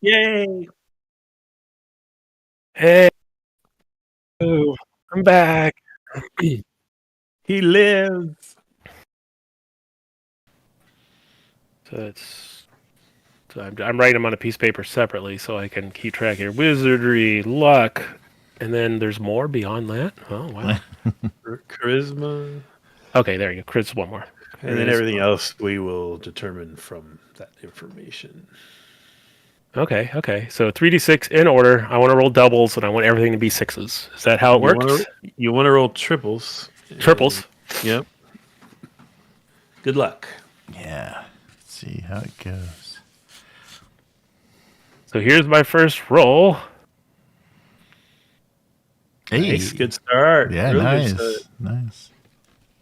Yay! Hey, I'm back. He lives. I'm writing them on a piece of paper separately so I can keep track here. Wizardry, luck, and then there's more beyond that. Oh wow. Charisma. Okay, there you go. Chris, one more. And then everything else we will determine from that information. Okay. So 3d6 in order. I want to roll doubles, and I want everything to be sixes. Is that how it works? You want to roll triples. Triples. Yep. Good luck. Yeah. Let's see how it goes. So here's my first roll. Hey. Nice. Good start. Yeah, Really nice. good start. Nice.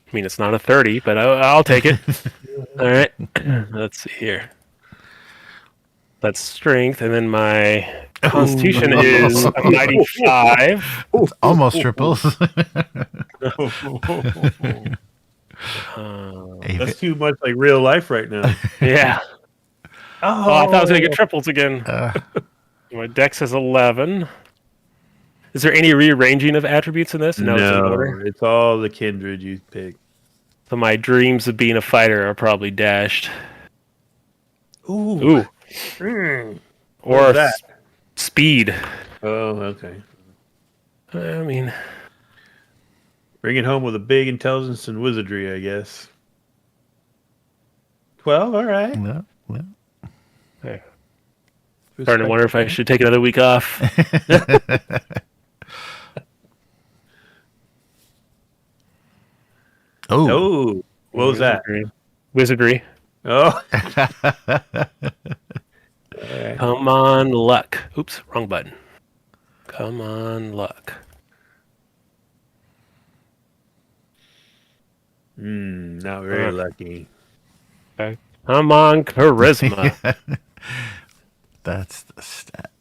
I mean, it's not a 30, but I'll take it. All right. Let's see here. That's strength, and then my constitution is a 95. It's almost triples. That's too much like real life right now. Yeah. Oh, I thought I was going to get triples again. My dex is 11. Is there any rearranging of attributes in this? No, it's all the kindred you pick. So my dreams of being a fighter are probably dashed. Ooh. Or that? Speed. Oh, okay. I mean, bring it home with a big intelligence and wizardry, I guess. 12, all right. No. Hey. Starting to wonder if I should take another week off. Oh, what was that? Wizardry. Oh. Come on, luck. Oops, wrong button. Come on, luck. Not very lucky. Okay. Come on, charisma. That's the stat.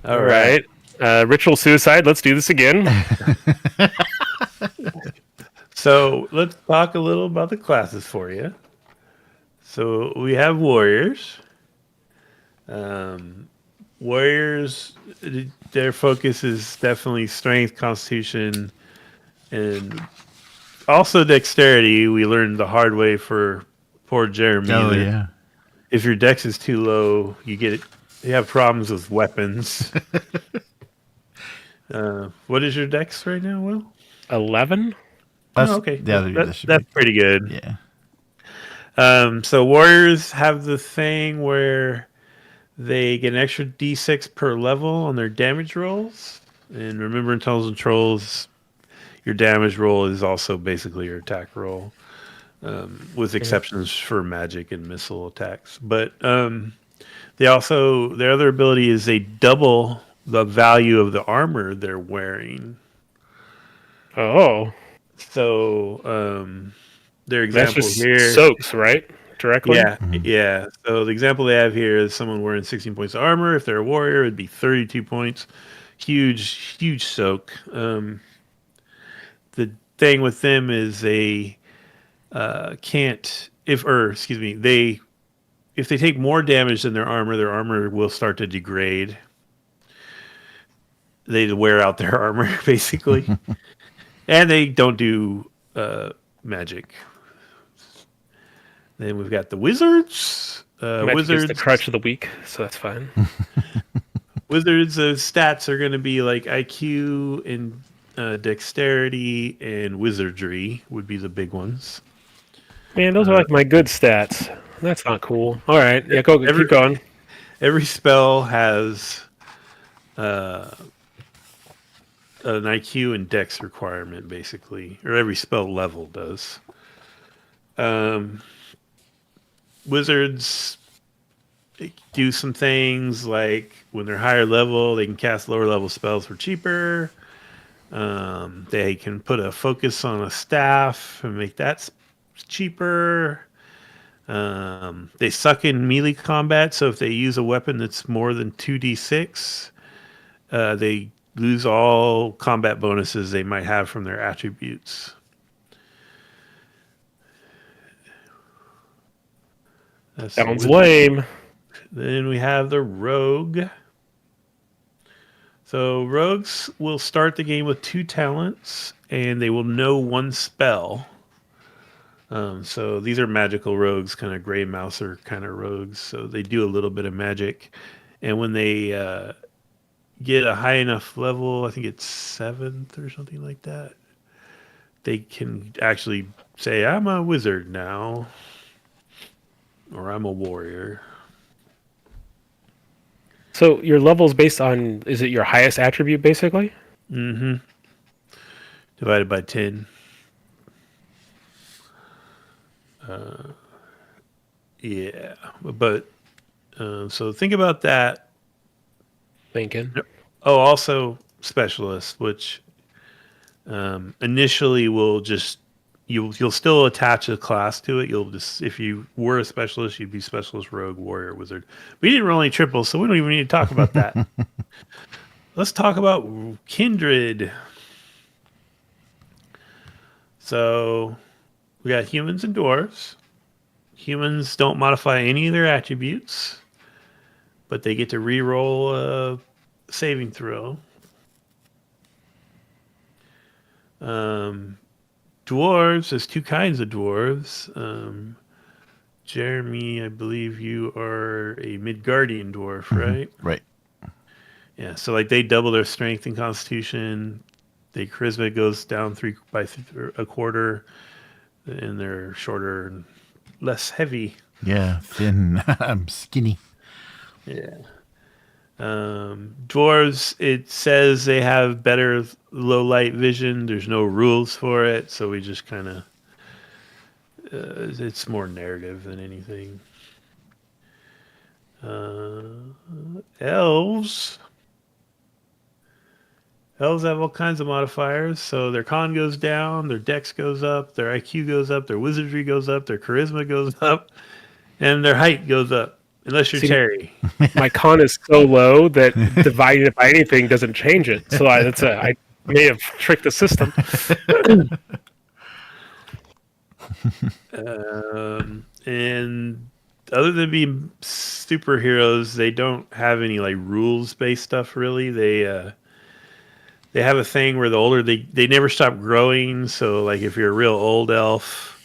All right. Ritual suicide. Let's do this again. So let's talk a little about the classes for you. So we have warriors. Warriors, their focus is definitely strength, constitution, and also dexterity. We learned the hard way for poor Jeremy. Oh, yeah. If your dex is too low, you have problems with weapons. What is your dex right now, Will? 11. Okay. Yeah, that's pretty good. Yeah. So warriors have the thing where they get an extra d6 per level on their damage rolls. And remember, in Tunnels and Trolls, your damage roll is also basically your attack roll, with exceptions for magic and missile attacks. But their other ability is they double the value of the armor they're wearing. Oh. So their example that's just here soaks, right? Directly? Yeah. So the example they have here is someone wearing 16 points of armor. If they're a warrior, it'd be 32 points. Huge soak. The thing with them is they can't if they take more damage than their armor will start to degrade. They wear out their armor basically. And they don't do magic. Then we've got the wizards. Wizards, the crutch of the week, so that's fine. Wizards' stats are going to be like IQ and dexterity and wizardry would be the big ones. Man, those are like my good stats. That's not cool. All right, yeah, keep going. Every spell has an IQ and dex requirement, basically, or every spell level does. Wizards do some things like when they're higher level, they can cast lower level spells for cheaper. They can put a focus on a staff and make that cheaper. They suck in melee combat, so if they use a weapon that's more than 2d6, they lose all combat bonuses they might have from their attributes. That's the Sounds wizard. lame. Then we have the rogue. So rogues will start the game with 2 talents, and they will know 1 spell. So these are magical rogues, kind of gray mouser kind of rogues. So they do a little bit of magic, and when they get a high enough level, I think it's 7th or something like that, they can actually say, "I'm a wizard now," or "I'm a warrior." So your level's based on, is it your highest attribute, basically? Mm-hmm. Divided by 10. Yeah, but so think about that. Thinking. Oh, also specialist, which initially will just you'll still attach a class to it. You'll just, if you were a specialist, you'd be specialist, rogue, warrior, wizard. We didn't roll any triples, so we don't even need to talk about that. Let's talk about kindred. So we got humans and dwarves. Humans don't modify any of their attributes, but they get to re-roll a saving throw. Dwarves, there's 2 kinds of dwarves. Jeremy, I believe you are a Midgardian dwarf, right? Right. Yeah, so like they double their strength and constitution. Their charisma goes down 3 by a quarter, and they're shorter and less heavy. Yeah, thin. I'm skinny. Yeah. Dwarves, it says they have better low light vision. There's no rules for it, so we just kind of it's more narrative than anything. Elves. Elves have all kinds of modifiers, so their con goes down, their dex goes up, their IQ goes up, their wizardry goes up, their charisma goes up, and their height goes up. Unless you're See, Terry. My con is so low that divided by anything doesn't change it. So I may have tricked the system. And other than being superheroes, they don't have any like rules based stuff really. They have a thing where the older they never stop growing. So like if you're a real old elf,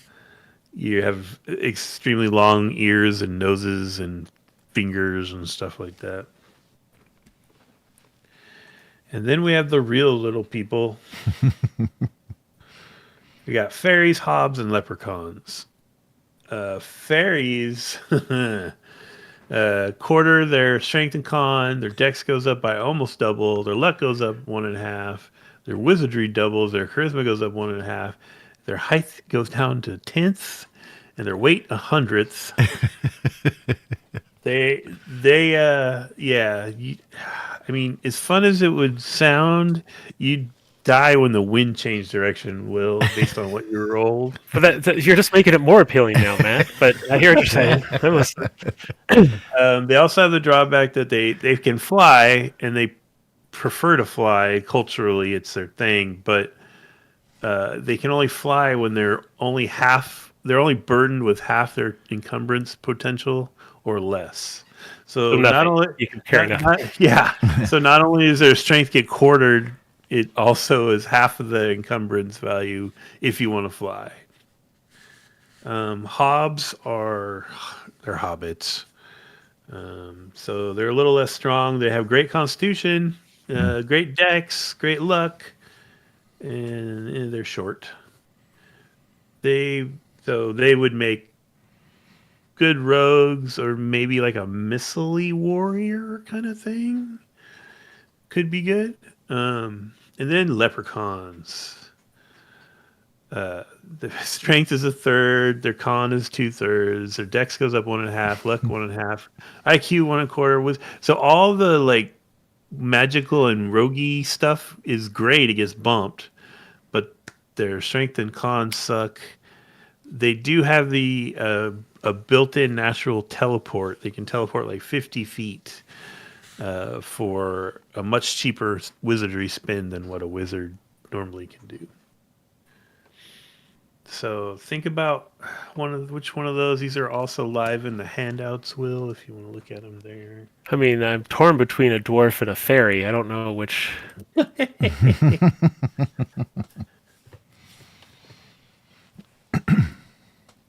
you have extremely long ears and noses and fingers and stuff like that. And then we have the real little people. We got fairies, hobs, and leprechauns. Fairies quarter their strength and con. Their dex goes up by almost double. Their luck goes up 1.5. Their wizardry doubles. Their charisma goes up 1.5. Their height goes down to 10th, and their weight 100th. I mean, as fun as it would sound, you'd die when the wind changed direction, Will, based on what you rolled. But you're just making it more appealing now, Matt. But I hear what you're saying. They also have the drawback that they can fly, and they prefer to fly. Culturally, it's their thing, but they can only fly when they're only burdened with half their encumbrance potential or less. So not only you can carry nothing. So not only is their strength get quartered, it also is half of the encumbrance value if you want to fly. Hobs they're hobbits. So they're a little less strong. They have great constitution, great dex, great luck, and they're short. They would make good rogues, or maybe like a missile warrior kind of thing. Could be good. And then leprechauns. The strength is 1/3. Their con is 2/3. Their dex goes up 1.5. Luck 1.5. IQ 1.25. So all the like magical and roguey stuff is great. It gets bumped, but their strength and con suck. They do have a built-in natural teleport. They can teleport like 50 feet for a much cheaper wizardry spin than what a wizard normally can do. So think about which one of those. These are also live in the handouts, Will, if you want to look at them there. I mean, I'm torn between a dwarf and a fairy. I don't know which. Let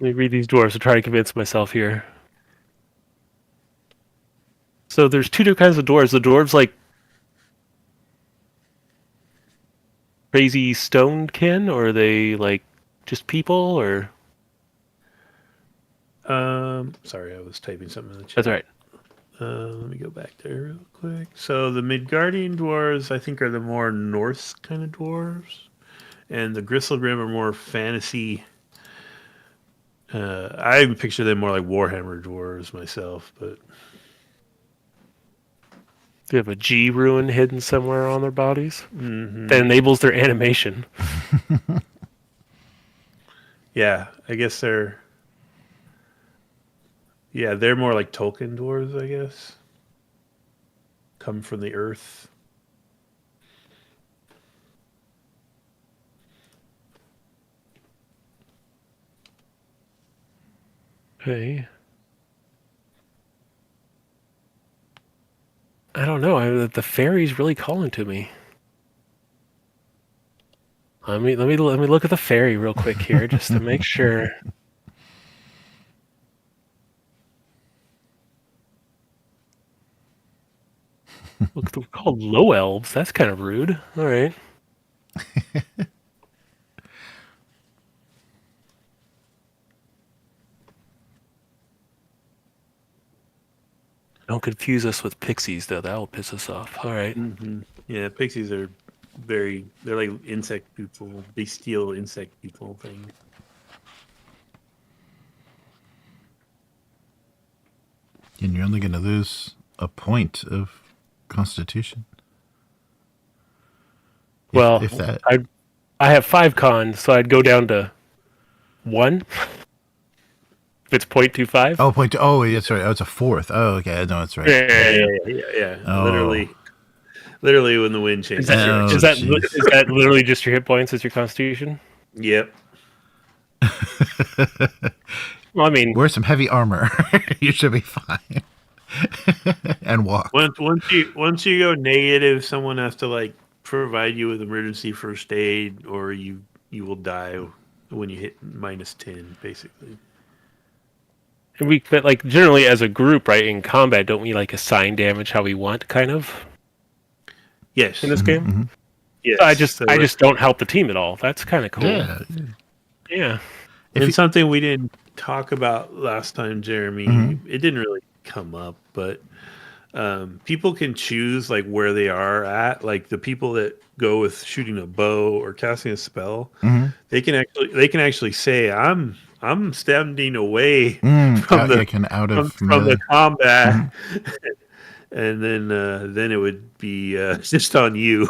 me read these dwarves to try to convince myself here. So there's two different kinds of dwarves. The dwarves like crazy stone kin, or are they like just people, or? Sorry, I was typing something in the chat. That's all right. Let me go back there real quick. So the Midgardian dwarves, I think, are the more Norse kind of dwarves, and the Gristlegrim are more fantasy. I picture them more like Warhammer dwarves myself, but They have a G rune hidden somewhere on their bodies mm-hmm. that enables their animation. Yeah, I guess they're more like Tolkien dwarves, I guess. Come from the earth. Okay. I don't know. The fairy's really calling to me. Let me look at the fairy real quick here, just to make sure. Look, they're called low elves. That's kind of rude. All right. Don't confuse us with pixies, though. That will piss us off. All right. Mm-hmm. Yeah, pixies are they're like insect people, bestial insect people thing. And you're only going to lose a point of Constitution. Well, if that. I have 5 cons, so I'd go down to 1. If it's 0.25. Oh, point. Oh, that's right. Oh, it's a 4th. Oh, okay. No, that's right. Yeah. Oh. Literally when the wind changes. Is that literally just your hit points as your Constitution? Yep. Well, I mean, wear some heavy armor. You should be fine. And walk. Once you go negative, someone has to like provide you with emergency first aid, or you will die when you hit -10, basically. But like generally as a group, right, in combat, don't we like assign damage how we want, kind of? Yes. In this game? Mm-hmm. Yes. I just don't help the team at all. That's kind of cool. Yeah. And something we didn't talk about last time, Jeremy, it didn't really come up, but people can choose like where they are at. Like the people that go with shooting a bow or casting a spell, they can actually say, I'm standing away from the combat, and then it would be just on you.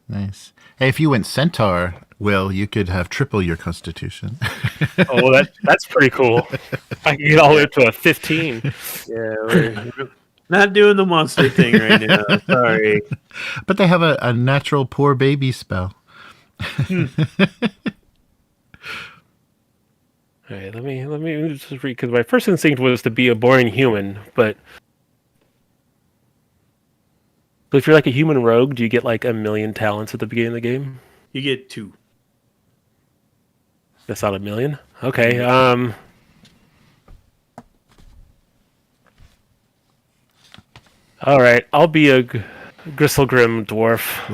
Nice. Hey, if you went Centaur, Will, you could have triple your Constitution. Oh, that's pretty cool. I can get all the way up to a 15. Yeah, we're not doing the monster thing right now. Sorry. But they have a natural poor baby spell. All right, let me just read, because my first instinct was to be a boring human, but so if you're like a human rogue, do you get like 1,000,000 talents at the beginning of the game? You get 2. That's not 1,000,000. Okay. All right, I'll be a Gristlegrim dwarf.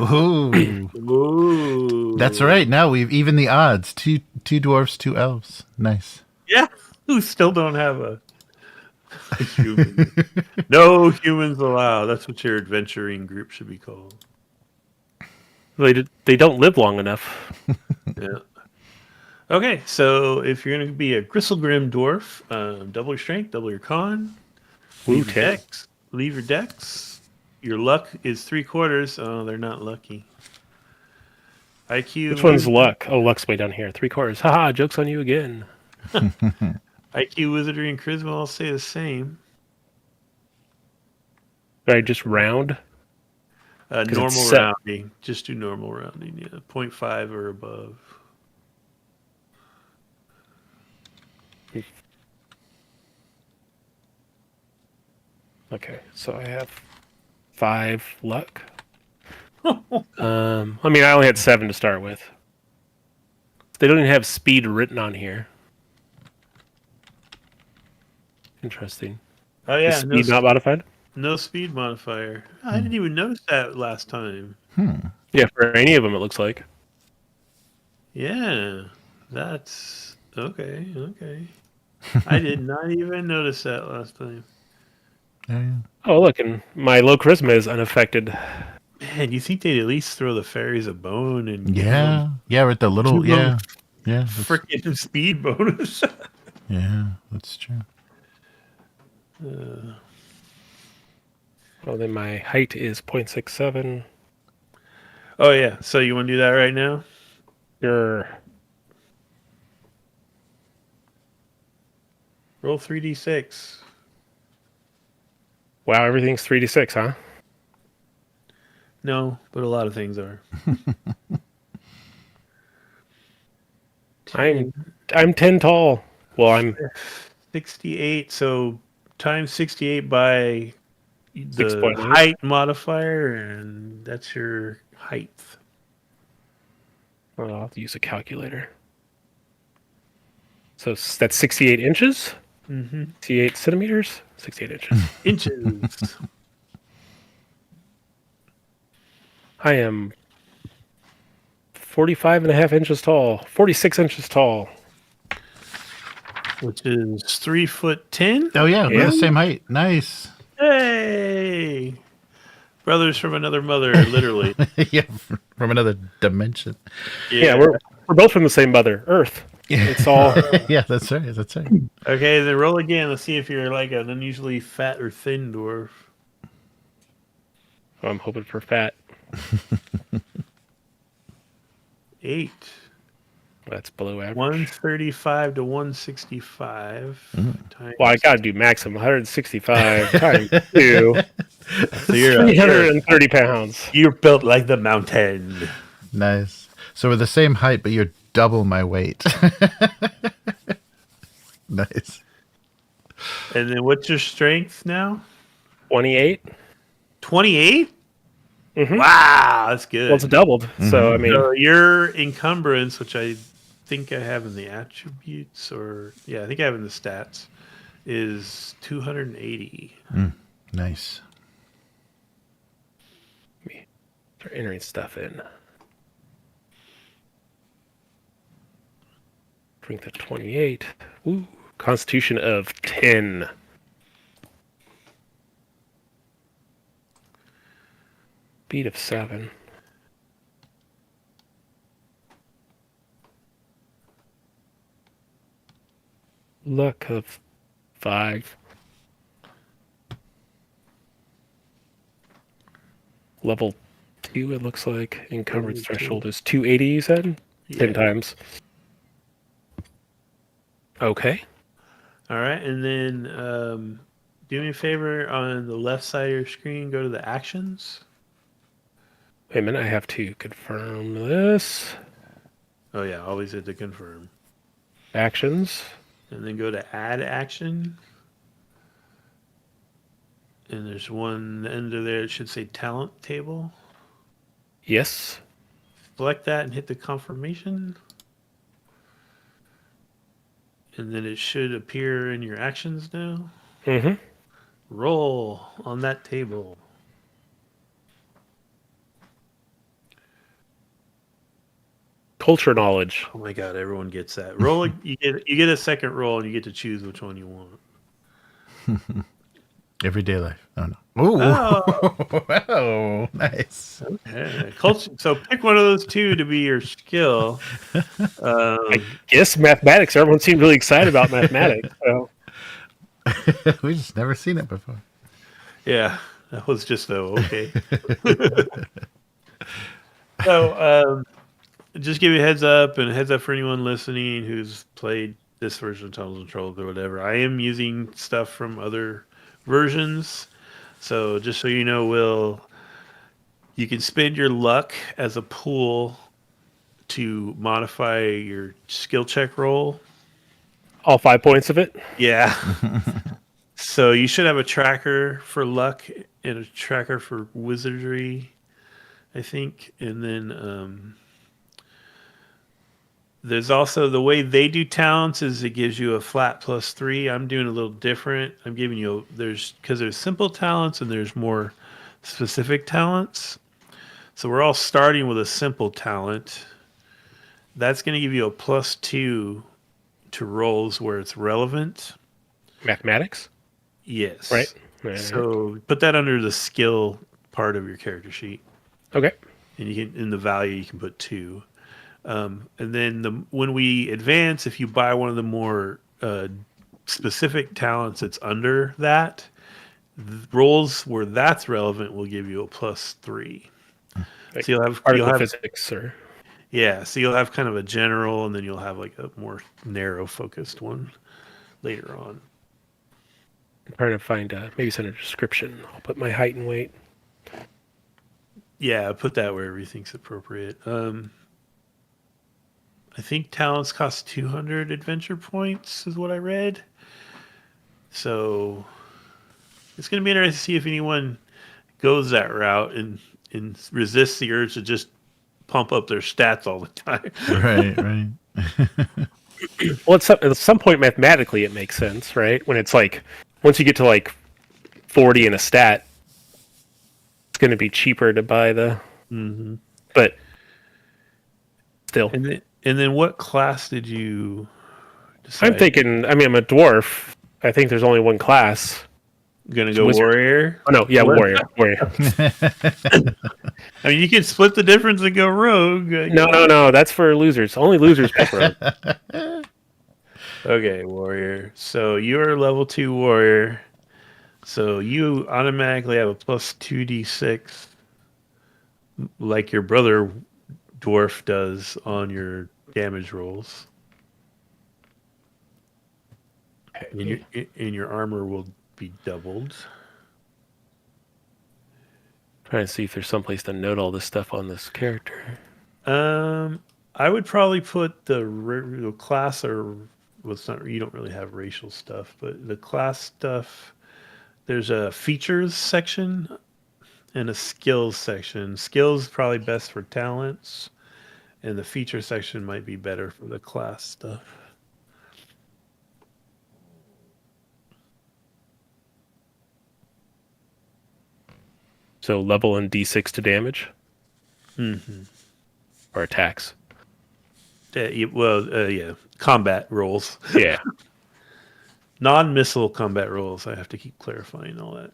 Ooh. That's right. Now we've evened the odds. Two dwarves, 2 elves. Nice. Yeah. Who still don't have a human. No humans allowed. That's what your adventuring group should be called. They don't live long enough. Yeah. Okay, so if you're going to be a Gristlegrim dwarf, double your strength, double your con, leave your dex. Your luck is 3/4. Oh, they're not lucky. IQ. Which one's luck? Oh, luck's way down here. 3/4. Haha, joke's on you again. IQ, wizardry, and charisma all stay the same. Did I just round? Normal set. rounding. Just do normal rounding. Yeah, 0.5 or above. Okay, so I have 5 luck. I mean, I only had 7 to start with. They don't even have speed written on here. Interesting. Oh Is yeah, speed not modified? no speed modifier. I didn't even notice that last time. Yeah, for any of them, it looks like. Yeah, that's okay. Okay, I did not even notice that last time. Yeah. Oh, look, and my low charisma is unaffected. Man, you think they'd at least throw the fairies a bone and give Yeah. Yeah, with the little, give them yeah. freaking speed bonus? Yeah, that's true. Oh, then my height is 0.67. Oh yeah, so you want to do that right now? Sure. Roll 3d6. Wow, everything's 3d6, huh? No, but a lot of things are. I'm 10 tall. Well, I'm 68. So times 68 by the 6.8. height modifier, and that's your height. Well, I'll have to use a calculator. So that's 68 inches? 68 centimeters? 68 inches. Inches. I am 45 and a half inches tall. 46 inches tall. Which is 3'10". Oh yeah, we're Yeah. the same height. Nice. Hey, brothers from another mother, literally. Yeah, from another dimension. Yeah, we're both from the same mother, Earth. It's all Yeah, that's right. That's right. Okay, then roll again. Let's see if you're like an unusually fat or thin dwarf. I'm hoping for fat. 8. That's below average. 135 to 165. Times. Well, I gotta do maximum 165 times 2. So you're 330 pounds. You're built like the mountain. Nice. So we're the same height, but you're double my weight. Nice. And then what's your strength now? 28. 28? Mhm. Wow, that's good. Well, it's doubled. So, I mean, So your encumbrance, which I think I have in the attributes, I think I have in the stats, is 280. Nice. start entering stuff in. Strength of 28. Ooh, Constitution of 10. Speed of 7. Luck of 5. Level 2, it looks like. Encumbrance threshold is 280, you said? Yeah. 10 times. Okay. All right, and then do me a favor on the left side of your screen, go to the actions. Wait a minute, I have to confirm this. Oh yeah, always hit to confirm. Actions. And then go to add action. And there's one under there, it should say talent table. Yes. Select that and hit the confirmation. And then it should appear in your actions now. Mm-hmm. Roll on that table. Culture knowledge. Oh my god, everyone gets that. Roll you get a second roll and you get to choose which one you want. Everyday life. Oh no. Ooh. Oh. Oh, nice. Okay. Culture, so pick one of those two to be your skill. I guess mathematics. Everyone seemed really excited about mathematics. So. We just never seen it before. Yeah, that was just okay. So, just give you a heads up and a heads up for anyone listening who's played this version of Tunnels and Trolls or whatever. I am using stuff from other versions. So just so you know, we'll You can spend your luck as a pool to modify your skill check roll. All 5 points of it? Yeah. So you should have a tracker for luck and a tracker for wizardry, I think. And then there's also the way they do talents is it gives you a flat +3. I'm doing a little different. I'm giving you because there's simple talents and there's more specific talents. So we're all starting with a simple talent. That's going to give you a +2 to rolls where it's relevant. Mathematics? Yes. Right. So put that under the skill part of your character sheet. Okay. And you can in the value you can put 2. And then when we advance, if you buy one of the more specific talents that's under that, rolls where that's relevant will give you a +3. Like so you'll have physics or so you'll have kind of a general, and then you'll have like a more narrow focused one later on. I'm trying to find maybe send a description. I'll put my height and weight. Yeah, put that wherever you think's appropriate. I think talents cost 200 adventure points, is what I read. So it's going to be interesting to see if anyone goes that route and resists the urge to just pump up their stats all the time. Right. Well, at some point, mathematically, it makes sense, right? When it's like, once you get to like 40 in a stat, it's going to be cheaper to buy the... Mm-hmm. But still. And then what class did you decide? I'm thinking, I'm a dwarf. I think there's only one class. Gonna go warrior? Oh, no, yeah, warrior. I mean, you can split the difference and go rogue. No, that's for losers. Only losers pick rogue. Okay, warrior. So you're level 2 warrior. So you automatically have a +2d6, like your brother dwarf does on your damage rolls. And your armor will be doubled. Trying to see if there's someplace to note all this stuff on this character. I would probably put the class, or it's not. You don't really have racial stuff, but the class stuff. There's a features section and a skills section. Skills probably best for talents, and the feature section might be better for the class stuff. So level and d6 to damage? Or attacks? Yeah. Combat rolls. Yeah. Non-missile combat rolls. I have to keep clarifying all that.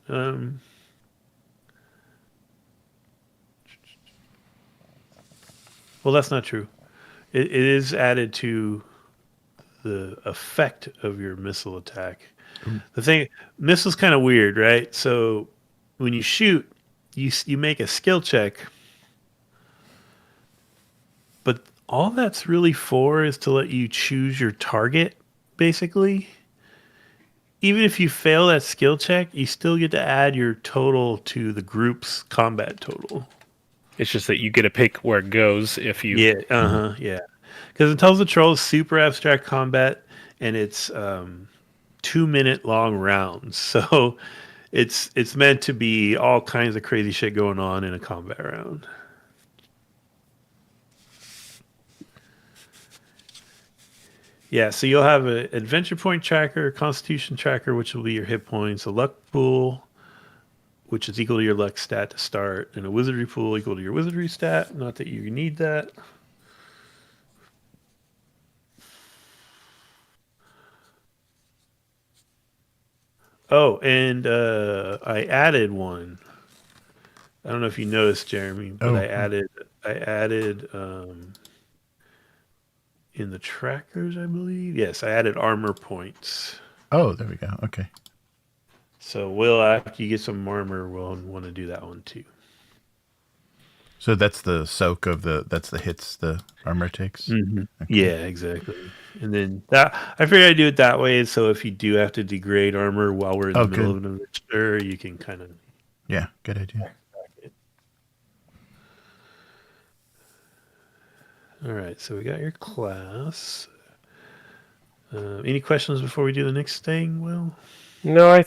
Well, that's not true. It is added to the effect of your missile attack. The thing, missile's kind of weird, right? So when you shoot, you make a skill check, but all that's really for is to let you choose your target, basically. Even if you fail that skill check, you still get to add your total to the group's combat total. It's just that you get to pick where it goes if you... Yeah, yeah. Because Intelligence Control is super abstract combat, and it's 2-minute long rounds. So it's meant to be all kinds of crazy shit going on in a combat round. Yeah, so you'll have an adventure point tracker, constitution tracker, which will be your hit points, a luck pool, which is equal to your luck stat to start, and a wizardry pool equal to your wizardry stat. Not that you need that. Oh, and I added one. I don't know if you noticed, Jeremy, but I added in the trackers, I believe. Yes, I added armor points. Oh, there we go. Okay. So after you get some armor, we'll want to do that one too. So that's the soak of that's the hits the armor takes? Mm-hmm. Okay. Yeah, exactly. And then that I figured I'd do it that way, so if you do have to degrade armor while we're in the middle of an adventure, you can kind of... Yeah, good idea. All right, so we got your class. Any questions before we do the next thing, Will? No,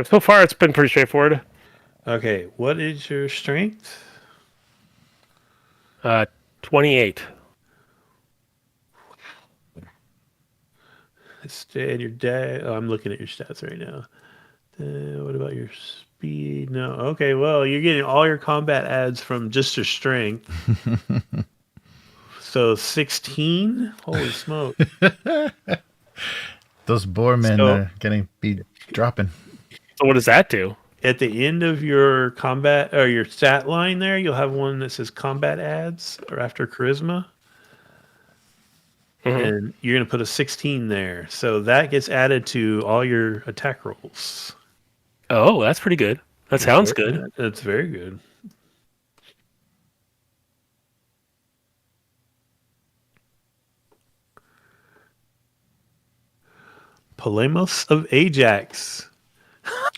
so far it's been pretty straightforward. Okay, what is your strength? 28. And your dad. Oh, I'm looking at your stats right now. What about your speed? No. Okay, well, you're getting all your combat adds from just your strength. So 16? Holy smoke. Those boar men So- are gonna be dropping. So what does that do? At the end of your combat or your stat line there, you'll have one that says combat adds or after charisma. Mhm. And you're going to put a 16 there. So that gets added to all your attack rolls. Oh, that's pretty good. That sounds good. That's very good. Polemos of Ajax.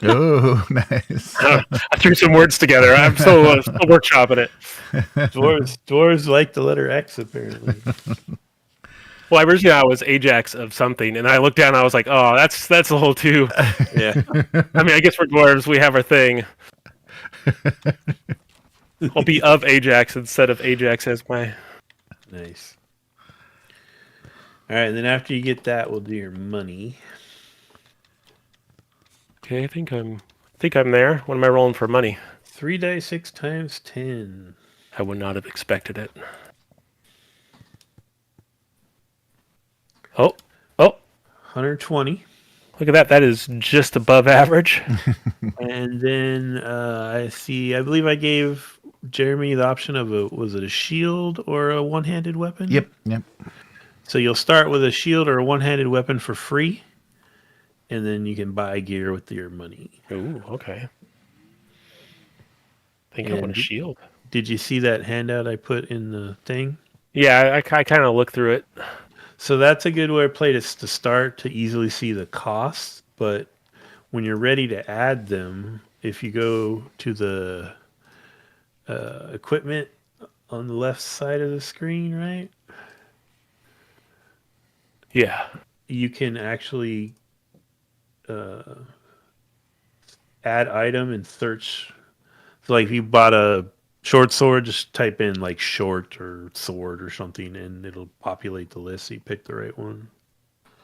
Oh, nice. I threw some words together. I'm still workshopping it. Dwarves like the letter X, apparently. Well, originally I was Ajax of something, and I looked down and I was like, oh, that's a little too... Yeah. I mean, I guess for dwarves, we have our thing. I'll be of Ajax instead of Ajax as my... Nice. All right, and then after you get that, we'll do your money. Okay, I think I'm there. What am I rolling for money? 3 dice 6 times 10. I would not have expected it. Oh, 120. look at that. That is just above average. And then I believe I gave Jeremy the option of was it a shield or a one-handed weapon? Yep. So you'll start with a shield or a one-handed weapon for free, and then you can buy gear with your money. Ooh, okay. I think I want a shield. Did you see that handout I put in the thing? Yeah, I kind of looked through it. So that's a good way to play to start to easily see the costs. But when you're ready to add them, if you go to the equipment on the left side of the screen, right? Yeah. You can actually add item and search. So like if you bought a short sword, just type in like short or sword or something and it'll populate the list so you pick the right one.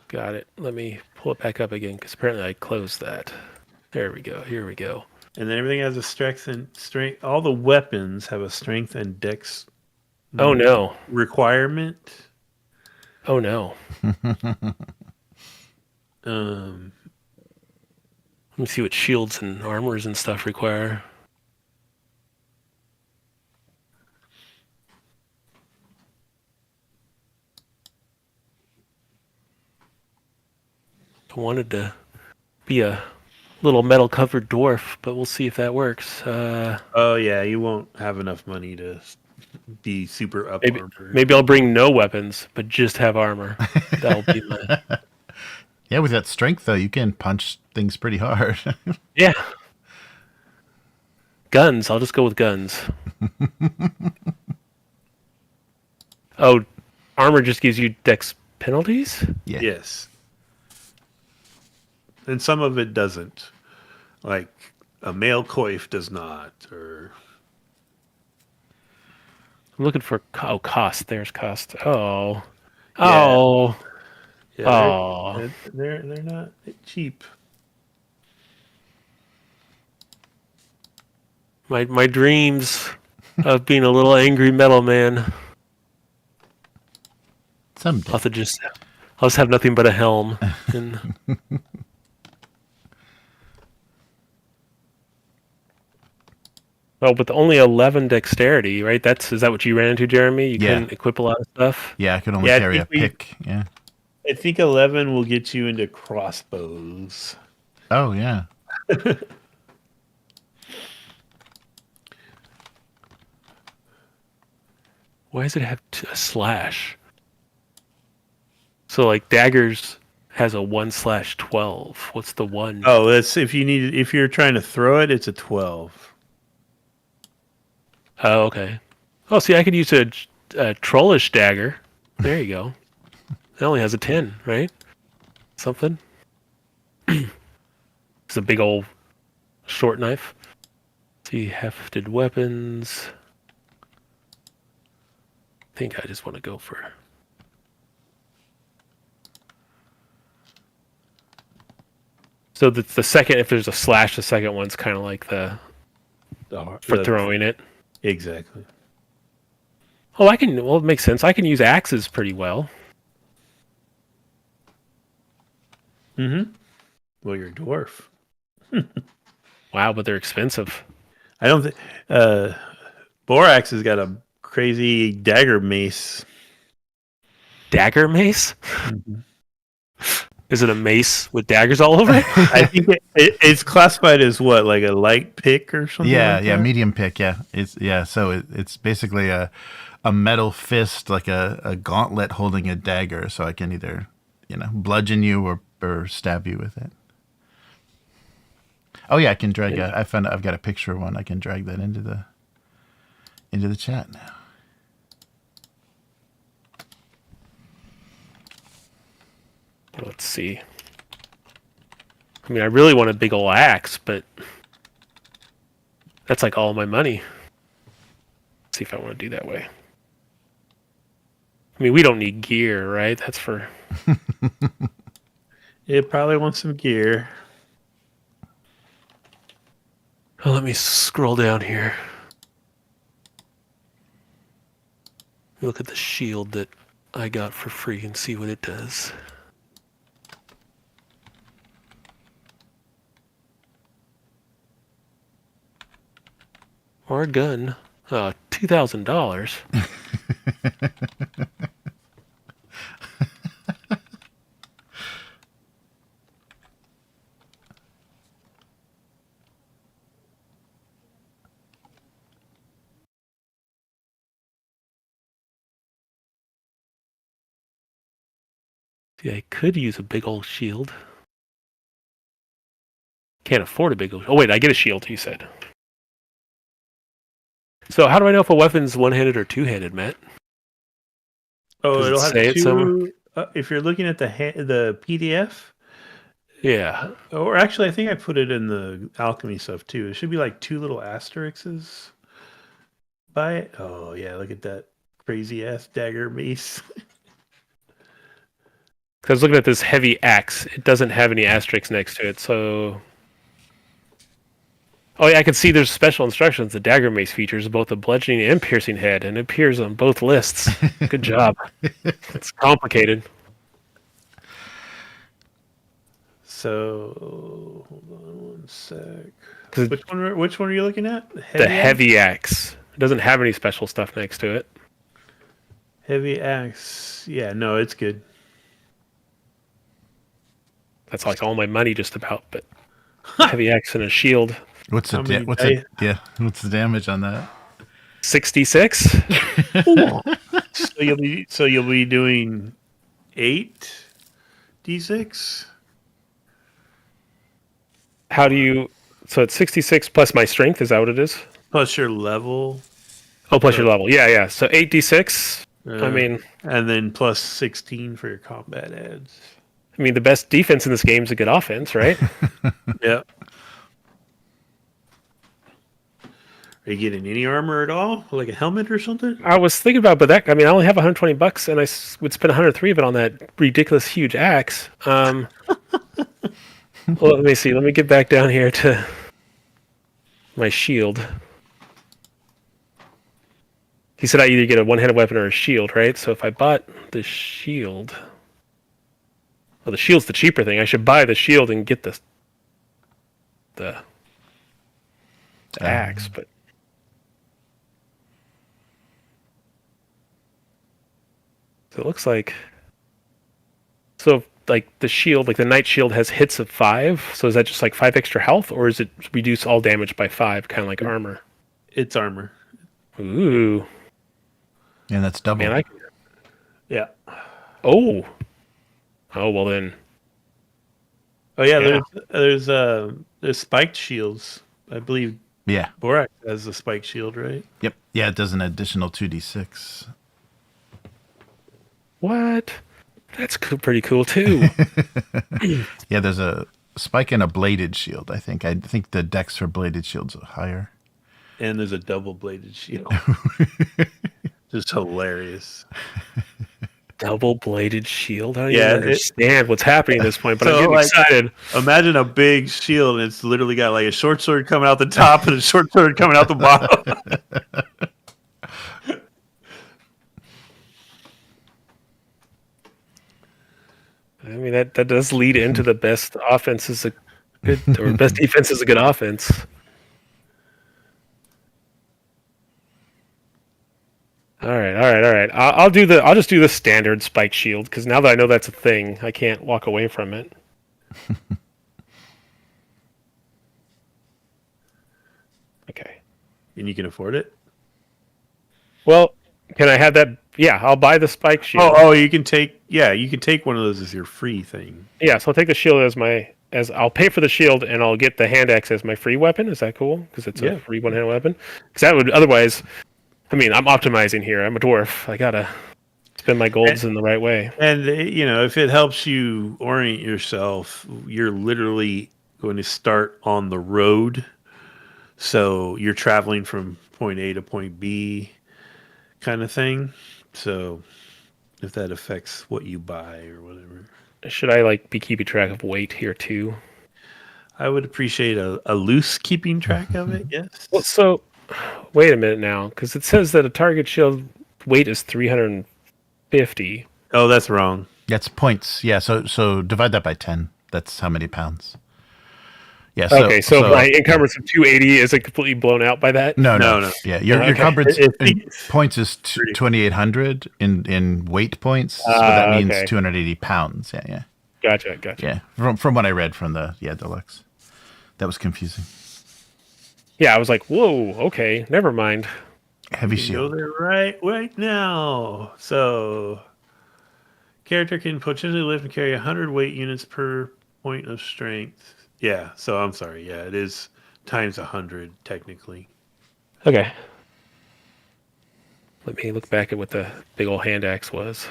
Got it. Let me pull it back up again because apparently I closed that. There we go. Here we go. And then everything has a strength. All the weapons have a strength and dex Oh no. requirement. Oh no. Let me see what shields and armors and stuff require. I wanted to be a little metal covered dwarf, but we'll see if that works. Oh yeah, you won't have enough money to be super up armor. Maybe I'll bring no weapons, but just have armor. That'll be my... Yeah, with that strength though, you can punch things pretty hard. Yeah. Guns. I'll just go with guns. Oh, armor just gives you dex penalties? Yeah. Yes. And some of it doesn't. Like a male coif does not, or I'm looking for cost. There's cost. Oh. Yeah. Oh. yeah, Oh. they're not cheap. My dreams of being a little angry metal man. Someday. I'll just have nothing but a helm. And oh, with only 11 dexterity, right? Is that what you ran into, Jeremy? You Yeah. couldn't equip a lot of stuff? Yeah, I could only Yeah, I carry a think we- pick. Yeah. I think 11 will get you into crossbows. Oh yeah. Why does it have a slash? So like daggers has a 1/12. What's the one? Oh, that's if you're trying to throw it, it's a 12. Oh, okay. Oh, see, I could use a trollish dagger. There you go. It only has a 10, right? Something. It's a big old short knife. See, hefted weapons. I think I just want to go for... So the second, if there's a slash, the second one's kind of like for throwing it. Exactly. Oh, it makes sense. I can use axes pretty well. Mm-hmm. Well, you're a dwarf. Wow, but they're expensive. I don't think Borax has got a crazy dagger mace. Dagger mace? Mm-hmm. Is it a mace with daggers all over it? I think it's classified as what, like a light pick or something? Yeah, like yeah, that? medium pick. Yeah, So it's basically a metal fist, like a gauntlet holding a dagger. So I can either bludgeon you or stab you with it. Oh yeah, I can drag. I've got a picture of one. I can drag that into the chat now. Let's see. I mean, I really want a big old axe, but that's like all my money. Let's see if I want to do that way. I mean, we don't need gear, right? That's for... It probably wants some gear. Oh, let me scroll down here. Look at the shield that I got for free and see what it does. Or a gun. $2,000. See, I could use a big old shield. Can't afford a big old... Oh, wait, I get a shield, you said. So how do I know if a weapon's one-handed or two-handed, Matt? Oh, Does it it'll have say it somewhere? two. If you're looking at the PDF, Yeah. or actually, I think I put it in the alchemy stuff too. It should be like two little asterisks by it. Oh yeah, look at that crazy ass dagger mace. Because I was looking at this heavy axe. It doesn't have any asterisks next to it, so... Oh yeah, I can see there's special instructions. The dagger mace features both a bludgeoning and piercing head, and it appears on both lists. Good job. It's complicated. So hold on one sec. 'Cause Which one are you looking at? the heavy axe. It doesn't have any special stuff next to it. Heavy axe. Yeah, no, it's good. That's like all my money just about, but heavy axe and a shield. What's How many what's the damage on that? 66? So you'll be doing 8d6. How do you... So it's 66 plus my strength, is that what it is? Plus your level. Oh, plus your level. Yeah. So 8d6. I mean... And then plus 16 for your combat adds. I mean, the best defense in this game is a good offense, right? Yep. Are you getting any armor at all? Like a helmet or something? I was thinking about, but I mean, I only have $120, and I would spend 103 of it on that ridiculous huge axe. Well, let me see. Let me get back down here to my shield. He said I either get a one-handed weapon or a shield, right? So if I bought the shield... Well, the shield's the cheaper thing. I should buy the shield and get the axe, but... So it looks like... So, like, the shield, like the knight shield has hits of 5. So is that just like 5 extra health, or is it reduce all damage by 5, kind of like armor? It's armor. Ooh. And that's double. Man, Yeah. Oh, well then. Oh yeah, there's spiked shields. I believe Yeah. Borax has a spike shield, right? Yep. Yeah, it does an additional 2d6. What? That's pretty cool too. Yeah, there's a spike and a bladed shield, I think. I think the dex for bladed shields are higher. And there's a double-bladed shield. Just hilarious. Double-bladed shield? I don't Yeah, even understand what's happening at this point, but I'm So, getting like, excited. Imagine a big shield, and it's literally got like a short sword coming out the top and a short sword coming out the bottom. I mean, that does lead into the best offense is a good, or best defense is a good offense. All right. I'll just do the standard spike shield because now that I know that's a thing, I can't walk away from it. Okay. And you can afford it? Well, can I have that? Yeah, I'll buy the spike shield. Oh, you can take one of those as your free thing. Yeah, so I'll take the shield as I'll pay for the shield and I'll get the hand axe as my free weapon. Is that cool? Because it's a free one-hand weapon. Because that would otherwise, I mean, I'm optimizing here. I'm a dwarf. I gotta spend my golds in the right way. And if it helps you orient yourself, you're literally going to start on the road. So you're traveling from point A to point B kind of thing. So if that affects what you buy or whatever. Should I be keeping track of weight here too? I would appreciate a loose keeping track of it, yes. Well, so wait a minute now, because it says that a target shield weight is 350. Oh, that's wrong. That's points. Yeah, so divide that by 10. That's how many pounds. Yeah. So my encumbrance of 280 is completely blown out by that? No. Yeah, your encumbrance in points is 2,800 in weight points. So that means 280 pounds. Yeah. Gotcha. Yeah, from what I read from the deluxe. That was confusing. Yeah, I was like, whoa, okay, never mind. Heavy shield. Go there right now. So, character can potentially lift and carry 100 weight units per point of strength. Yeah, so I'm sorry. Yeah, it is times 100 technically. Okay. Let me look back at what the big old hand axe was.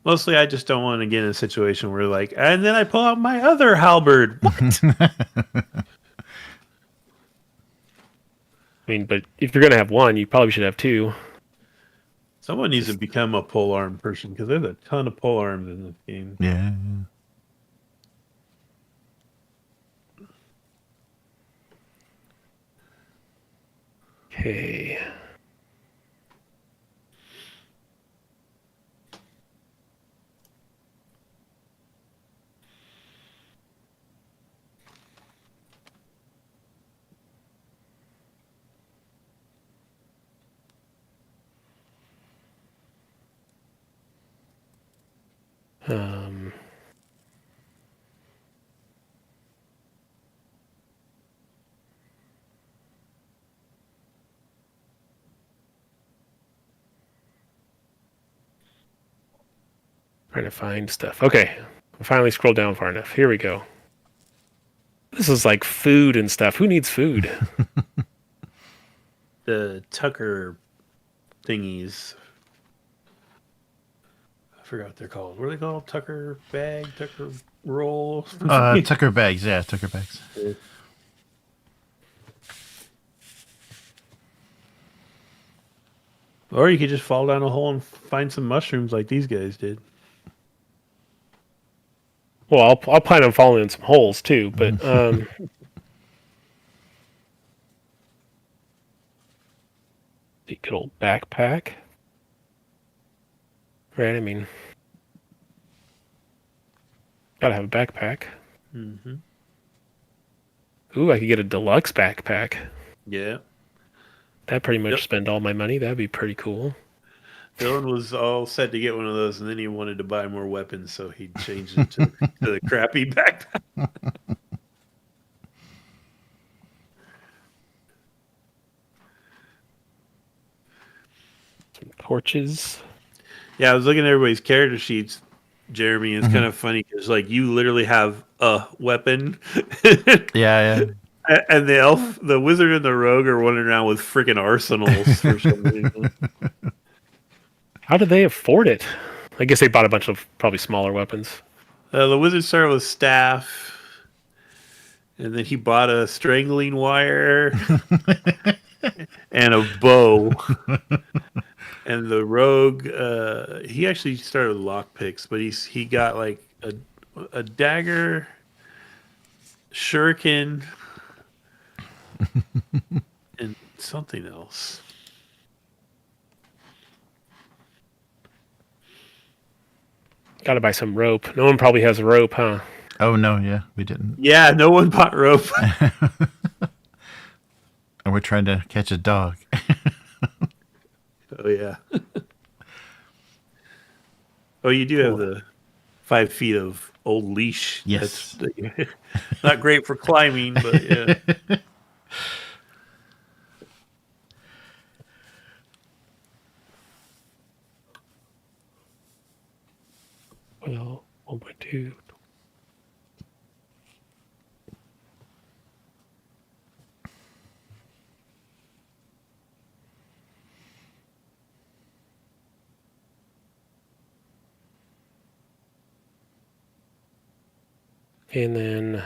Mostly, I just don't want to get in a situation where and then I pull out my other halberd. What? I mean, but if you're going to have one, you probably should have two. Someone needs to become a polearm person because there's a ton of polearms in this game. Yeah. Okay. Trying to find stuff. Okay, I finally scrolled down far enough. Here we go. This is like food and stuff. Who needs food? The Tucker thingies. I forgot what they're called. What are they called? Tucker bag? Tucker roll? Tucker bags. Yeah, Tucker bags. Or you could just fall down a hole and find some mushrooms like these guys did. Well, I'll plan on falling in some holes too, but the good old backpack, right? I mean, gotta have a backpack. Mm-hmm. Ooh, I could get a deluxe backpack. Yeah. That pretty much spend all my money. That'd be pretty cool. Dylan was all set to get one of those, and then he wanted to buy more weapons, so he changed it to the crappy backpack. Some torches. Yeah, I was looking at everybody's character sheets, Jeremy. It's kind of funny because you literally have a weapon. Yeah. And the wizard, and the rogue are running around with freaking arsenals for some reason. How did they afford it? I guess they bought a bunch of probably smaller weapons. The wizard started with staff, and then he bought a strangling wire and a bow. And the rogue, he actually started with lockpicks, but he got like a dagger, shuriken, and something else. Got to buy some rope. No one probably has rope, huh? Oh no, yeah, we didn't. Yeah, no one bought rope. And we're trying to catch a dog. Oh yeah. Oh, you do have the 5 feet of old leash. Yes. That's not great for climbing, but yeah. Well, 1.2. And then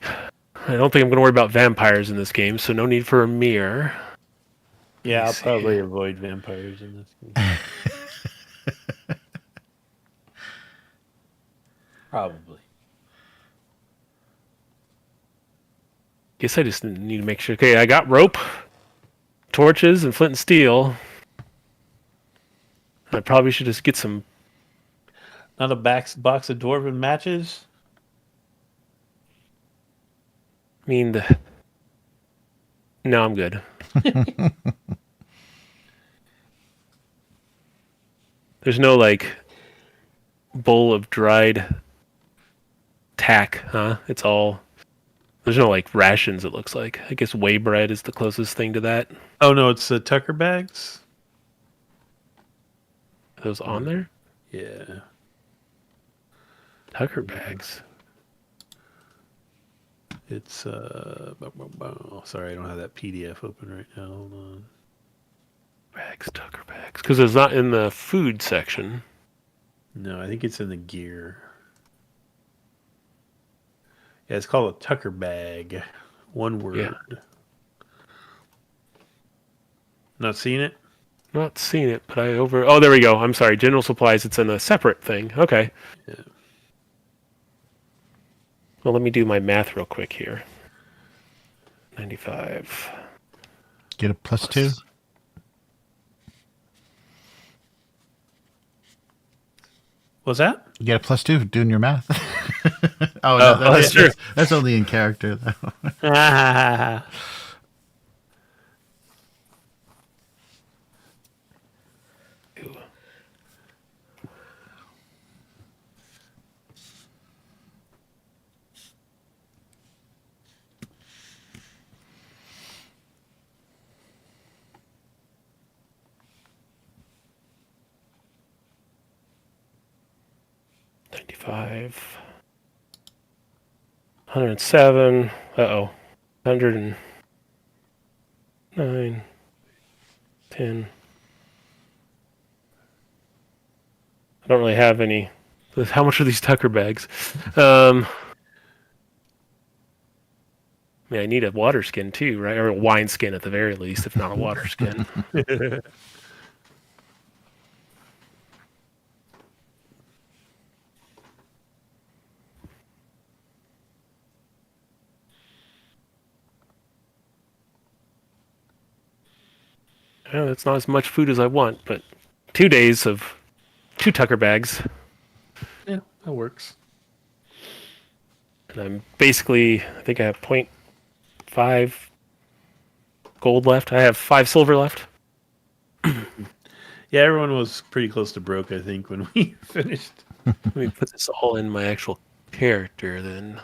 I don't think I'm going to worry about vampires in this game, so no need for a mirror. Yeah, I'll probably avoid vampires in this game. Probably. Guess I just need to make sure. Okay, I got rope, torches, and flint and steel. I probably should just get some. Not a box of Dwarven matches? I mean, no, I'm good. There's no like bowl of dried tack, huh? It's all. There's no like rations. It looks like. I guess whey bread is the closest thing to that. Oh no, it's the Tucker bags. Are those on there? Yeah. Tucker bags. It's sorry, I don't have that PDF open right now. Hold on. Bags, Tucker bags. Because it's not in the food section. No, I think it's in the gear. Yeah, it's called a Tucker bag. One word. Yeah. Not seeing it? Not seen it, but Oh, there we go. I'm sorry. General supplies. It's in a separate thing. Okay. Yeah. Well, let me do my math real quick here. 95. Get a +2. What's that? You get a +2 for doing your math. That's true. That's only in character, though. Ah. $95. 107. Uh-oh. 109. 10. I don't really have any. How much are these Tucker bags? I need a water skin too, right? Or a wine skin at the very least, if not a water skin. Well, that's not as much food as I want, but 2 days of 2 Tucker bags. Yeah, that works. And I'm basically, I think I have 0.5 gold left. I have 5 silver left. Yeah, everyone was pretty close to broke, I think, when we finished. Let me put this all in my actual character then.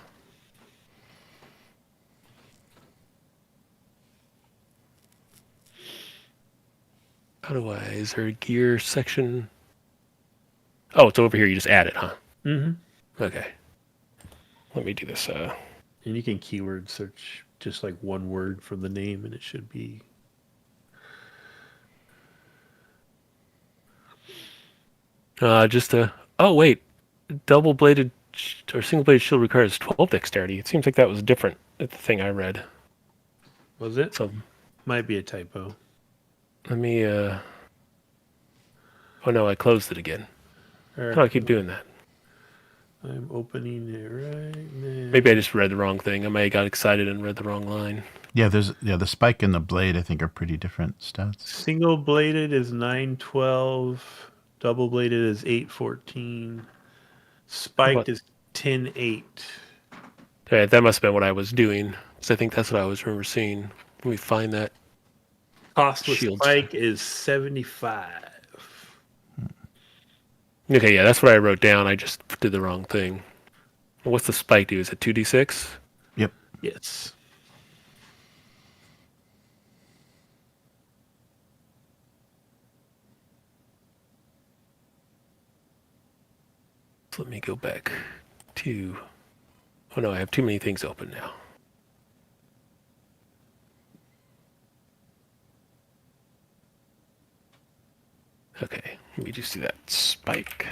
How do I, is there a gear section? Oh, it's over here. You just add it, huh? Mm-hmm. Okay. Let me do this. And you can keyword search just like one word from the name, and it should be. Just a. Oh wait, double-bladed or single-bladed shield requires 12 dexterity. It seems like that was different at the thing I read. Was it? So Might be a typo. let me. Oh no, I closed it again. How do I keep doing that? I'm opening it right now. Maybe I just read the wrong thing. I may have got excited and read the wrong line. Yeah, the spike and the blade I think are pretty different stats. Single bladed is 912. Double bladed is 814. Spiked is 10:8. Okay, that must have been what I was doing. Because I think that's what I was remember seeing. Let me find that. Cost with Shields. spike is 75. Okay, yeah, that's what I wrote down. I just did the wrong thing. What's the spike do? Is it 2d6? Yep. Yes. So let me go back to... Oh no, I have too many things open now. Okay, let me just do that. Spike.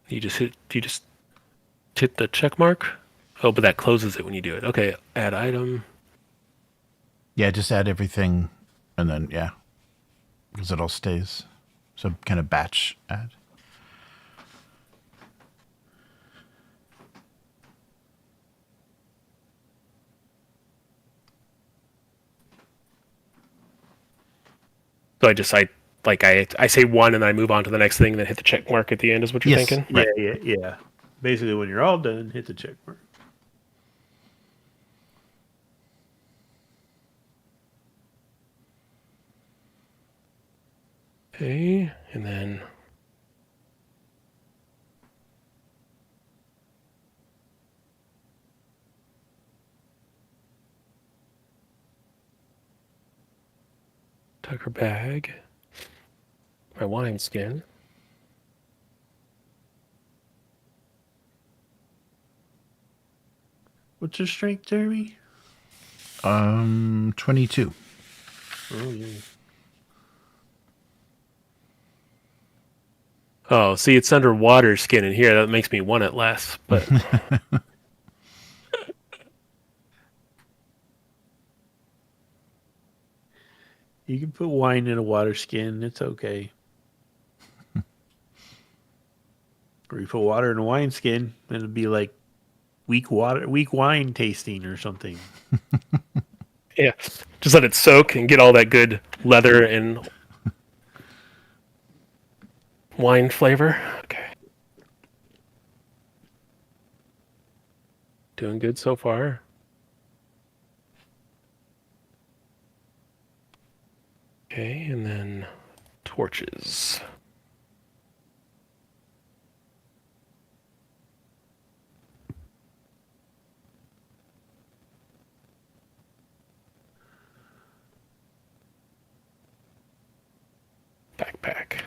You just hit the check mark? Oh, but that closes it when you do it. Okay, add item. Yeah, just add everything, and then yeah, because it all stays. So kind of batch add. So I say one and then I move on to the next thing and then hit the check mark at the end is what you're Yes. thinking? Right. Yeah. Basically, when you're all done, hit the check mark. Okay, and then Tucker bag. My wine skin. What's your strength, Jeremy? 22. Oh, yeah. Oh, see, it's under water skin in here. That makes me want it less. But You can put wine in a water skin. It's okay. Or you put water in a wine skin, and it'd be like weak wine tasting or something. yeah, just let it soak and get all that good leather and wine flavor. Okay. Doing good so far. Okay, and then torches. Backpack.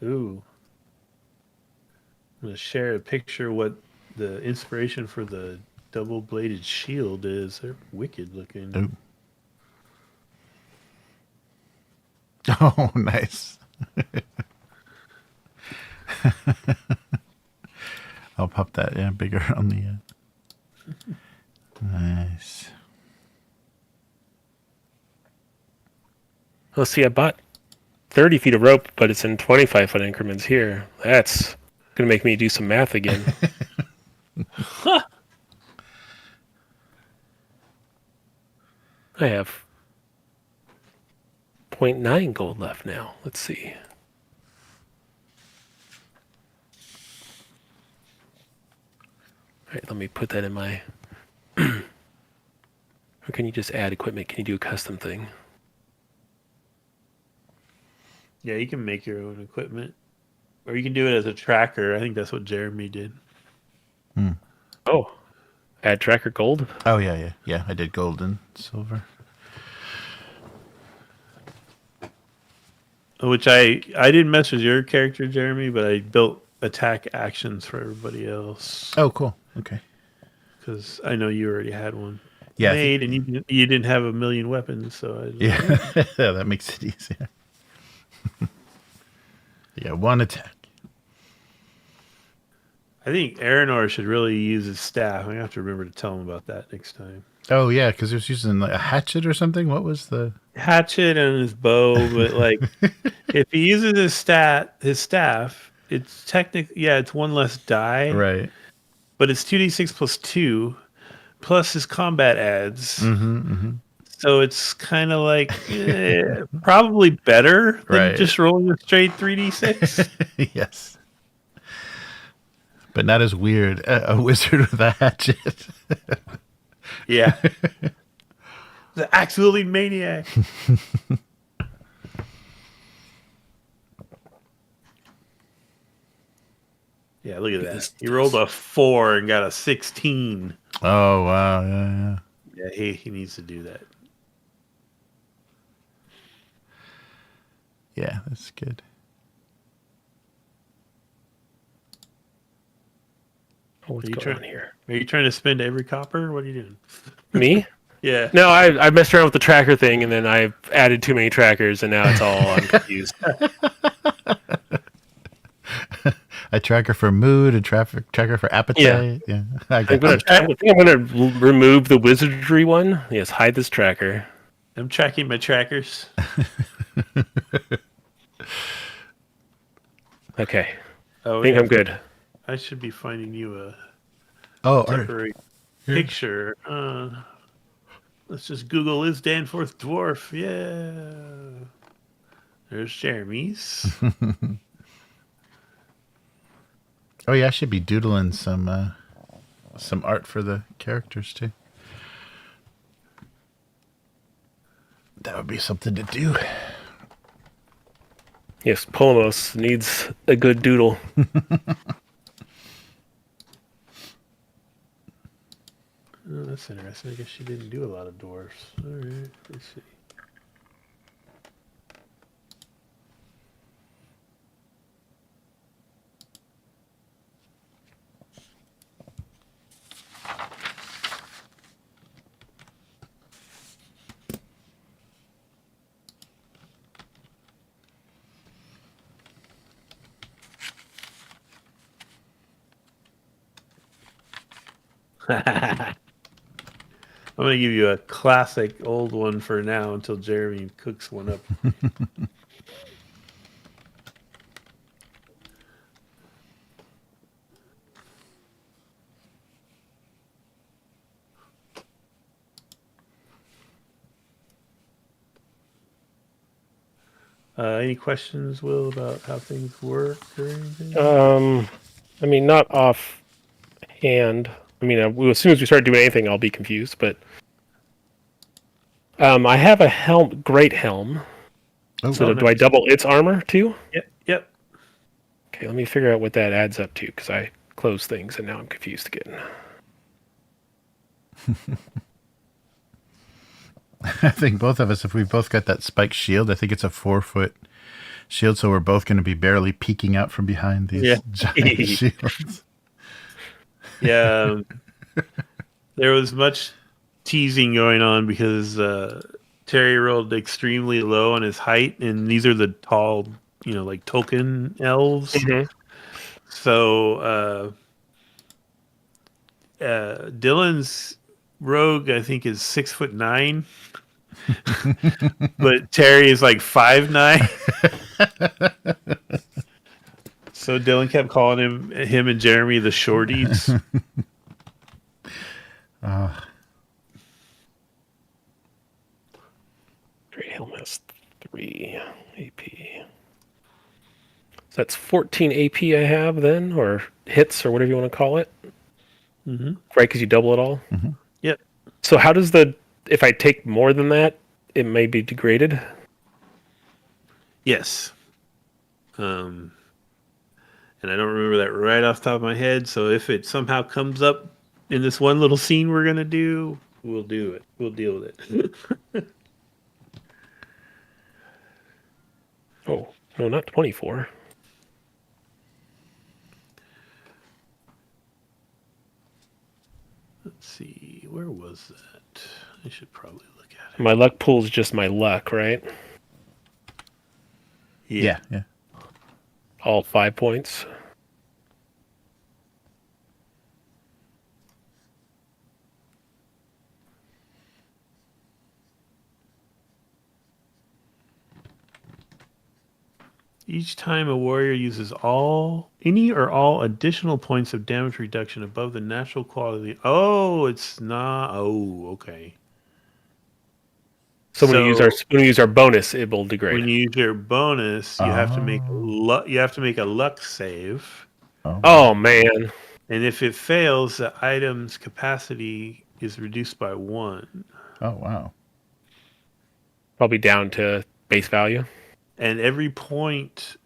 Ooh. I'm going to share a picture of what the inspiration for the double-bladed shield is. They're wicked looking. Ooh. Oh, nice. I'll pop that, yeah, bigger on the... Nice. Let's see, I bought 30 feet of rope, but it's in 25-foot increments here. That's going to make me do some math again. I have 0.9 gold left now. Let's see. All right, let me put that in my... Or can you just add equipment? Can you do a custom thing? Yeah, you can make your own equipment. Or you can do it as a tracker. I think that's what Jeremy did. Oh, Add tracker gold. Oh yeah. I did gold and silver. Which I didn't mess with your character, Jeremy, but I built attack actions for everybody else Oh, cool. Okay. because I know you already had one Yeah. made, and you didn't have a million weapons, so I was Yeah. like, Yeah, that makes it easier. Yeah, one attack. I think Aeramor should really use his staff. I have to remember to tell him about that next time. Oh yeah, because he was using like a hatchet or something. What was the Hatchet and his bow, but like if he uses his staff, it's technically it's one less die, right? but it's 2d6 plus 2 plus his combat adds. Mm-hmm. So it's kind of like probably better than Right. just rolling a straight 3d6. Yes, but not as weird. A wizard with a hatchet. Yeah. The absolutely maniac. Yeah, look at that. He rolled a 4 and got a 16. Oh wow, yeah. Yeah, he needs to do that. Yeah, that's good. What's Are you going on here? Are you trying to spend every copper? What are you doing? Me? Yeah. No, I messed around with the tracker thing, and then I added too many trackers, and now it's all I'm confused. A tracker for mood, a tracker for appetite. Yeah. I I'm gonna remove the wizardry one. Yes, hide this tracker. I'm tracking my trackers. Okay, Oh, I think I'm good. I should be finding you a Oh, temporary picture. Let's just Google is Danforth dwarf. Yeah. There's Jeremy's. oh yeah, I should be doodling some art for the characters too. That would be something to do. Yes, Polemos needs a good doodle. Oh, that's interesting. I guess she didn't do a lot of dwarfs. All right, let's see. I'm going to give you a classic old one for now until Jeremy cooks one up. Any questions, Will, about how things work or anything? I mean, not offhand. I mean, as soon as we start doing anything, I'll be confused. But I have a great helm. Oh, So Oh, do I nice. double its armor too? Yep. Okay, let me figure out what that adds up to because I closed things and now I'm confused again. I think both of us, if we've both got that spiked shield, I think it's a 4-foot shield, so we're both going to be barely peeking out from behind these giant shields. Yeah. There was much teasing going on because Terry rolled extremely low on his height, and these are the tall, like Tolkien elves. Mm-hmm. So Dylan's rogue, I think, is 6'9", but Terry is like 5'9". So Dylan kept calling him and Jeremy the shorties. Great helm has 3 AP. So that's 14 AP I have then, or hits, or whatever you want to call it. Mm-hmm. Right, because you double it all. Mm-hmm. Yep. So how does if I take more than that, it may be degraded? Yes. And I don't remember that right off the top of my head. So if it somehow comes up in this one little scene we're gonna do, we'll do it. We'll deal with it. Oh, no, not 24. Let's see, where was that? I should probably look at it. My luck pool is just my luck, right? Yeah. All 5 points. Each time a warrior uses any or all additional points of damage reduction above the natural quality. Oh, it's not. Oh, okay. So when we use our bonus, it will degrade. When you use your bonus, you have to make a luck save. Oh man! And if it fails, the item's capacity is reduced by 1. Oh wow. Probably down to base value. And every point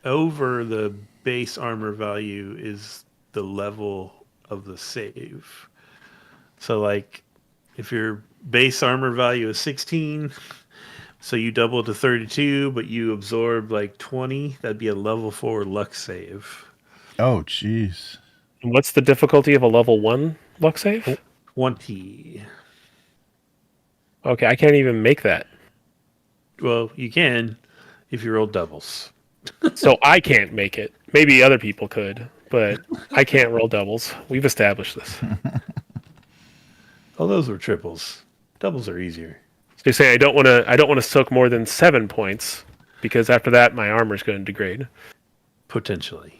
over the base armor value is the level of the save. So, like, if your base armor value is 16, so you double to 32, but you absorb like 20, that'd be a level 4 luck save. Oh jeez. And what's the difficulty of a level 1 luck save? 20. Okay, I can't even make that. Well, you can if you roll doubles. So I can't make it. Maybe other people could, but I can't roll doubles. We've established this. Oh, those were triples. Doubles are easier. So you say I don't want to soak more than 7 points because after that my armor's going to degrade. Potentially.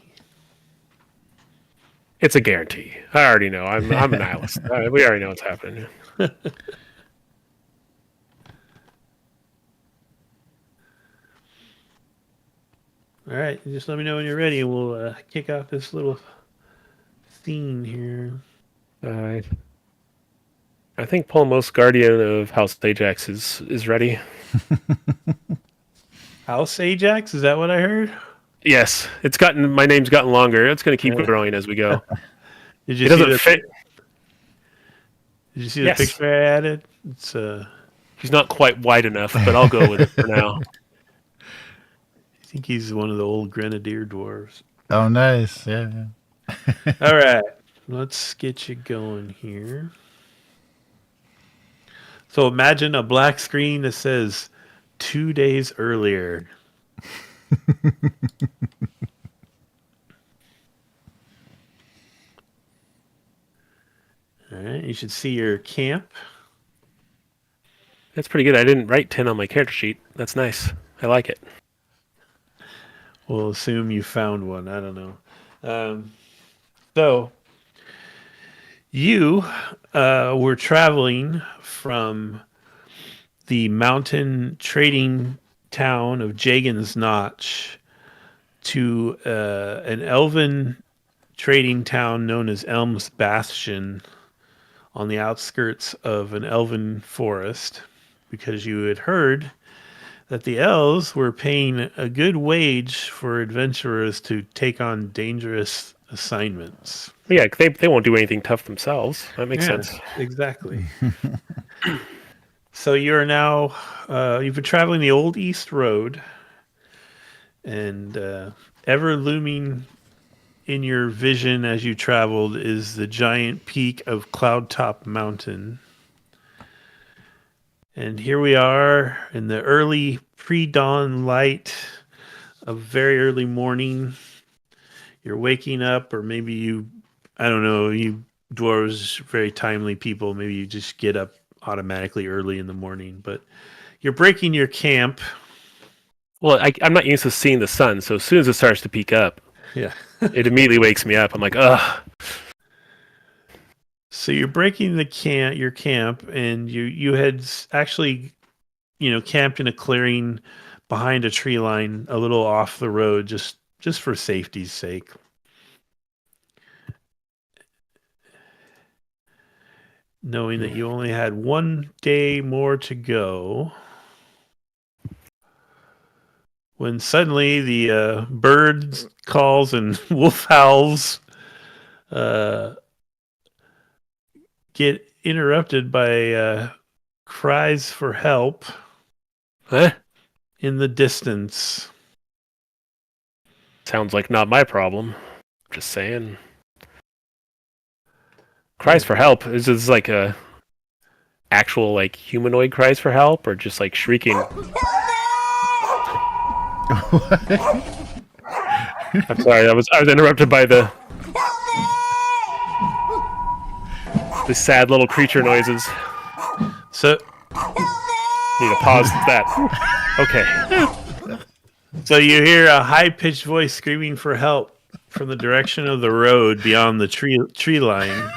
It's a guarantee. I already know. I'm a nihilist. We already know what's happening. All right, just let me know when you're ready, and we'll kick off this little scene here. I think Polemos, Guardian of House Ajax, is ready. House Ajax? Is that what I heard? Yes, my name's gotten longer. It's going to keep growing as we go. Did you It doesn't fit. Did you see the picture I added? It's He's not quite wide enough, but I'll go with it for now. I think he's one of the old grenadier dwarves. Oh, nice. Yeah. All right, let's get you going here. So imagine a black screen that says 2 days earlier. All right, you should see your camp. That's pretty good. I didn't write 10 on my character sheet. That's nice. I like it. We'll assume you found one. I don't know. So you were traveling from the mountain trading town of Jagan's Notch to an elven trading town known as Elm's Bastion on the outskirts of an elven forest, because you had heard that the elves were paying a good wage for adventurers to take on dangerous assignments. Yeah, they won't do anything tough themselves. That makes sense. Exactly. So you're now, you've been traveling the Old East Road, and ever looming in your vision as you traveled is the giant peak of Cloudtop Mountain. And here we are in the early pre-dawn light of very early morning. You're waking up, or maybe you dwarves, very timely people, maybe you just get up automatically early in the morning, but you're breaking your camp. Well, I'm not used to seeing the sun, so as soon as it starts to peak up, it immediately wakes me up. I'm like, ugh. So you're breaking your camp, and you had actually, camped in a clearing behind a tree line, a little off the road, just for safety's sake. Knowing that you only had 1 day more to go, when suddenly the birds calls and wolf howls get interrupted by cries for help Huh? in the distance. Sounds like not my problem. Just saying. Cries for help. Is this like a actual like humanoid cries for help, or just like shrieking? I'm sorry, I was interrupted by the sad little creature noises. So Need to pause that. Okay. So you hear a high-pitched voice screaming for help from the direction of the road beyond the tree line.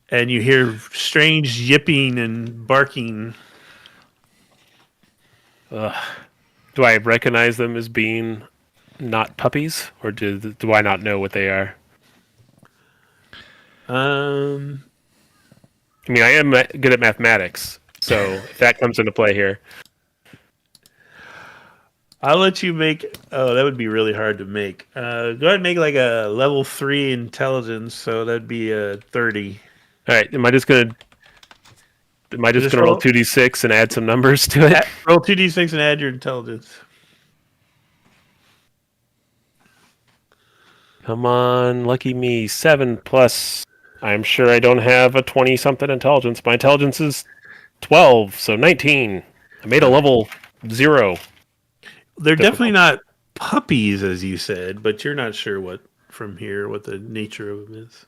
And you hear strange yipping and barking. Do I recognize them as being not puppies, or do I not know what they are? I mean, I am good at mathematics, so if that comes into play here. I'll let you make... Oh, that would be really hard to make. Go ahead and make like a level 3 intelligence, so that'd be a 30. All right, am I just gonna roll 2d6 and add some numbers to it? Roll 2d6 and add your intelligence. Come on, lucky me. 7 plus... I'm sure I don't have a 20-something intelligence. My intelligence is 12, so 19. I made a level 0. They're definitely not puppies, as you said, but you're not sure what the nature of them is.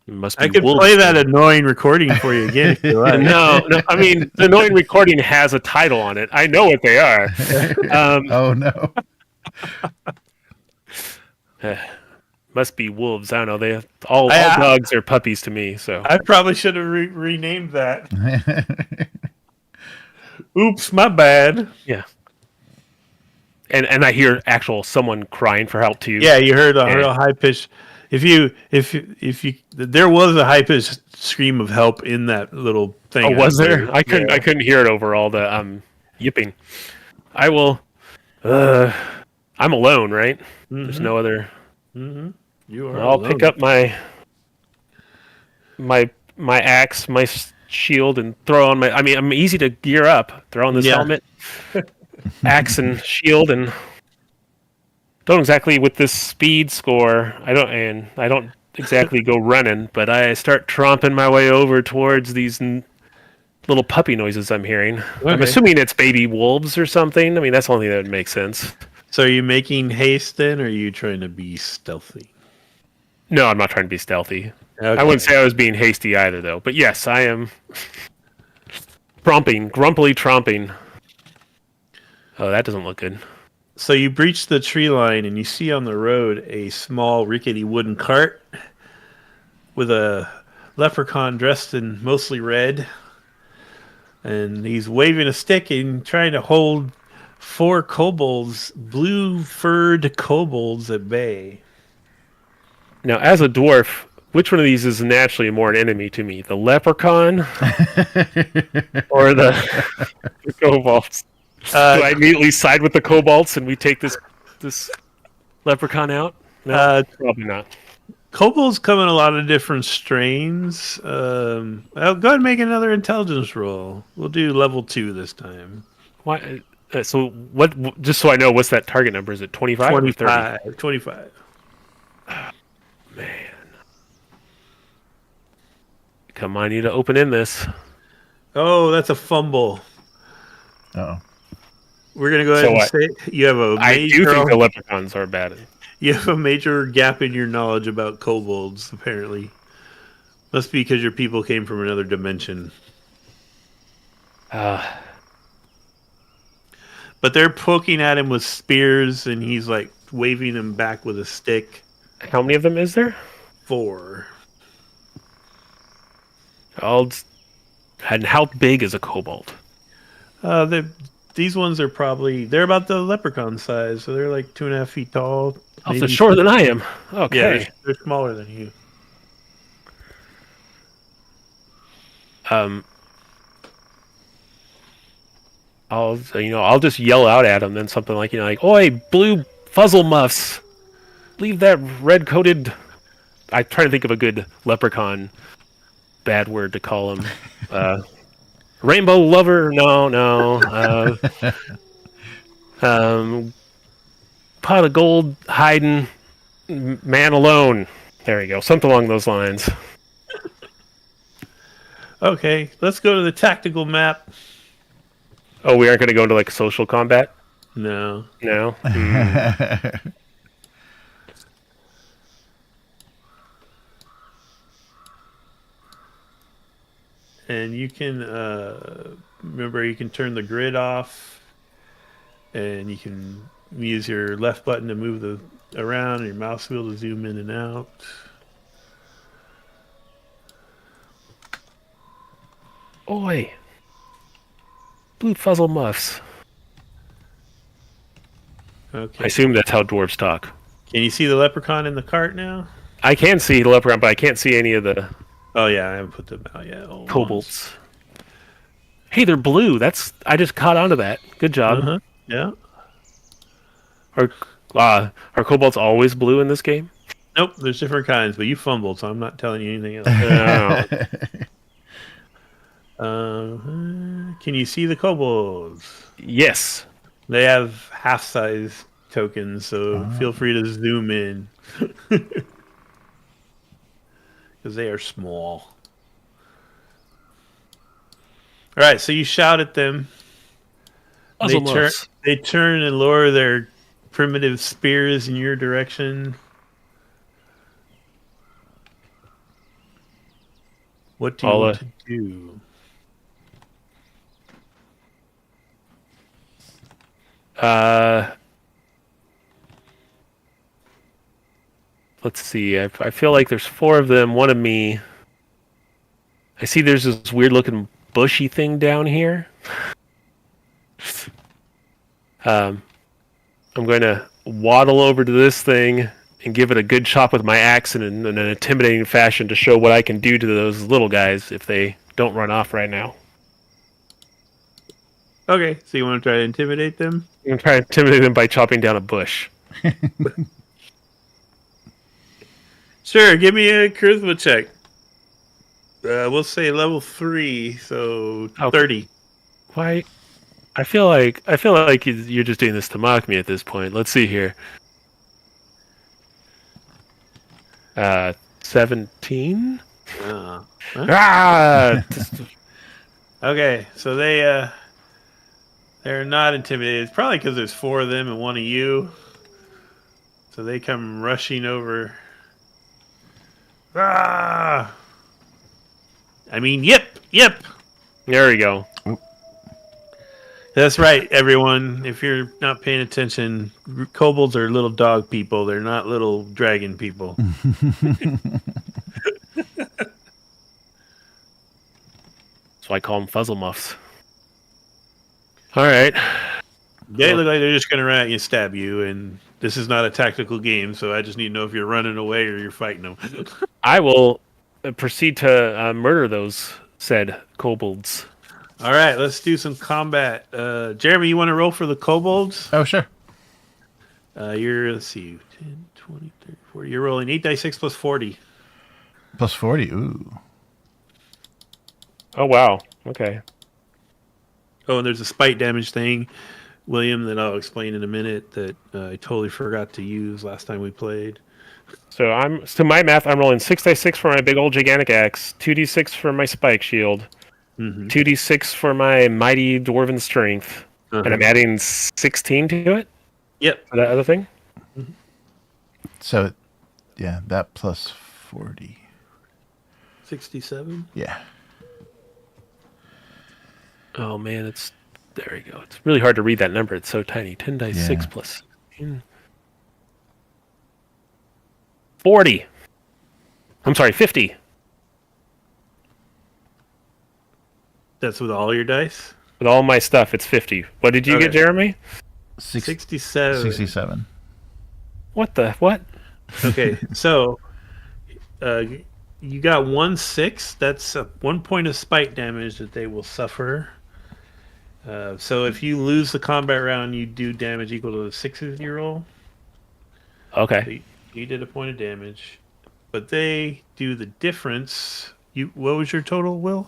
It must be I could wolves. play that annoying recording for you again if you like. No, I mean, the annoying recording has a title on it. I know what they are. Oh, no. Must be wolves. I don't know. They have, all dogs are puppies to me. So I probably should have renamed that. Oops, my bad. Yeah. And I hear actual someone crying for help too. Yeah, you heard a real high pitch. If you there was a high pitched scream of help in that little thing. Oh, was there? I couldn't hear it over all the yipping. I will. I'm alone, right? Mm-hmm. There's no other. Mm-hmm. You are. I'll pick up my axe, my shield, and throw on my. I mean, I'm easy to gear up. Throw on this helmet, axe and shield, and don't exactly with this speed score. I don't exactly go running, but I start tromping my way over towards these little puppy noises I'm hearing. Okay. I'm assuming it's baby wolves or something. I mean, that's the only thing that would make sense. So are you making haste then, or are you trying to be stealthy? No, I'm not trying to be stealthy. Okay. I wouldn't say I was being hasty either, though. But yes, I am grumpily tromping. Oh, that doesn't look good. So you breach the tree line, and you see on the road a small, rickety wooden cart with a leprechaun dressed in mostly red. And he's waving a stick and trying to hold 4 kobolds, blue-furred kobolds at bay. Now, as a dwarf, which one of these is naturally more an enemy to me? The leprechaun or the kobolds? Do I immediately side with the kobolds and we take this leprechaun out? No, probably not. Kobolds come in a lot of different strains. Go ahead and make another intelligence roll. We'll do level 2 this time. Why? So what? Just so I know, what's that target number? Is it 25? 25. 25. Man. Come on, I need to open in this. Oh, that's a fumble. Oh. We're going to go ahead and say you have a major... I do think the leprechauns are bad. You have a major gap in your knowledge about kobolds, apparently. Must be because your people came from another dimension. But they're poking at him with spears, and he's like waving them back with a stick. How many of them is there? 4. And how big is a kobold? These ones are they're about the leprechaun size, so they're like 2.5 feet tall. Oh, they're shorter than I am. Okay. Yeah, they're smaller than you. I'll just yell out at them then something like, "Oi, blue fuzzle muffs, leave that red-coated." I try to think of a good leprechaun bad word to call him. Rainbow lover? No. Pot of gold hiding man alone. There you go. Something along those lines. Okay, let's go to the tactical map. Oh, we aren't going to go into like social combat? No. No. And you can remember you can turn the grid off, and you can use your left button to move the around, and your mouse wheel to zoom in and out. Oi. Blue fuzzle muffs. Okay. I assume that's how dwarves talk. Can you see the leprechaun in the cart now? I can see the leprechaun, but I can't see any of the Oh yeah, I haven't put them out yet. kobolds. Hey, they're blue. I just caught onto that. Good job. Uh-huh. Yeah. Are kobolds always blue in this game? Nope, there's different kinds, but you fumbled, so I'm not telling you anything else. Can you see the kobolds? Yes. They have half-size tokens, so feel free to zoom in. Because they are small. All right, so you shout at them. They turn and lower their primitive spears in your direction. What do you want to do? Let's see. I feel like there's 4 of them, one of me. I see there's this weird looking bushy thing down here. I'm going to waddle over to this thing and give it a good chop with my axe in an intimidating fashion to show what I can do to those little guys if they don't run off right now. Okay, so you want to try to intimidate them? I'm going to try to intimidate them by chopping down a bush. Sure, give me a charisma check. We'll say level 3, so 30. Why? I feel like you're just doing this to mock me at this point. Let's see here. 17? Huh? Okay, so they're not intimidated. It's probably because there's 4 of them and 1 of you. So they come rushing over. I mean, yep. There we go. That's right, everyone. If you're not paying attention, kobolds are little dog people. They're not little dragon people. So I call them fuzzle muffs. All right. They look like they're just going to run at you and stab you, and this is not a tactical game, so I just need to know if you're running away or you're fighting them. I will proceed to murder those said kobolds. All right, let's do some combat. Jeremy, you want to roll for the kobolds? Oh, sure. Let's see, 10, 20, 30, 40. You're rolling 8d6 plus 40. Plus 40, ooh. Oh, wow. Okay. Oh, and there's a spite damage thing, William, that I'll explain in a minute that I totally forgot to use last time we played. So my math, I'm rolling 6d6 for my big old gigantic axe, 2d6 for my spike shield, 2d6 for my mighty dwarven strength, and I'm adding 16 to it? Yep. For that other thing? Mm-hmm. So, yeah, that plus 40. 67? Yeah. Oh, man, there we go. It's really hard to read that number. It's so tiny. 10 dice 6 plus 40. I'm sorry, 50. That's with all your dice? With all my stuff, it's 50. What did you get, Jeremy? 67. 67. What? Okay, so you got 1/6. That's 1 point of spite damage that they will suffer. So if you lose the combat round, you do damage equal to the 6s you roll. Okay. So you did a point of damage, but they do the difference What was your total, Will?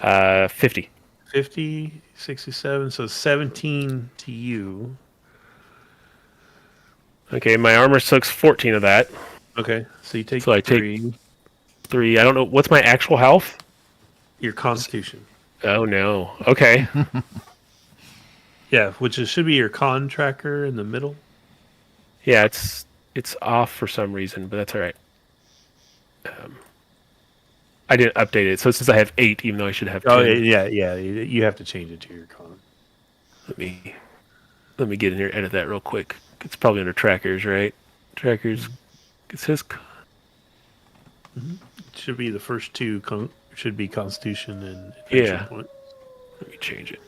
50. 50, 67, so 17 to you. Okay, my armor sucks 14 of that. Okay, so you take So I take 3. 3. I don't know. What's my actual health? Your constitution. Oh, no. Okay. Yeah, should be your con tracker in the middle. Yeah, it's off for some reason, but that's all right. I didn't update it, so since I have 8, even though I should have 10. Oh yeah. You have to change it to your con. Let me get in here and edit that real quick. It's probably under trackers, right? Trackers. It says. It should be the first 2. Should be constitution and adventure Yeah. point. Let me change it.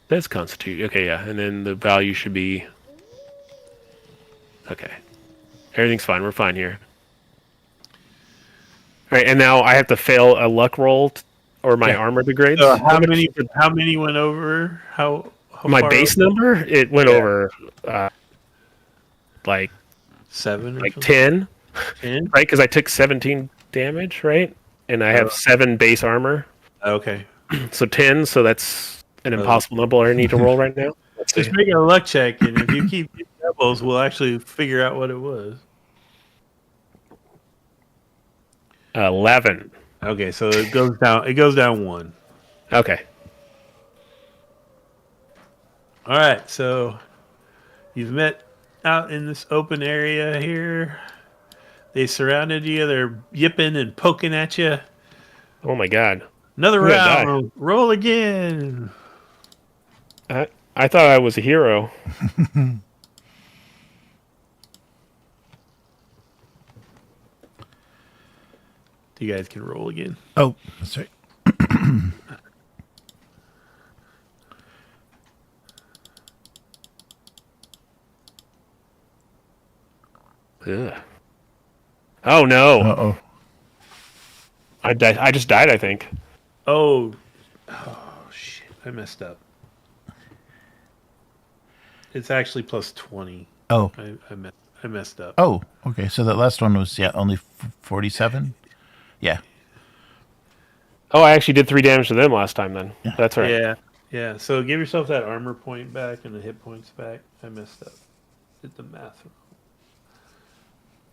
That's constitute. Okay, yeah, and then the value should be. Okay, everything's fine. We're fine here. All right, and now I have to fail a luck roll, or my armor degrades. So how many went over? How my far base over? number? It went over, like 7 or like something? 10, 10? right? Because I took 17 damage, right? And I have 7 base armor, Okay. so 10. So that's an impossible number I need to roll right now. Let's see. Just make a luck check, and if you keep getting doubles, we'll actually figure out what it was. 11. Okay, so it goes down. It goes down 1. Okay. All right, so you've met out in this open area here. They surrounded you. They're yipping and poking at you. Oh my god. Another I'm gonna round. Roll again. I thought I was a hero. You guys can roll again. Oh, that's right. Ugh. Oh no! Uh-oh. I died. I just died. I think. Oh shit! I messed up. It's actually plus 20. Oh. I messed up. Oh, okay. So that last one was, only 47? Yeah. Oh, I actually did 3 damage to them last time. Then that's right. Yeah. So give yourself that armor point back and the hit points back. I messed up. Did the math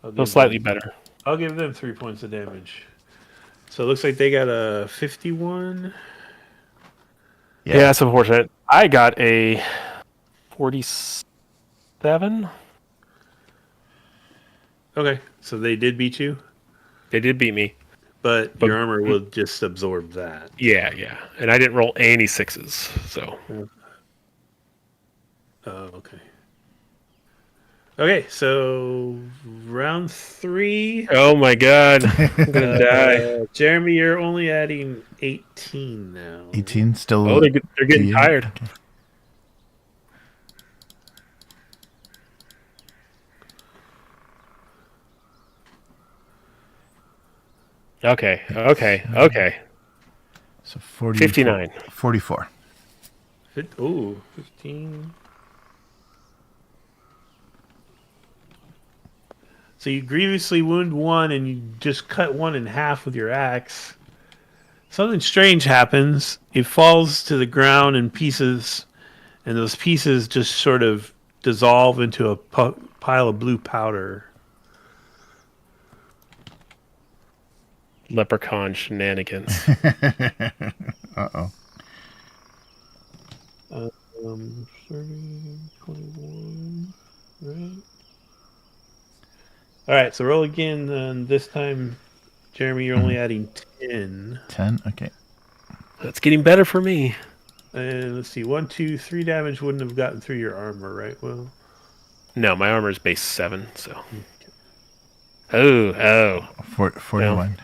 wrong. No, slightly better. I'll give them 3 points of damage. So it looks like they got a 51. Yeah, that's unfortunate. I got a 47. Okay, so they did beat you, They did beat me. but your armor will just absorb that. Yeah, and I didn't roll any 6s. So. Oh, okay. Okay, so round 3. Oh my god, I'm gonna die. Jeremy, you're only adding 18 now. 18 still. Oh, they're getting tired. Okay. So 40, 59. 44. 15. So you grievously wound one and you just cut one in half with your axe. Something strange happens. It falls to the ground in pieces, and those pieces just sort of dissolve into a pile of blue powder. Leprechaun shenanigans. Uh-oh. 30, 21, right? All right, so roll again. And this time, Jeremy, you're only adding 10. 10? Okay. That's getting better for me. And let's see, 1, 2, 3 damage wouldn't have gotten through your armor, right? Well, No, my armor is base 7, so. Oh. 41.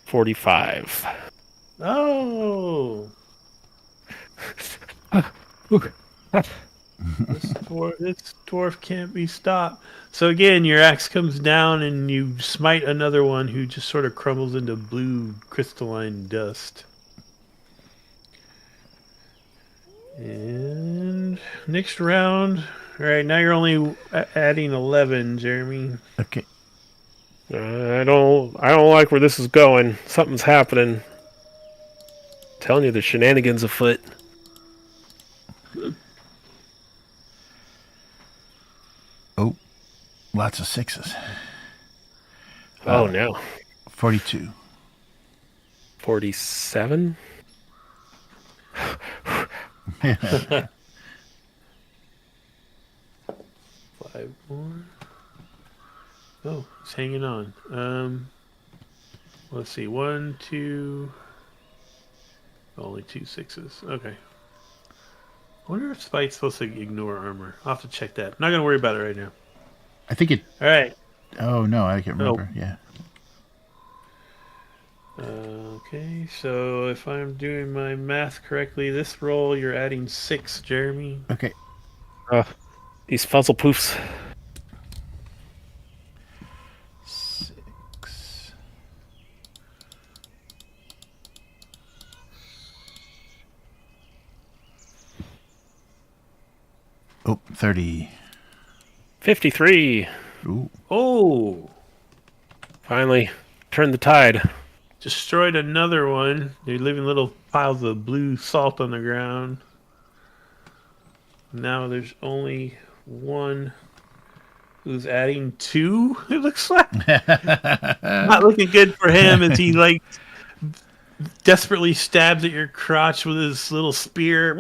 45. oh! This dwarf can't be stopped. So again, your axe comes down and you smite another one who just sort of crumbles into blue crystalline dust. And next round. All right, now you're only adding 11, Jeremy. Okay. I don't like where this is going. Something's happening. I'm telling you, there's shenanigans afoot. Oh, lots of sixes. Oh no. 42. 47? 5 more. Oh, it's hanging on. Let's see. 1, 2. Only 2 sixes. Okay. I wonder if Spite's supposed to ignore armor. I'll have to check that. Not gonna worry about it right now. I think it. All right. Oh no, I can't remember. Yeah. Okay, so if I'm doing my math correctly, this roll you're adding 6, Jeremy. Okay. These fuzzle poofs. 6. Oh, 30. 53. Ooh. Oh, Finally, turned the tide. destroyed another one. They're leaving little piles of blue salt on the ground. Now there's only one who's adding 2, it looks like. Not looking good for him as he like desperately stabs at your crotch with his little spear.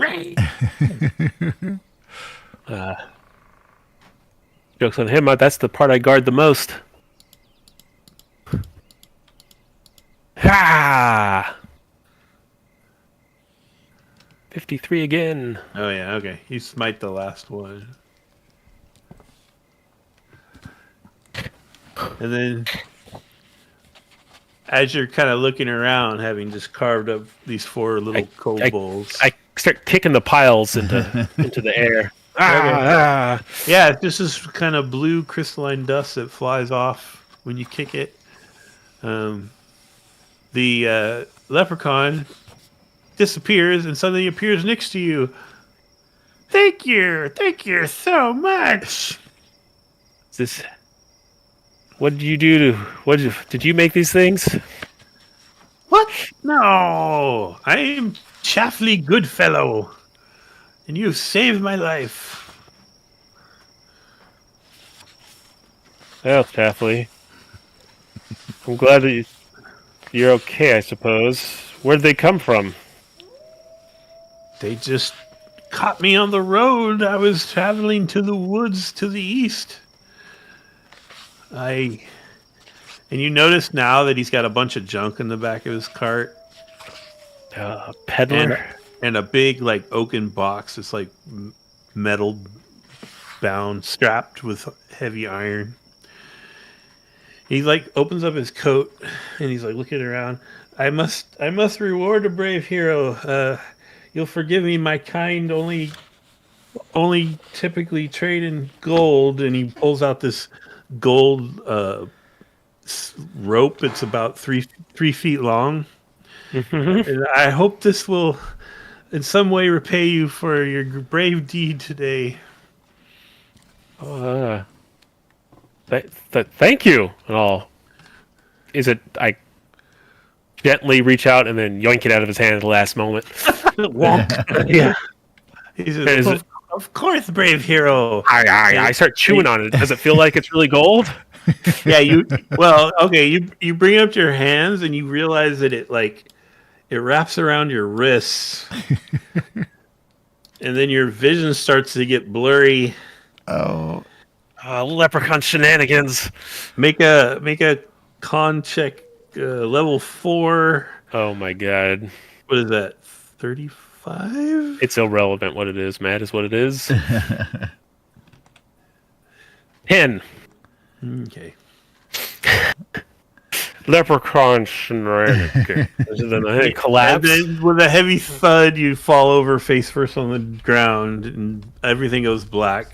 Joke's on him. That's the part I guard the most. Ha! 53 again. Oh yeah, okay. You smite the last one. And then as you're kind of looking around, having just carved up these 4 little kobolds. I start kicking the piles into the air. Ah! Yeah, it's just this kind of blue crystalline dust that flies off when you kick it. The leprechaun disappears and suddenly appears next to you. Thank you so much. Is this? What did you do to? Did you make these things? What? No, I am Chaffley Goodfellow, and you've saved my life. Well, Chaffley, I'm glad that you're okay, I suppose. Where did they come from? They just caught me on the road. I was traveling to the woods to the east. And you notice now that he's got a bunch of junk in the back of his cart. Peddler? And a big, like, oaken box. It's like metal bound, strapped with heavy iron. He, like, opens up his coat and he's, like, looking around. I must reward a brave hero. You'll forgive me, my kind only typically trade in gold. And he pulls out this gold rope that's about three feet long. And I hope this will in some way repay you for your brave deed today. Thank you and all. Is it? I gently reach out and then yoink it out of his hand at the last moment. Yeah. He says, of course, brave hero. I start chewing on it. Does it feel like it's really gold? Yeah, you bring it up to your hands and you realize that it wraps around your wrists. And then your vision starts to get blurry. Leprechaun shenanigans. Make a con check, level 4. Oh my god. What is that? 35? It's irrelevant what it is, Matt, is what it is. 10. Okay. Leprechaun shenanigans. And then I collapse. And then with a heavy thud, you fall over face first on the ground, and everything goes black.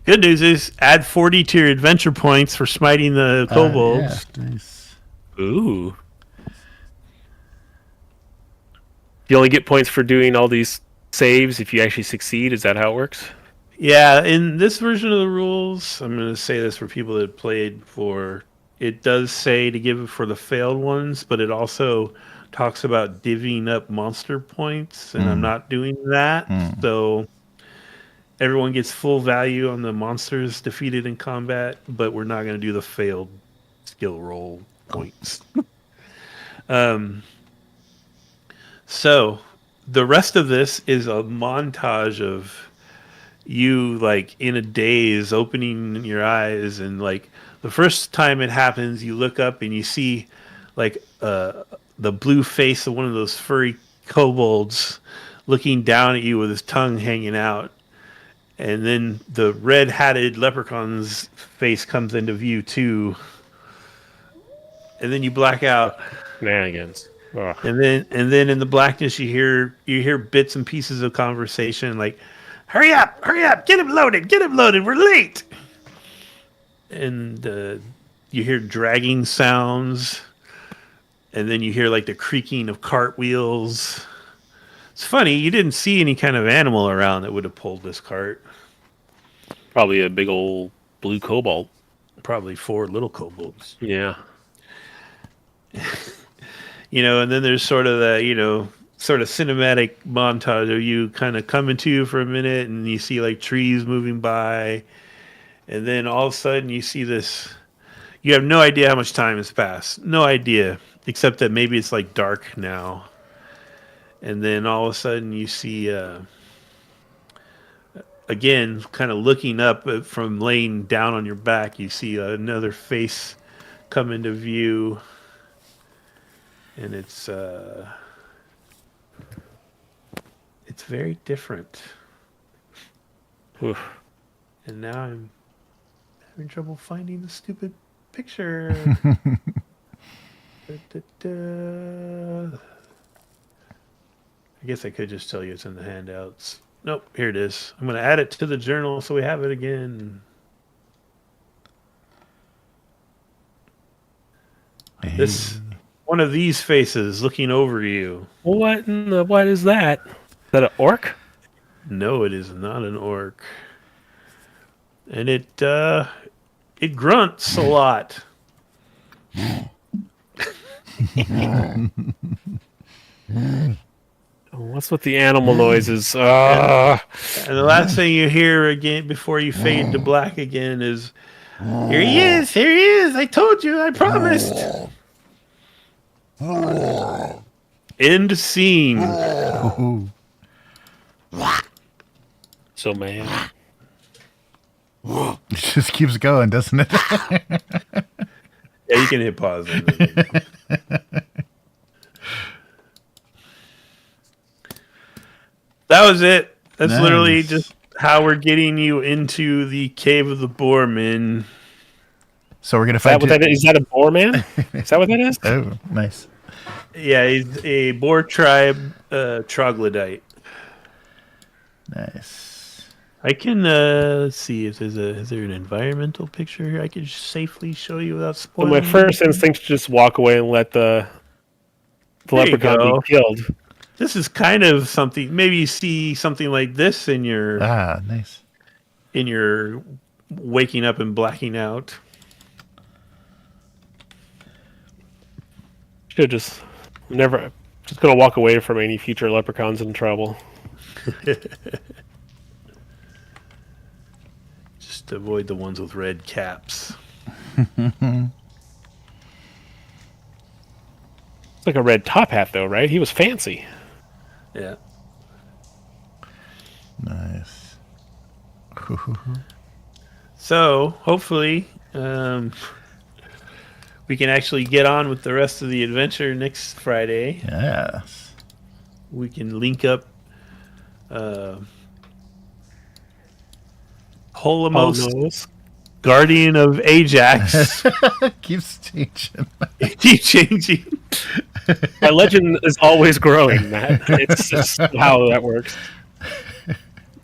Good news is, add 40 to your adventure points for smiting the kobolds. Yeah, nice. Ooh. You only get points for doing all these saves if you actually succeed. Is that how it works? Yeah, in this version of the rules, I'm going to say this for people that played for it does say to give it for the failed ones, but it also talks about divvying up monster points, and I'm not doing that. So everyone gets full value on the monsters defeated in combat, but we're not going to do the failed skill roll points. So the rest of this is a montage of you like in a daze, opening your eyes, and like the first time it happens, you look up and you see like the blue face of one of those furry kobolds looking down at you with his tongue hanging out. And then the red-hatted leprechaun's face comes into view too. And then you black out. Shenanigans. Ugh. And then in the blackness you hear bits and pieces of conversation like, hurry up, get him loaded, we're late. And you hear dragging sounds, and then you hear like the creaking of cartwheels. It's funny, you didn't see any kind of animal around that would have pulled this cart. Probably a big old blue cobalt. Probably 4 little kobolds. Yeah. And then there's sort of the, sort of cinematic montage of you kind of coming to for a minute, and you see like trees moving by, and then all of a sudden you see this. You have no idea how much time has passed. No idea, except that maybe it's like dark now. And then all of a sudden you see, again, kind of looking up from laying down on your back, you see another face come into view. And it's very different. Oof. And now I'm having trouble finding the stupid picture. I guess I could just tell you it's in the handouts. Nope, here it is. I'm going to add it to the journal so we have it again. This one of these faces looking over you. What is that? Is that an orc? No, it is not an orc. And it grunts a lot. What's with the animal noises? And the last thing you hear again before you fade to black again is, here he is, I told you, I promised. End scene. So man. It just keeps going, doesn't it? Yeah, you can hit pause. That was it. That's Nice. literally just how we're getting you into the Cave of the Boarmen. So we're gonna Is that fight. what that is? Is that a boar man? Is that what that is? Oh, nice. Yeah, he's a Boar tribe troglodyte. Nice. I can let's see if is there an environmental picture here I could safely show you without Well, spoiling. my first instinct is just walk away and let the There you leprechaun go. be killed. This is kind of something. Maybe you see something like this in your Nice. waking up and blacking out. Should just gonna walk away from any future leprechauns in trouble. Just avoid the ones with red caps. It's like a red top hat, though, right? He was fancy. Yeah. Nice. So hopefully we can actually get on with the rest of the adventure next Friday. Yes. We can link up Polemos, Guardian of Ajax. Keeps changing. Keep changing. My legend is always growing, Matt. It's just how that works.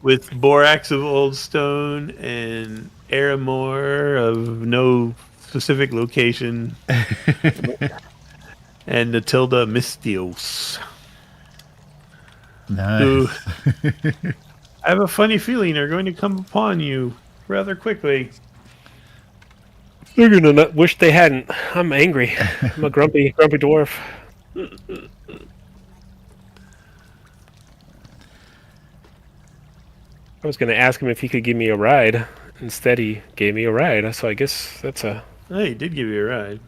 With Borax of Oldstone and Aeramor of no specific location. And Natilda Misthios. Who Nice. I have a funny feeling are going to come upon you rather quickly. They're gonna wish they hadn't. I'm angry. I'm a grumpy dwarf. I was gonna ask him if he could give me a ride. Instead, he gave me a ride. So I guess that's a. Oh, he did give you a ride.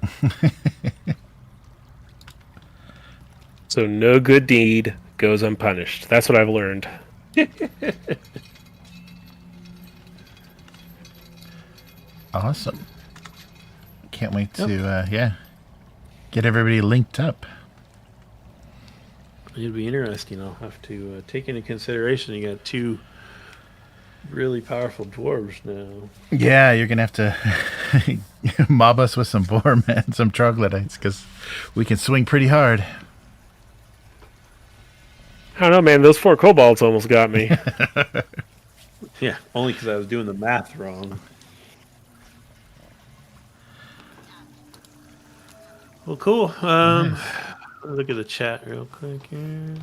So no good deed goes unpunished. That's what I've learned. Awesome. Can't wait to get everybody linked up. It'll be interesting. I'll have to take into consideration you got 2 really powerful dwarves now. Yeah, you're gonna have to mob us with some boar men, some troglodytes, because we can swing pretty hard. I don't know, man. Those 4 kobolds almost got me. Yeah, only because I was doing the math wrong. Well, cool. Nice. Look at the chat real quick here.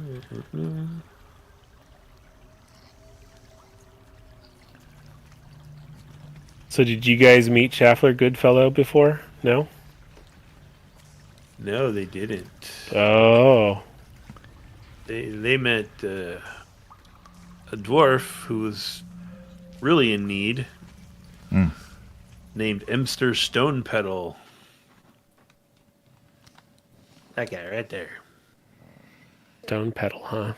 So did you guys meet Schaffler Goodfellow before? No? No, they didn't. Oh. They met a dwarf who was really in need, named Emster Stonepetal. That guy right there. Stone Pedal, huh?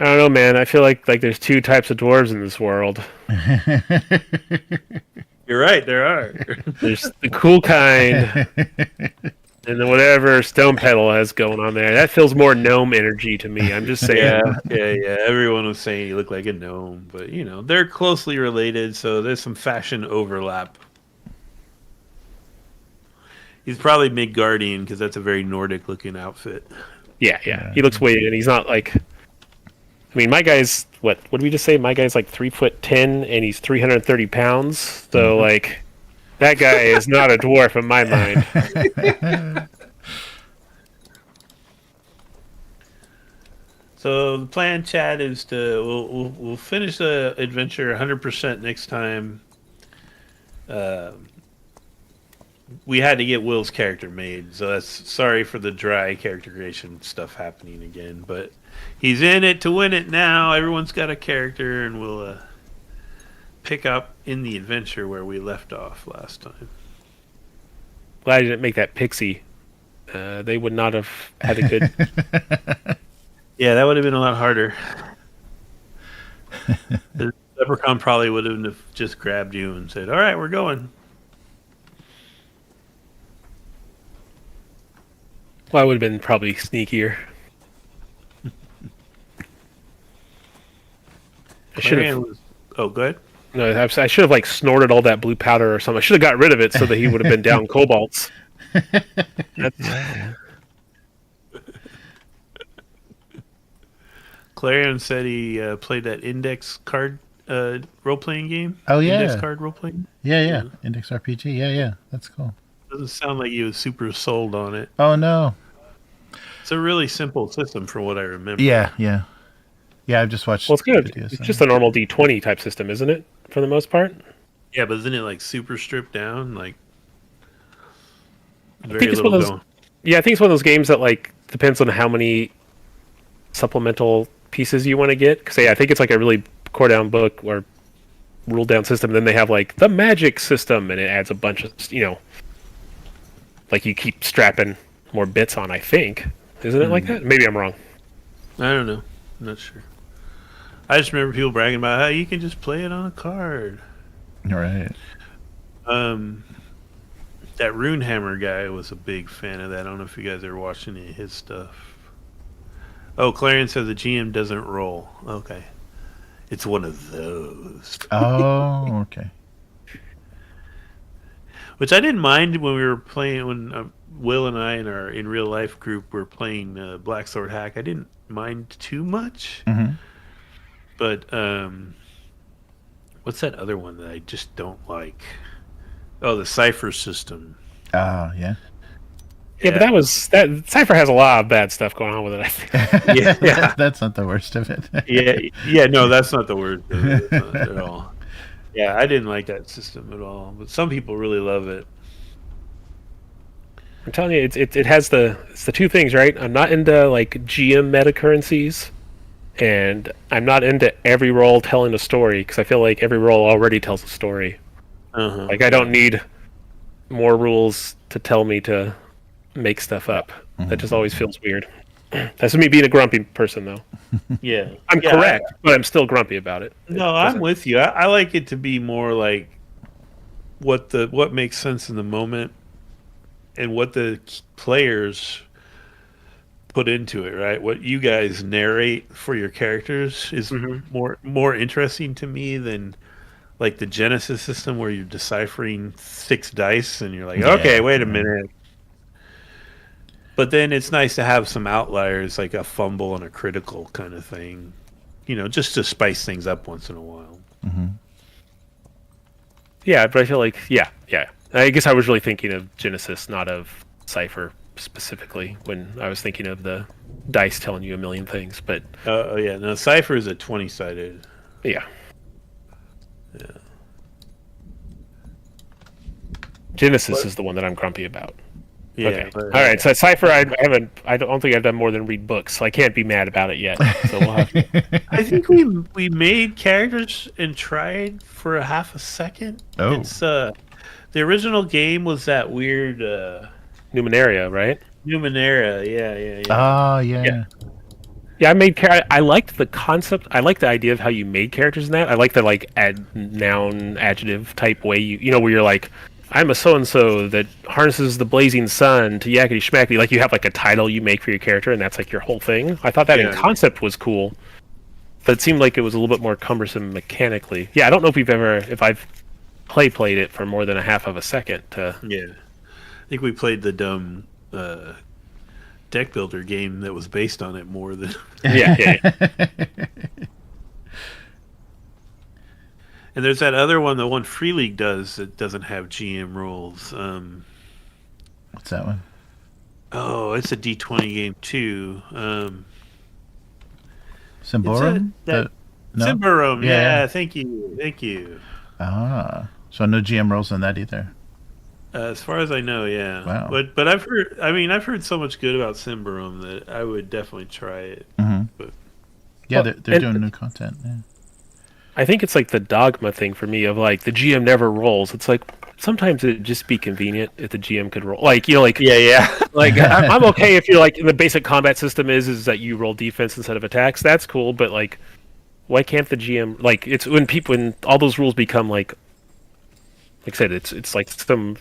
I don't know, man. I feel like there's 2 types of dwarves in this world. You're right, there are. There's the cool kind, and then whatever Stone Pedal has going on there. That feels more gnome energy to me. I'm just saying. Yeah. Everyone was saying you look like a gnome, but they're closely related, so there's some fashion overlap. He's probably Midgardian because that's a very Nordic-looking outfit. Yeah. He looks weighted, and he's not like. I mean, my guy's what? What did we just say? My guy's like 3'10", and he's 330 pounds. So like, that guy is not a dwarf in my mind. So the plan, Chad, is we'll finish the adventure 100% next time. We had to get Will's character made, so that's sorry for the dry character creation stuff happening again. But he's in it to win it now. Everyone's got a character, and we'll pick up in the adventure where we left off last time. Glad I didn't make that pixie. They would not have had a good. Yeah, that would have been a lot harder. The leprechaun probably would have just grabbed you and said, "All right, we're going." Well, I would have been probably sneakier. I should have. Oh, good. No, I should have like snorted all that blue powder or something. I should have got rid of it so that he would have been down cobalts. Clarion said he played that index card role-playing game. Oh, yeah. Index card role-playing. Yeah. Index RPG. Yeah. That's cool. Doesn't sound like he was super sold on it. Oh, no. It's a really simple system from what I remember. Yeah. I've just watched. Well, it's good. videos It's on just it. a normal D20 type system, isn't it? For the most part. Yeah, but isn't it like super stripped down? Like I very think it's little one of those. going. Yeah, I think it's one of those games that like depends on how many supplemental pieces you want to get. Because I think it's like a really core down book or rule down system. Then they have like the magic system, and it adds a bunch of like you keep strapping more bits on. I think, isn't it like that? Maybe I'm wrong. I don't know. I'm not sure. I just remember people bragging about how you can just play it on a card. Right. That Runehammer guy was a big fan of that. I don't know if you guys ever watched any of his stuff. Oh, Clarion says the GM doesn't roll. Okay. It's one of those. Oh, okay. Which I didn't mind when we were playing, when Will and I in real life group were playing Black Sword Hack. I didn't mind too much. Mm-hmm. But what's that other one that I just don't like? Oh, the Cypher system. Oh, yeah. Yeah, but that Cypher has a lot of bad stuff going on with it. I think. Yeah. That's not the worst of it. Yeah. No, that's not the word. That's not at all. Yeah, I didn't like that system at all, but some people really love it. I'm telling you, it has it's the two things, right? I'm not into like GM meta currencies, and I'm not into every role telling a story because I feel like every role already tells a story. Like I don't need more rules to tell me to make stuff up. That just always feels weird. That's me being a grumpy person, though. Yeah, I'm correct, but I'm still grumpy about it. No, I'm with you. I like it to be more like what makes sense in the moment and what the players put into it, right? What you guys narrate for your characters is more interesting to me than like the Genesis system where you're deciphering 6 dice and you're like, okay, wait a minute. But then it's nice to have some outliers like a fumble and a critical kind of thing, just to spice things up once in a while. Yeah, but I feel like, yeah. I guess I was really thinking of Genesis, not of Cypher specifically, when I was thinking of the dice telling you a million things. But oh yeah, no, Cypher is a 20-sided. Yeah. Genesis is the one that I'm grumpy about. Yeah. Okay. All right. So Cypher, I don't think I've done more than read books, so I can't be mad about it yet. So we'll have to. I think we made characters and tried for a half a second. Oh. It's the original game was that weird Numenaria, right? Numenaria. Yeah. Oh yeah. Yeah, I liked the concept. I liked the idea of how you made characters in that. I like the like noun adjective type way where you're like, I'm a so-and-so that harnesses the blazing sun to yakety schmackety. Like you have like a title you make for your character, and that's like your whole thing. I thought that in concept was cool, but it seemed like it was a little bit more cumbersome mechanically. Yeah, I don't know if I've played it for more than a half of a second. Yeah, I think we played the dumb deck builder game that was based on it more than. Yeah. And there's that other one, the one Free League does that doesn't have GM rules. What's that one? Oh, it's a D20 game too. Symborum? No? Symborum, yeah. Thank you. Ah, so no GM rules in that either. As far as I know, yeah. Wow. But I've heard so much good about Symborum that I would definitely try it. But, they're doing new content. Yeah. I think it's like the dogma thing for me of like the GM never rolls. It's like sometimes it'd just be convenient if the GM could roll. Like yeah. Like I'm okay if you're like the basic combat system is that you roll defense instead of attacks. That's cool, but like, why can't the GM like it's when all those rules become like I said, it's like some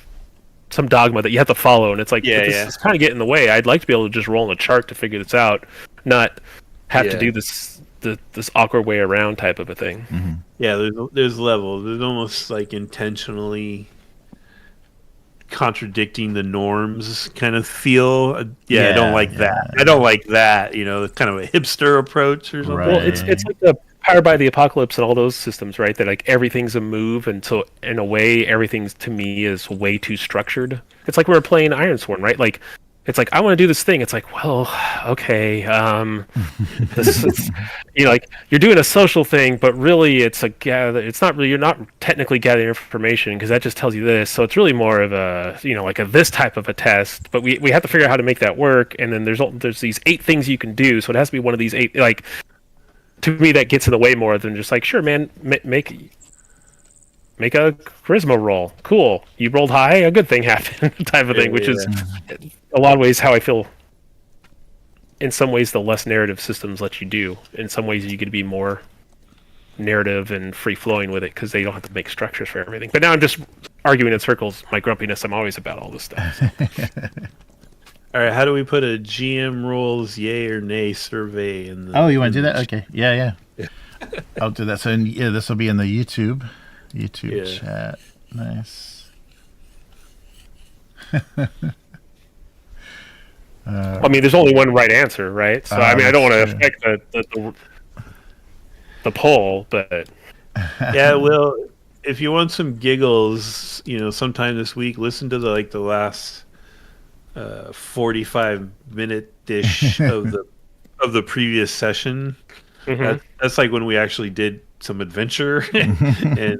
dogma that you have to follow, and it's like this is kind of getting in the way. I'd like to be able to just roll in a chart to figure this out, not have to do this awkward way around type of a thing. Yeah, there's levels. There's almost like intentionally contradicting the norms kind of feel. I don't like that. I don't like that. Kind of a hipster approach or something. Well, it's like the Powered by the Apocalypse and all those systems, right? That like everything's a move, and so in a way, everything's to me is way too structured. It's like we were playing Ironsworn, right? Like it's like I want to do this thing. It's like, well, okay, this is, like you're doing a social thing, but really it's it's not really, you're not technically gathering information because that just tells you this. So it's really more of a like a this type of a test. But we have to figure out how to make that work. And then there's these 8 things you can do. So it has to be one of these 8. Like to me, that gets in the way more than just like, sure, man, make a charisma roll. Cool. You rolled high, a good thing happened type of thing, which is a lot of ways how I feel. In some ways, the less narrative systems let you do. In some ways, you get to be more narrative and free-flowing with it because they don't have to make structures for everything. But now I'm just arguing in circles. My grumpiness, I'm always about all this stuff. All right, how do we put a GM rules yay or nay survey in the... Oh, you want to do that? Okay. Yeah. I'll do that. So, this will be in the YouTube chat. Nice. I mean, there's only one right answer, right? So, I don't want to affect the poll, but... Yeah, well, if you want some giggles, sometime this week, listen to the last 45-minute dish of the previous session. That's like when we actually did some adventure, and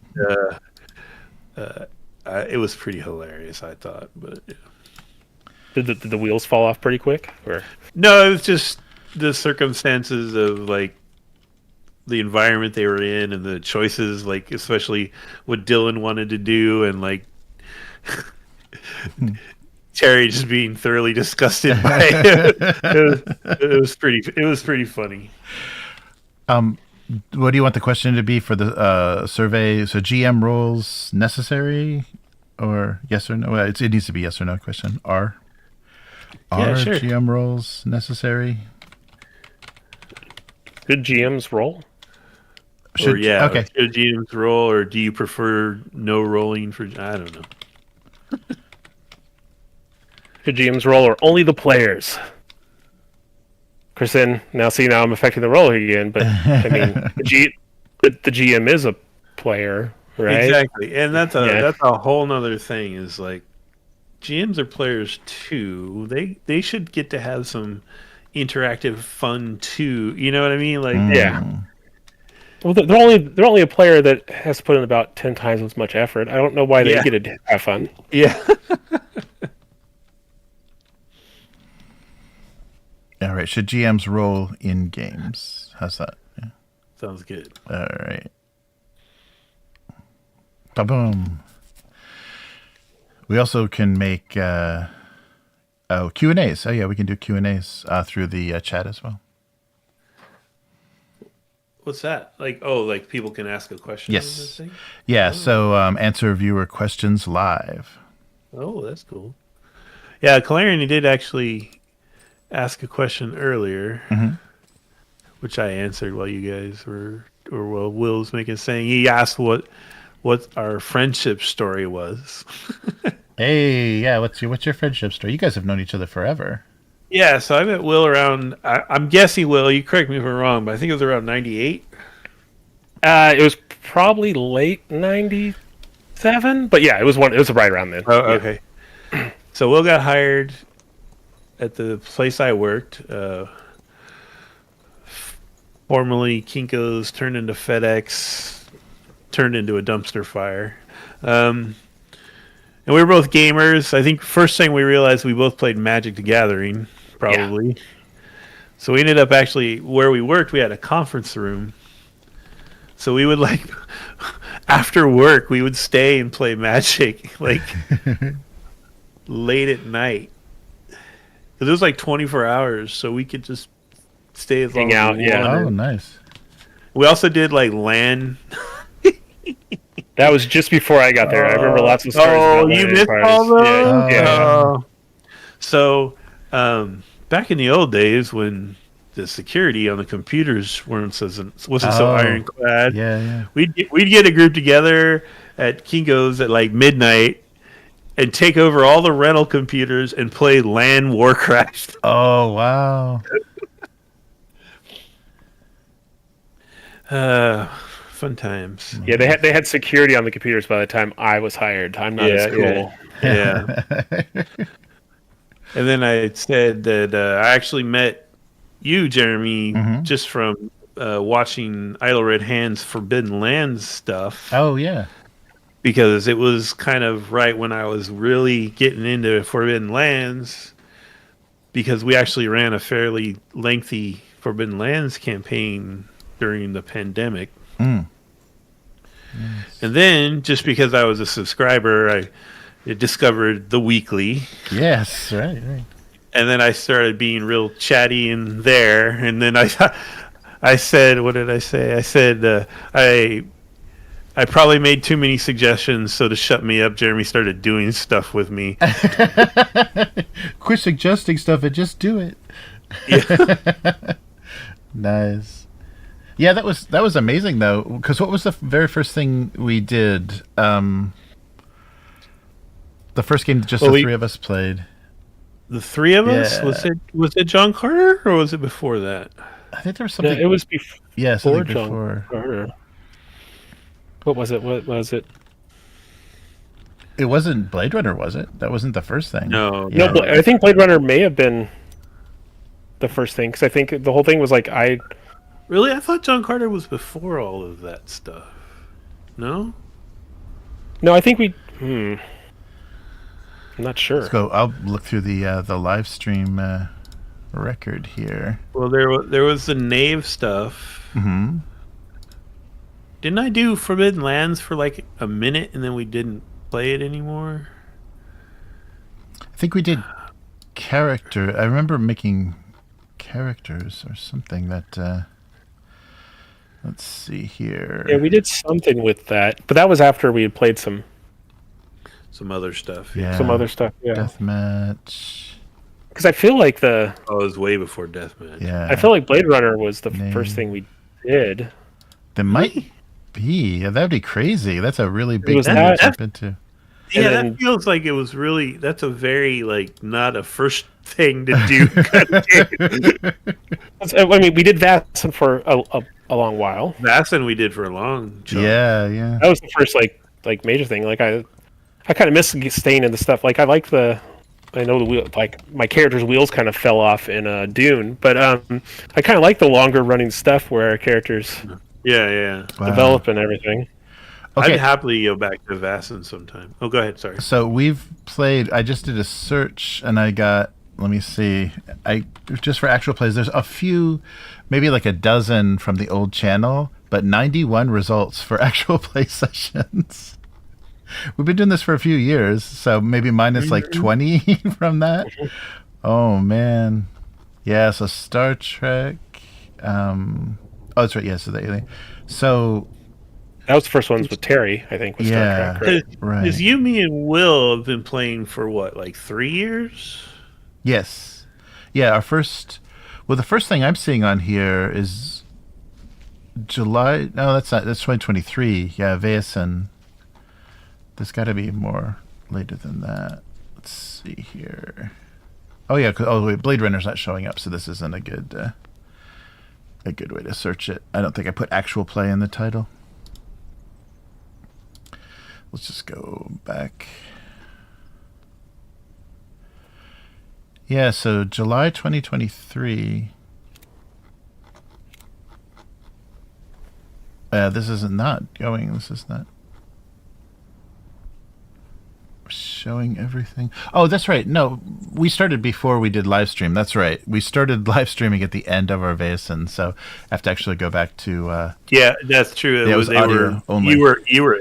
it was pretty hilarious, I thought. But yeah. Did the wheels fall off pretty quick? Or No, it was just the circumstances of like the environment they were in and the choices, like especially what Dylan wanted to do, and like Terry just being thoroughly disgusted by it. It was pretty funny. What do you want the question to be for the survey? So GM roles necessary, or yes or no? Well, it needs to be yes or no question. Are sure. GM roles necessary? Good GMs roll? Should GMs roll, or do you prefer no rolling for? I don't know. Should GMs roll, or only the players? Kristen, now I'm affecting the roll again, but I mean, the GM is a player, right? Exactly, and that's a whole nother thing. Is like GMs are players too. They should get to have some interactive fun too. You know what I mean? Like yeah. Well, they're only a player that has to put in about 10 times as much effort. I don't know why they get to have fun. Yeah. All right. Should GMs roll in games? How's that? Yeah. Sounds good. All right. Ba-boom. We also can make Q&As. Oh, yeah, we can do Q&As through the chat as well. What's that? Like people can ask a question? Yes. On this thing? Yeah, so answer viewer questions live. Oh, that's cool. Yeah, Calarian did actually ask a question earlier, which I answered while you guys were, or while Will was saying he asked what our friendship story was. Hey, yeah, what's your friendship story? You guys have known each other forever. Yeah, so I met Will around. I'm guessing, Will, you correct me if I'm wrong, but I think it was around '98. It was probably late '97, but yeah, it was right around then. Oh, okay. So Will got hired at the place I worked, formerly Kinko's, turned into FedEx, turned into a dumpster fire. And we were both gamers. I think first thing we realized, we both played Magic the Gathering, probably. Yeah. So we ended up actually, where we worked, we had a conference room. So we would after work, we would stay and play Magic, late at night. Because it was 24 hours, so we could just stay as long as we wanted. Oh, nice. We also did LAN. That was just before I got there. I remember lots of stories. Oh, you missed all those? Yeah. So, back in the old days when the security on the computers wasn't so ironclad, we'd get a group together at Kinko's at midnight and take over all the rental computers and play LAN Warcraft. Oh, wow. Fun times. Yeah, they had security on the computers by the time I was hired. I'm not as cool. Yeah. And then I said that I actually met you, Jeremy, just from watching Idle Red Hand's Forbidden Lands stuff. Oh, yeah. Because it was kind of right when I was really getting into Forbidden Lands, because we actually ran a fairly lengthy Forbidden Lands campaign during the pandemic. Nice. And then, just because I was a subscriber, I discovered the weekly. Yes, right. And then I started being real chatty in there. And then I said, what did I say? I said, I probably made too many suggestions, so to shut me up, Jeremy started doing stuff with me. Quit suggesting stuff and just do it. Yeah. Nice. Yeah, that was amazing though. Because what was the very first thing we did? The first game just the three of us played. The three of us? Was it John Carter, or was it before that? I think there was something. It was before. Yeah, something before. John Carter. What was it? It wasn't Blade Runner, was it? That wasn't the first thing. No. I think Blade Runner may have been the first thing, because I think the whole thing was Really? I thought John Carter was before all of that stuff. No? No, I think we. I'm not sure. Let's go. I'll look through the live stream record here. Well, there was the Knave stuff. Mm-hmm. Didn't I do Forbidden Lands for like a minute and then we didn't play it anymore? I think we did character. I remember making characters or something that. Let's see here. Yeah, we did something with that, but that was after we had played some Other stuff. Yeah. some other stuff. Yeah, Deathmatch. because I feel like Oh, it was way before Deathmatch. Yeah. I feel like Blade Runner was the Name. first thing we did. There might be. Yeah, that'd be crazy. That's a really big was thing that- to jump into. Yeah, And then- that feels like it was really. That's a very like not a first thing to do kind of game. I mean, we did Vassen for a long while. Vassen we did for a long chunk. Yeah. That was the first like major thing. Like I kind of miss staying in the stuff. Like I like the. I know the wheel. Like my character's wheels kind of fell off in Dune, but I kind of like the longer running stuff where our characters Yeah. Wow. develop and everything. Okay. I'd happily go back to Vassen sometime. Oh, go ahead. Sorry. So we've played. I just did a search and I got. Let me see. I just for actual plays. There's a few, maybe like a dozen from the old channel, but 91 results for actual play sessions. We've been doing this for a few years, so maybe minus like 20 from that. Oh man, yeah. So Star Trek. Oh, that's right. Yeah. So the alien. So That was the first ones with Terry, I think, with Yeah. Star Trek, right? right. Because you, me, and Will have been playing for what, like 3 years? Yes. Yeah, our first. Well, the first thing I'm seeing on here is July. No, that's not. That's 2023. Yeah, Vaesen. There's got to be more later than that. Let's see here. Oh yeah. Oh wait, Blade Runner's not showing up, so this isn't a good way to search it. I don't think I put actual play in the title. Let's just go back. Yeah, so July 2023. This is not going. This is not showing everything. Oh, that's right. No, we started before we did live stream. That's right. We started live streaming at the end of our Vaesen, so I have to actually go back to. Yeah, that's true. Yeah, it was audio only. You were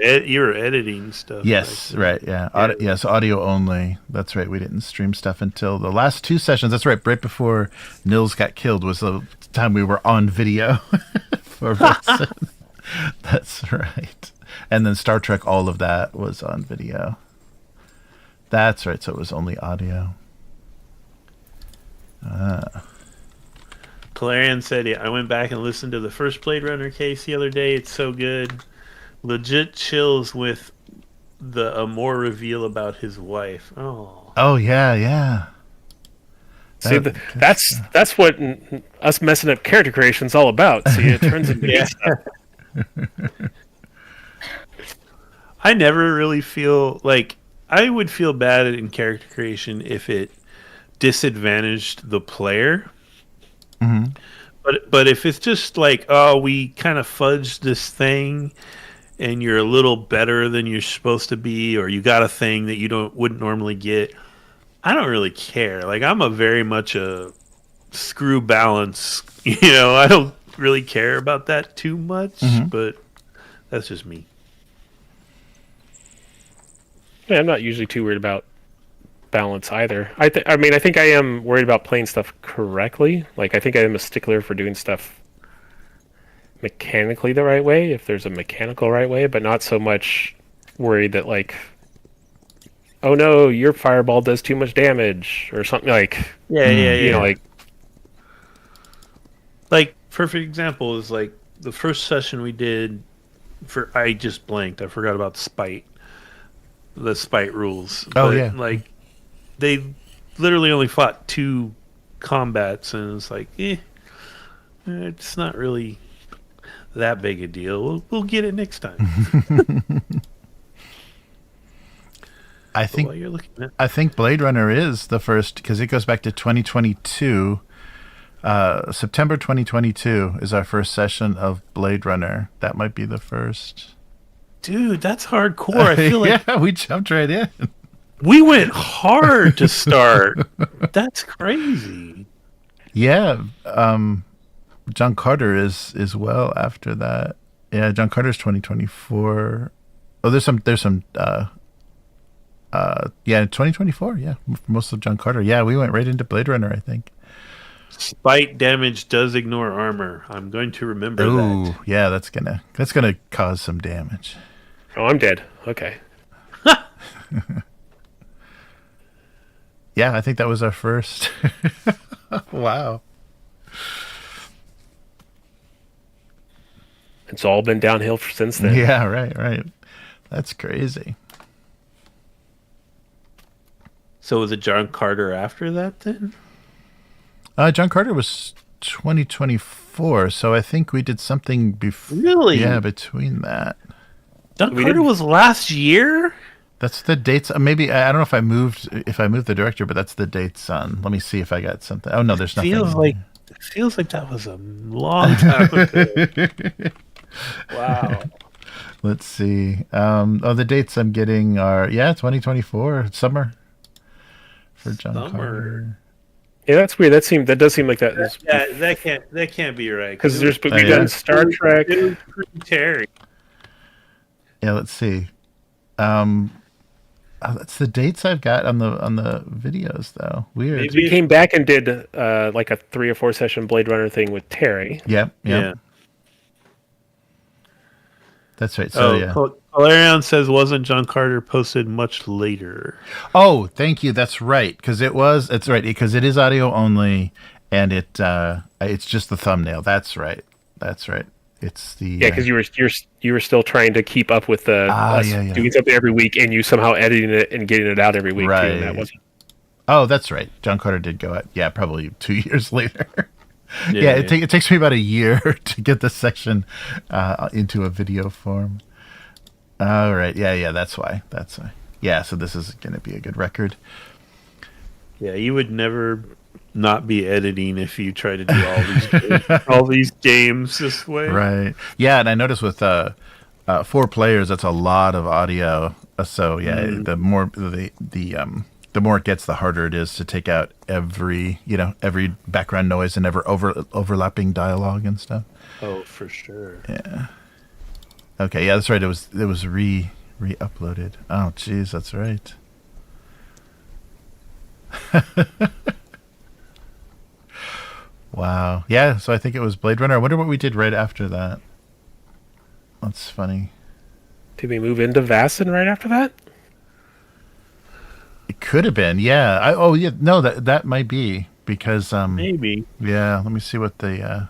editing stuff. Yes, right. Yeah. Yeah. Yes, audio only. That's right. We didn't stream stuff until the last two sessions. That's right. Right before Nils got killed was the time we were on video for Vaesen. That's right. And then Star Trek, all of that was on video. That's right. So it was only audio. Polarian said, yeah, I went back and listened to the first Blade Runner case the other day. It's so good. Legit chills with the Aeramor reveal about his wife. Oh. Oh yeah. See, that's what us messing up character creation is all about. See, it turns into good stuff. I never really feel like I would feel bad in character creation if it disadvantaged the player. Mm-hmm. But if it's just like, oh, we kind of fudged this thing and you're a little better than you're supposed to be, or you got a thing that you wouldn't normally get, I don't really care. Like, I'm a very much a screw balance, I don't really care about that too much, but that's just me. Yeah, I'm not usually too worried about balance either. I think I am worried about playing stuff correctly. Like, I think I am a stickler for doing stuff mechanically the right way, if there's a mechanical right way, but not so much worried that, like, oh no, your fireball does too much damage or something like. Yeah. Like Perfect example is like the first session we did I just blanked. I forgot about the spite rules. Oh, But, yeah. like, they literally only fought 2 combats, and it's like, it's not really that big a deal. We'll get it next time. I While think you're looking at Blade Runner is the first because it goes back to 2022. September 2022 is our first session of Blade Runner. That might be the first. Dude, that's hardcore. I feel like yeah, we jumped right in. we went hard to start. That's crazy. Yeah, John Carter is well after that. Yeah, John Carter's 2024. Oh, there's some 2024. Yeah, most of John Carter. Yeah, we went right into Blade Runner, I think. Spite damage does ignore armor. I'm going to remember Ooh, that. yeah, that's gonna cause some damage. Oh, I'm dead. Okay. Yeah, I think that was our first. Wow. It's all been downhill since then. Yeah, right. That's crazy. So was it John Carter after that then? John Carter was 2024, so I think we did something before. Really? Yeah, between that. John We Carter didn't- was last year? That's the dates. Maybe I don't know if I moved the director, but that's the dates on. Let me see if I got something. Oh no, there's nothing. Feels like that was a long time ago. Wow. Let's see. The dates I'm getting are 2024 summer for John Carter. Yeah, that's weird. That does seem like that. That can't be right. Because we've yeah. done Star Trek. Terry. Yeah, let's see. That's the dates I've got on the videos though. Weird. Maybe- We came back and did like a 3 or 4 session Blade Runner thing with Terry. Yep. Yeah. That's right. So Valerian says wasn't John Carter posted much later. Oh, thank you. That's right. It's right because it is audio only, and it's just the thumbnail. That's right. It's the Because you were still trying to keep up with us doing something every week, and you somehow editing it and getting it out every week. Right. Too, and that wasn't. Oh, that's right. John Carter did go out. Yeah, probably 2 years later. It takes me about a year to get this section into a video form. All right. Yeah. That's why. Yeah. So this is going to be a good record. Yeah, you would never not be editing if you try to do all these games this way. Right. Yeah, and I noticed with 4 players, that's a lot of audio. So the more the more it gets, the harder it is to take out every background noise and overlapping dialogue and stuff. Oh, for sure. Yeah. Okay. Yeah, that's right. It was re-uploaded. Oh, geez, that's right. Wow. Yeah. So I think it was Blade Runner. I wonder what we did right after that. That's funny. Did we move into Vassen right after that? It could have been. Yeah. No. That might be because Maybe. Yeah. Let me see what the.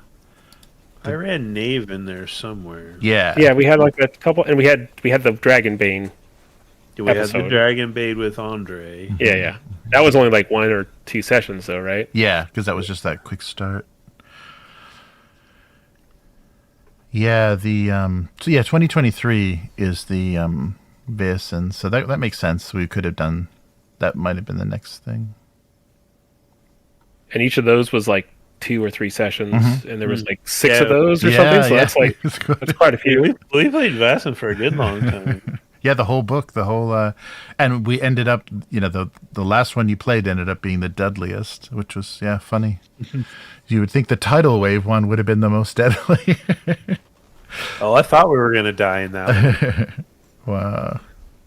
I ran Knave in there somewhere. Yeah. Yeah, we had like a couple, and we had the Dragonbane. We had the episode. Dragon Bait with Andre. Yeah. That was only like 1 or 2 sessions, though, right? Yeah, because that was just that quick start. Yeah, 2023 is the Vaesen, so that makes sense. We could have done that. Might have been the next thing. And each of those was like 2 or 3 sessions, and there was like 6 Yeah. of those or something. So that's like It's good. that's quite a few. We played Vassen for a good long time. Yeah, the whole book, and we ended up, the last one you played ended up being the deadliest, which was funny. You would think the tidal wave one would have been the most deadly. Oh, I thought we were going to die in that one. Wow.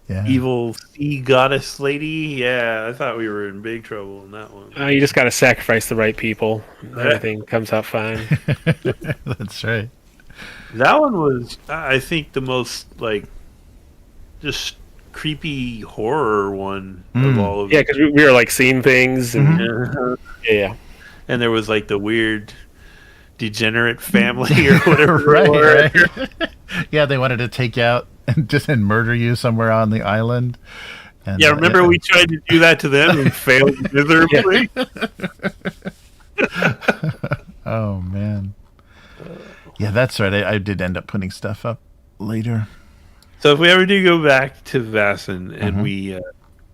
Yeah. Evil sea goddess lady. Yeah, I thought we were in big trouble in that one. You just got to sacrifice the right people. Everything comes out fine. That's right. That one was, I think, the most, just creepy horror one of all of Yeah, them. because we were like seeing things, and yeah. And there was the weird degenerate family or whatever. Right. Yeah, they wanted to take you out and murder you somewhere on the island. And, Yeah, remember we tried to do that to them and failed miserably? Oh, man. Yeah, that's right. I did end up putting stuff up later. So if we ever do go back to Vassen and we,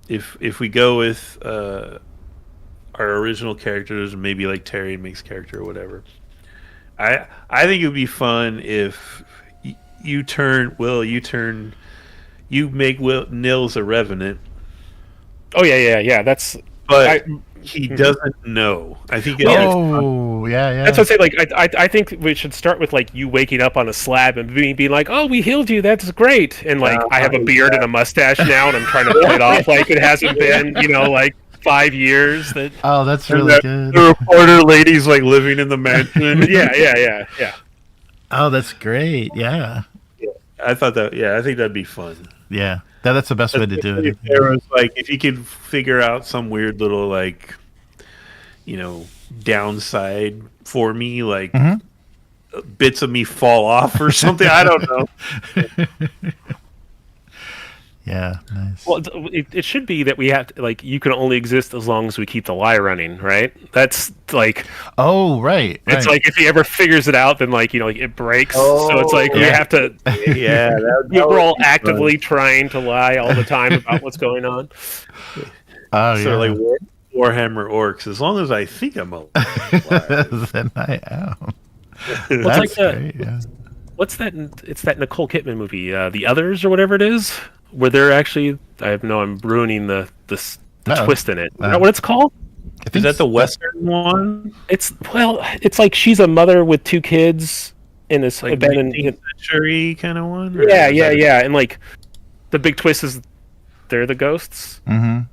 if we go with our original characters, maybe like Terry and Mick's character or whatever. I think it would be fun if you make Nils a revenant, Oh yeah. That's but I, he doesn't know. I think it's Oh, yeah. That's what I say. Like, I think we should start with like you waking up on a slab and being like, "Oh, we healed you. That's great." And like, I have a beard and a mustache now, and I'm trying to play it off like it hasn't been, like 5 years. That Oh, that's really good. the reporter lady's like living in the mansion. yeah. Oh, that's great. Yeah. I thought that. Yeah, I think that'd be fun. Yeah. That's the best way to do it. If there was like, if you could figure out some weird little like, downside for me, like bits of me fall off or something. I don't know. Yeah, nice. Well, it should be that we have to, like, you can only exist as long as we keep the lie running, right? That's like, Oh, right. it's like if he ever figures it out, then like it breaks. Oh, so it's like we yeah. have to. Yeah, We're all actively trying to lie all the time about what's going on. Oh, yeah. So like Warhammer Orcs. As long as I think I'm alive. Then I am. Well, That's it's like great. Yeah. what's that? It's that Nicole Kidman movie, The Others or whatever it is, where they're actually. I'm ruining the Uh-oh. twist in it. You know what it's called? I Is think that the Western one? It's like she's a mother with 2 kids in this Like abandoned. 19th century kind of one? Or Yeah, is that- and like the big twist is they're the ghosts, Mhm.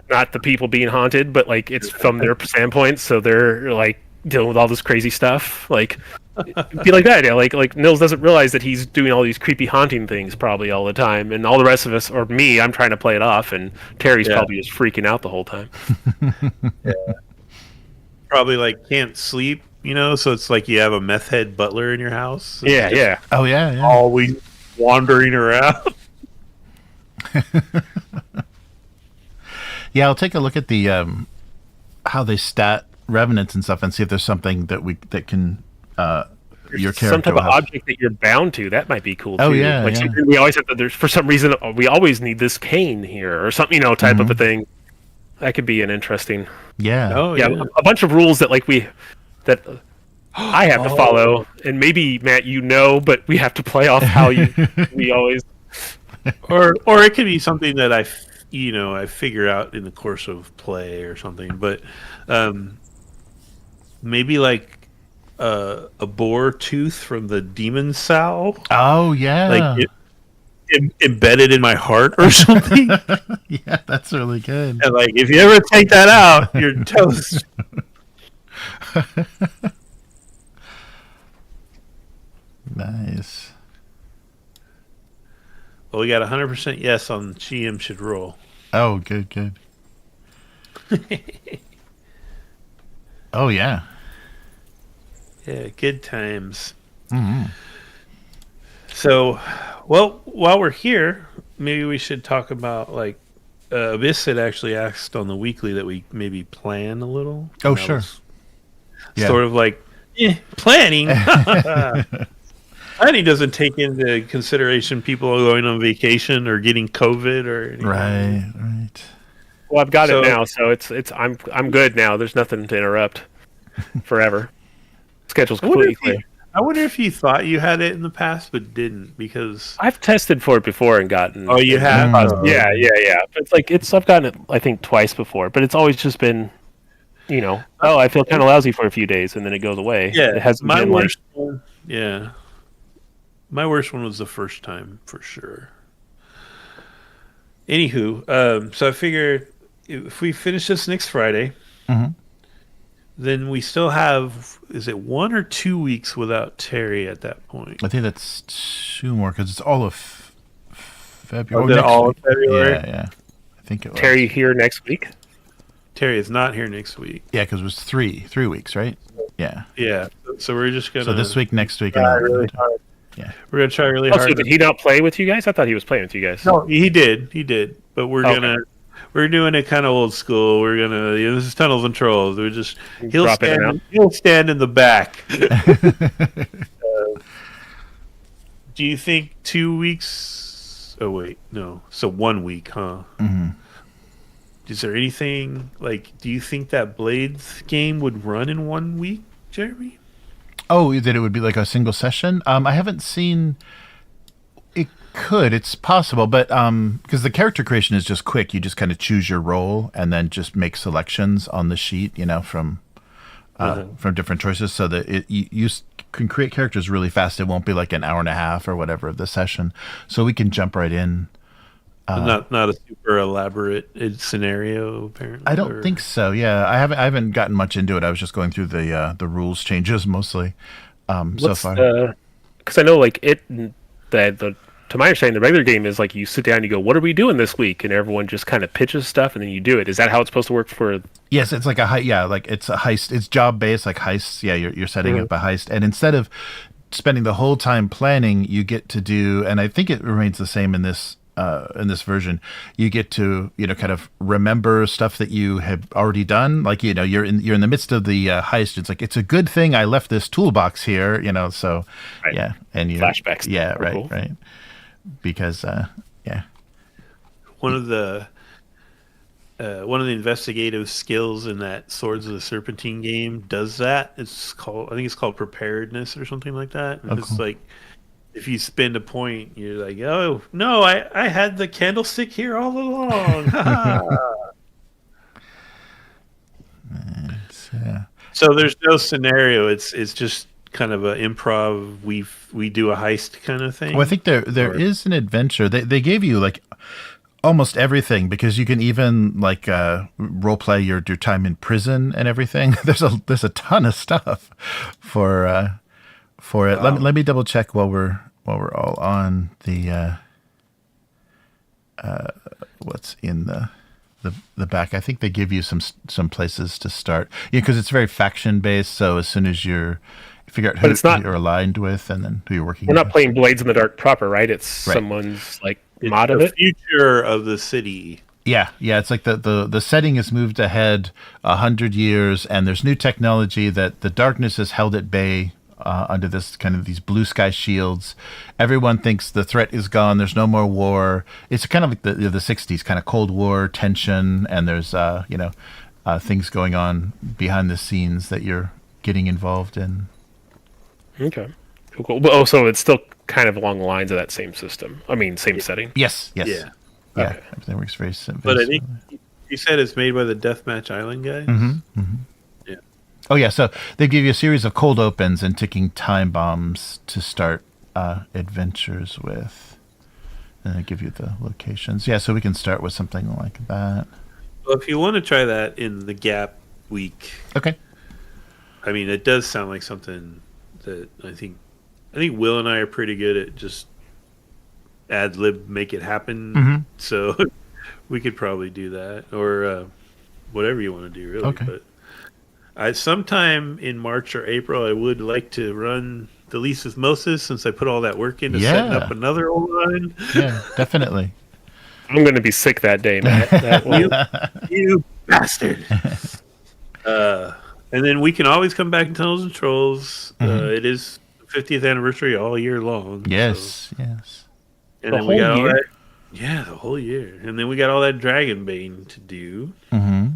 not the people being haunted, but like it's from their standpoint, so they're like dealing with all this crazy stuff. Like it'd be like that, yeah. Like Nils doesn't realize that he's doing all these creepy haunting things probably all the time, and all the rest of us, or me, I'm trying to play it off, and Terry's probably just freaking out the whole time. Probably like can't sleep, so it's like you have a meth head butler in your house. Yeah. Oh, yeah. Always wandering around. Yeah, I'll take a look at the how they stat revenants and stuff and see if there's something that can your character Some type will of have. object that you're bound to. That might be cool too. Oh, yeah, like yeah. we always have to. There's for some reason we always need this cane here or something. Type of a thing. That could be an interesting. Yeah. Oh, Yeah, yeah. a bunch of rules that I have to follow, and maybe Matt, but we have to play off how we always. Or it could be something that I figure out in the course of play or something. But maybe like a boar tooth from the demon sow, Oh, yeah. like embedded in my heart or something. Yeah, that's really good. And like, if you ever take that out, you're toast. Nice. Well, we got 100% yes on GM should roll. Oh, good. Oh, yeah. Yeah, good times. Hmm. So, well, while we're here, maybe we should talk about like Abyss had actually asked on the weekly that we maybe plan a little. Oh, And that sure. was Yeah. Sort of like planning. Planning doesn't take into consideration people going on vacation or getting COVID or anything. Right. Well, I've got So- it now, so I'm good now. There's nothing to interrupt forever. Schedule's I wonder completely if clear. I wonder if you thought you had it in the past but didn't because. I've tested for it before and gotten. Oh, you have? Mm. Yeah. It's I've gotten it I think twice before, but it's always just been, I feel kind of lousy for a few days and then it goes away. Yeah, it hasn't my been worst one. Yeah, my worst one was the first time for sure. Anywho, so I figured if we finish this next Friday, Mhm. then we still have, is it 1 or 2 weeks without Terry at that point? I think that's 2 more because it's all of February. Oh, is it next all week. of February? Yeah. I think it was. Terry here next week. Terry is not here next week. Yeah, because it was 3 weeks, right? Yeah. Yeah, so we're just gonna. So this week, next week, try and really then, hard. Yeah. We're gonna try really Oh, hard. so did he not play with you guys? I thought he was playing with you guys. No, he did, but we're Okay. we're doing it kind of old school. We're gonna, this is Tunnels and Trolls. We're just Drop in and out. he'll stand in the back. Do you think 2 weeks? Oh wait, no. So 1 week, huh? Mhm. is there anything like? Do you think that Blades game would run in 1 week, Jeremy? Oh, that it would be like a single session? I haven't seen. It could. It's possible, but because the character creation is just quick, you just kind of choose your role and then just make selections on the sheet, from different choices, so that you can create characters really fast. It won't be like an hour and a half or whatever of the session, so we can jump right in. Not a super elaborate scenario, apparently. I don't think so. Yeah, I haven't gotten much into it. I was just going through the rules changes mostly so far. Because I know to my understanding, the regular game is like you sit down and you go, "What are we doing this week?" and everyone just kind of pitches stuff and then you do it. Is that how it's supposed to work for? Yes, it's like it's a heist. It's job based, like heists. Yeah, you're setting up a heist, and instead of spending the whole time planning, you get to do, and I think it remains the same in this version, you get to kind of remember stuff that you have already done. Like you're in the midst of the heist. It's like, it's a good thing I left this toolbox here. So right. Yeah, and you flashbacks. Yeah, right, cool. Right. Because one of the investigative skills in that Swords of the Serpentine game does that. I think it's called preparedness or something like that. And it's cool. like, if you spend a point, you're like, oh no, I had the candlestick here all along. So there's no scenario. It's just kind of an improv. We do a heist kind of thing. Well, I think there is an adventure. They gave you like almost everything, because you can even like role play your time in prison and everything. There's a ton of stuff for it. Wow. Let me double check while we're all on the what's in the back. I think they give you some places to start. Yeah, because it's very faction based. So as soon as you figure out who you're aligned with and then who you're working with. We're not playing Blades in the Dark proper, right? It's someone's like mod of it. Future of the city. Yeah. It's like the setting is moved ahead 100 years, and there's new technology that the darkness has held at bay under this kind of these blue sky shields. Everyone thinks the threat is gone. There's no more war. It's kind of like the 60s kind of Cold War tension, and there's things going on behind the scenes that you're getting involved in. Okay. Cool. Oh, so it's still kind of along the lines of that same system. I mean, same setting. Yes. Yeah. Yeah. Okay. Everything works very simple. But I think you said it's made by the Deathmatch Island guys. Mm-hmm. Yeah. Oh yeah. So they give you a series of cold opens and ticking time bombs to start adventures with, and they give you the locations. Yeah. So we can start with something like that. Well, if you want to try that in the Gap week. Okay. I mean, it does sound like something that I think Will and I are pretty good at just ad lib, make it happen. Mm-hmm. So we could probably do that, or whatever you want to do, really. Okay. But sometime in March or April, I would like to run the Lease with Moses, since I put all that work into setting up another old line. Yeah, definitely. I'm going to be sick that day, Matt. You bastard. And then we can always come back in Tunnels and Trolls. Mm-hmm. It is the 50th anniversary all year long. Yes. And the then whole we got year? all that. Yeah, the whole year. And then we got all that Dragonbane to do. Mm-hmm.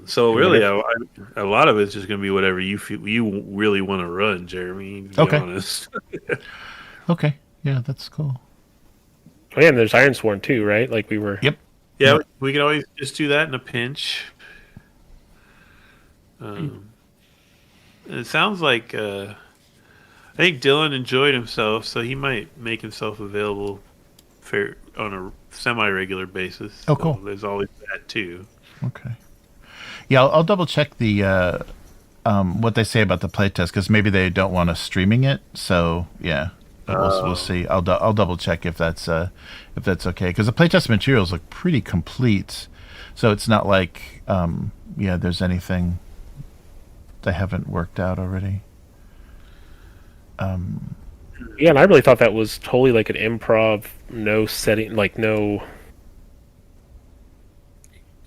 So really, a lot of it's just going to be whatever you feel you really want to run, Jeremy. To be honest. Okay. Yeah, that's cool. Oh yeah, and there's Ironsworn too, right? Like we were. Yep. Yeah, we can always just do that in a pinch. It sounds like I think Dylan enjoyed himself, so he might make himself available on a semi-regular basis. Oh, cool. So there's always that too. Okay. Yeah, I'll double check the what they say about the playtest, because maybe they don't want us streaming it. So yeah, we'll see. I'll double check if that's okay, because the playtest materials look pretty complete. So it's not like there's anything they haven't worked out already. Yeah, and I really thought that was totally like an improv, no setting, like no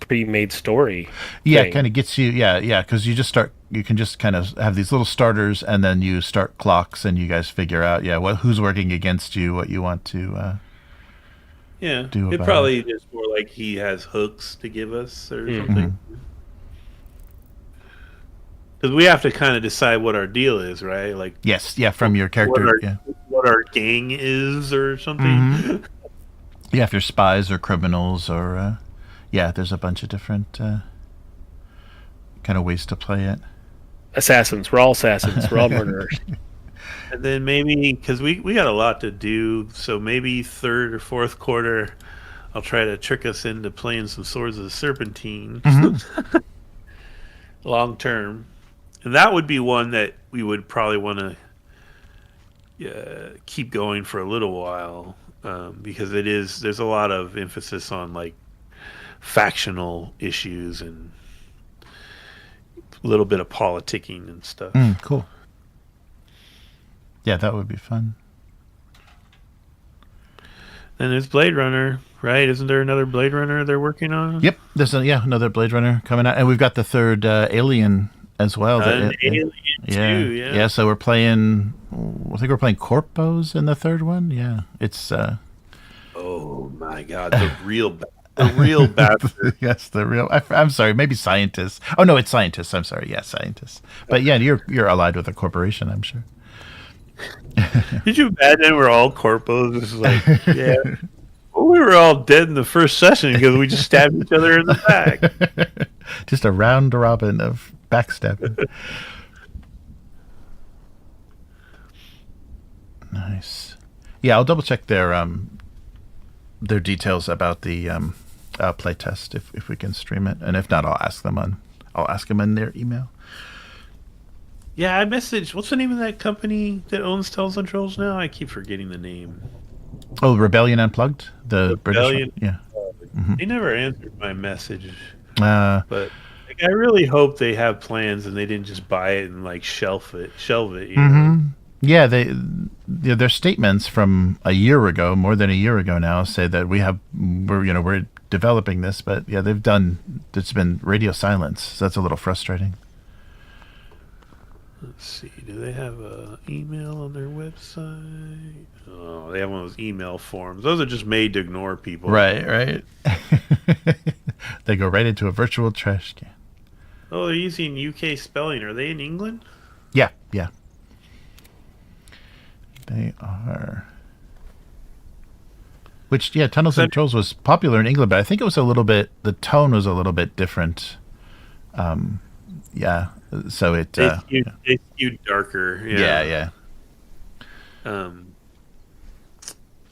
pre-made story. Yeah, thing. it kind of gets you. Yeah, because you can just kind of have these little starters, and then you start clocks, and you guys figure out who's working against you, what you want to Yeah, do it about probably is more like he has hooks to give us or Mhm. something. Because we have to kind of decide what our deal is, right? Like Yes, yeah, from your what character, our yeah. what our gang is or Hmm. something. Yeah, if you're spies or criminals or yeah, there's a bunch of different kind of ways to play it. Assassins. We're all assassins. We're all murderers. And then maybe because we got a lot to do, so maybe third or fourth quarter, I'll try to trick us into playing some Swords of the Serpentine long term, and that would be one that we would probably want to keep going for a little while because there's a lot of emphasis on like factional issues and a little bit of politicking and stuff. Cool. Yeah, that would be fun. And there's Blade Runner, right? Isn't there another Blade Runner they're working on? Yep, there's another Blade Runner coming out, and we've got the third Alien as well. An Alien yeah, too, yeah. So we're playing. I think we're playing Corpos in the third one. Yeah, it's. Oh my God, the real bastard. Yes, the real. I'm sorry, maybe scientists. Oh no, it's scientists. I'm sorry. Yeah, scientists. But yeah, you're allied with a corporation, I'm sure. Did you imagine we're all corpos? It's like, yeah. Well, we were all dead in the first session because we just stabbed each other in the back. Just a round robin of backstabbing. Nice. Yeah, I'll double check their details about the play test if we can stream it, and if not, I'll ask them in their email. Yeah, I messaged. What's the name of that company that owns Tells and Trolls now? I keep forgetting the name. Oh, Rebellion Unplugged, the Rebellion. British. Yeah. They never answered my message, Uh, but like, I really hope they have plans and they didn't just buy it and like shelve it. You know? mm-hmm. Yeah, their statements from a year ago, more than a year ago now, say that we're developing this, but yeah, there's been radio silence, so that's a little frustrating. Let's see. Do they have an email on their website? Oh, they have one of those email forms. Those are just made to ignore people. Right. They go right into a virtual trash can. Oh, they're using UK spelling. Are they in England? Yeah. They are. Which, yeah, Tunnels and Trolls was popular in England, but I think the tone was a little bit different. Yeah, so it... They skewed darker. Yeah.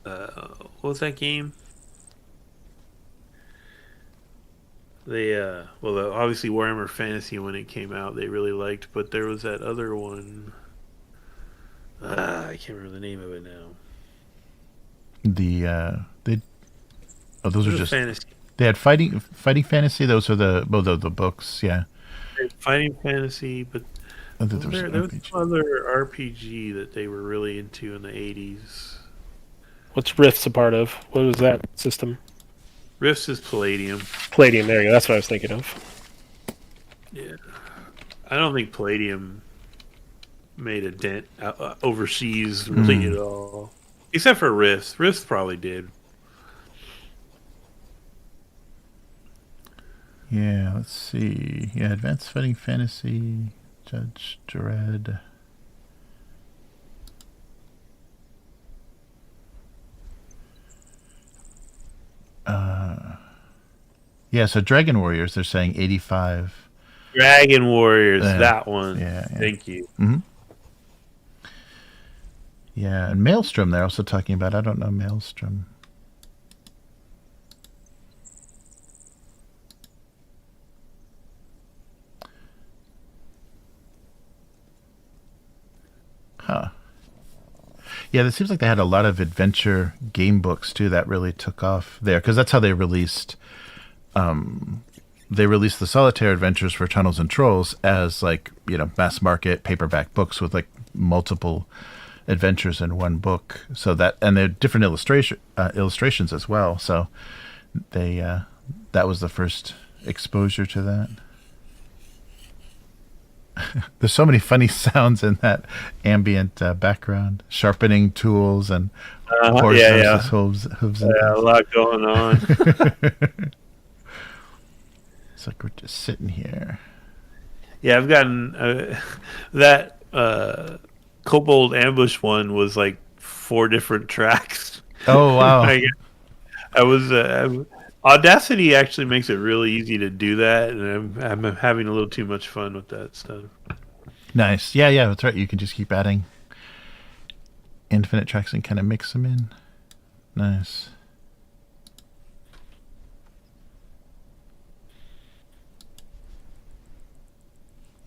What was that game? They, obviously Warhammer Fantasy when it came out, they really liked, but there was that other one... I can't remember the name of it now. Those are just fantasy. They had fighting fantasy. Those are the books. Yeah, Fighting fantasy, but there was RPG. some other RPG that they were really into in the 80s. What's Rifts a part of? What was that system? Rifts is Palladium. Palladium. There you go. That's what I was thinking of. Yeah, I don't think Palladium made a dent overseas really at all, except for Rifts. Rifts probably did. Yeah, let's see. Yeah, Advanced Fighting Fantasy, Judge Dredd. Yeah, so Dragon Warriors, they're saying 85. Dragon Warriors, that one. Yeah. Thank you. Mm-hmm. Yeah, and Maelstrom they're also talking about. I don't know Maelstrom. Huh. Yeah, it seems like they had a lot of adventure game books too that really took off there, because that's how they released. They released the Solitaire Adventures for Tunnels and Trolls as mass market paperback books with like multiple adventures in one book. So that, and they're different illustrations as well. So that was the first exposure to that. There's so many funny sounds in that ambient background. Sharpening tools and horse versus hooves and Yeah, a lot going on. It's like we're just sitting here. Yeah, I've gotten that Kobold Ambush one was like 4 different tracks. Oh wow! I was Audacity actually makes it really easy to do that, and I'm having a little too much fun with that stuff. Nice. Yeah, that's right. You can just keep adding infinite tracks and kind of mix them in. Nice.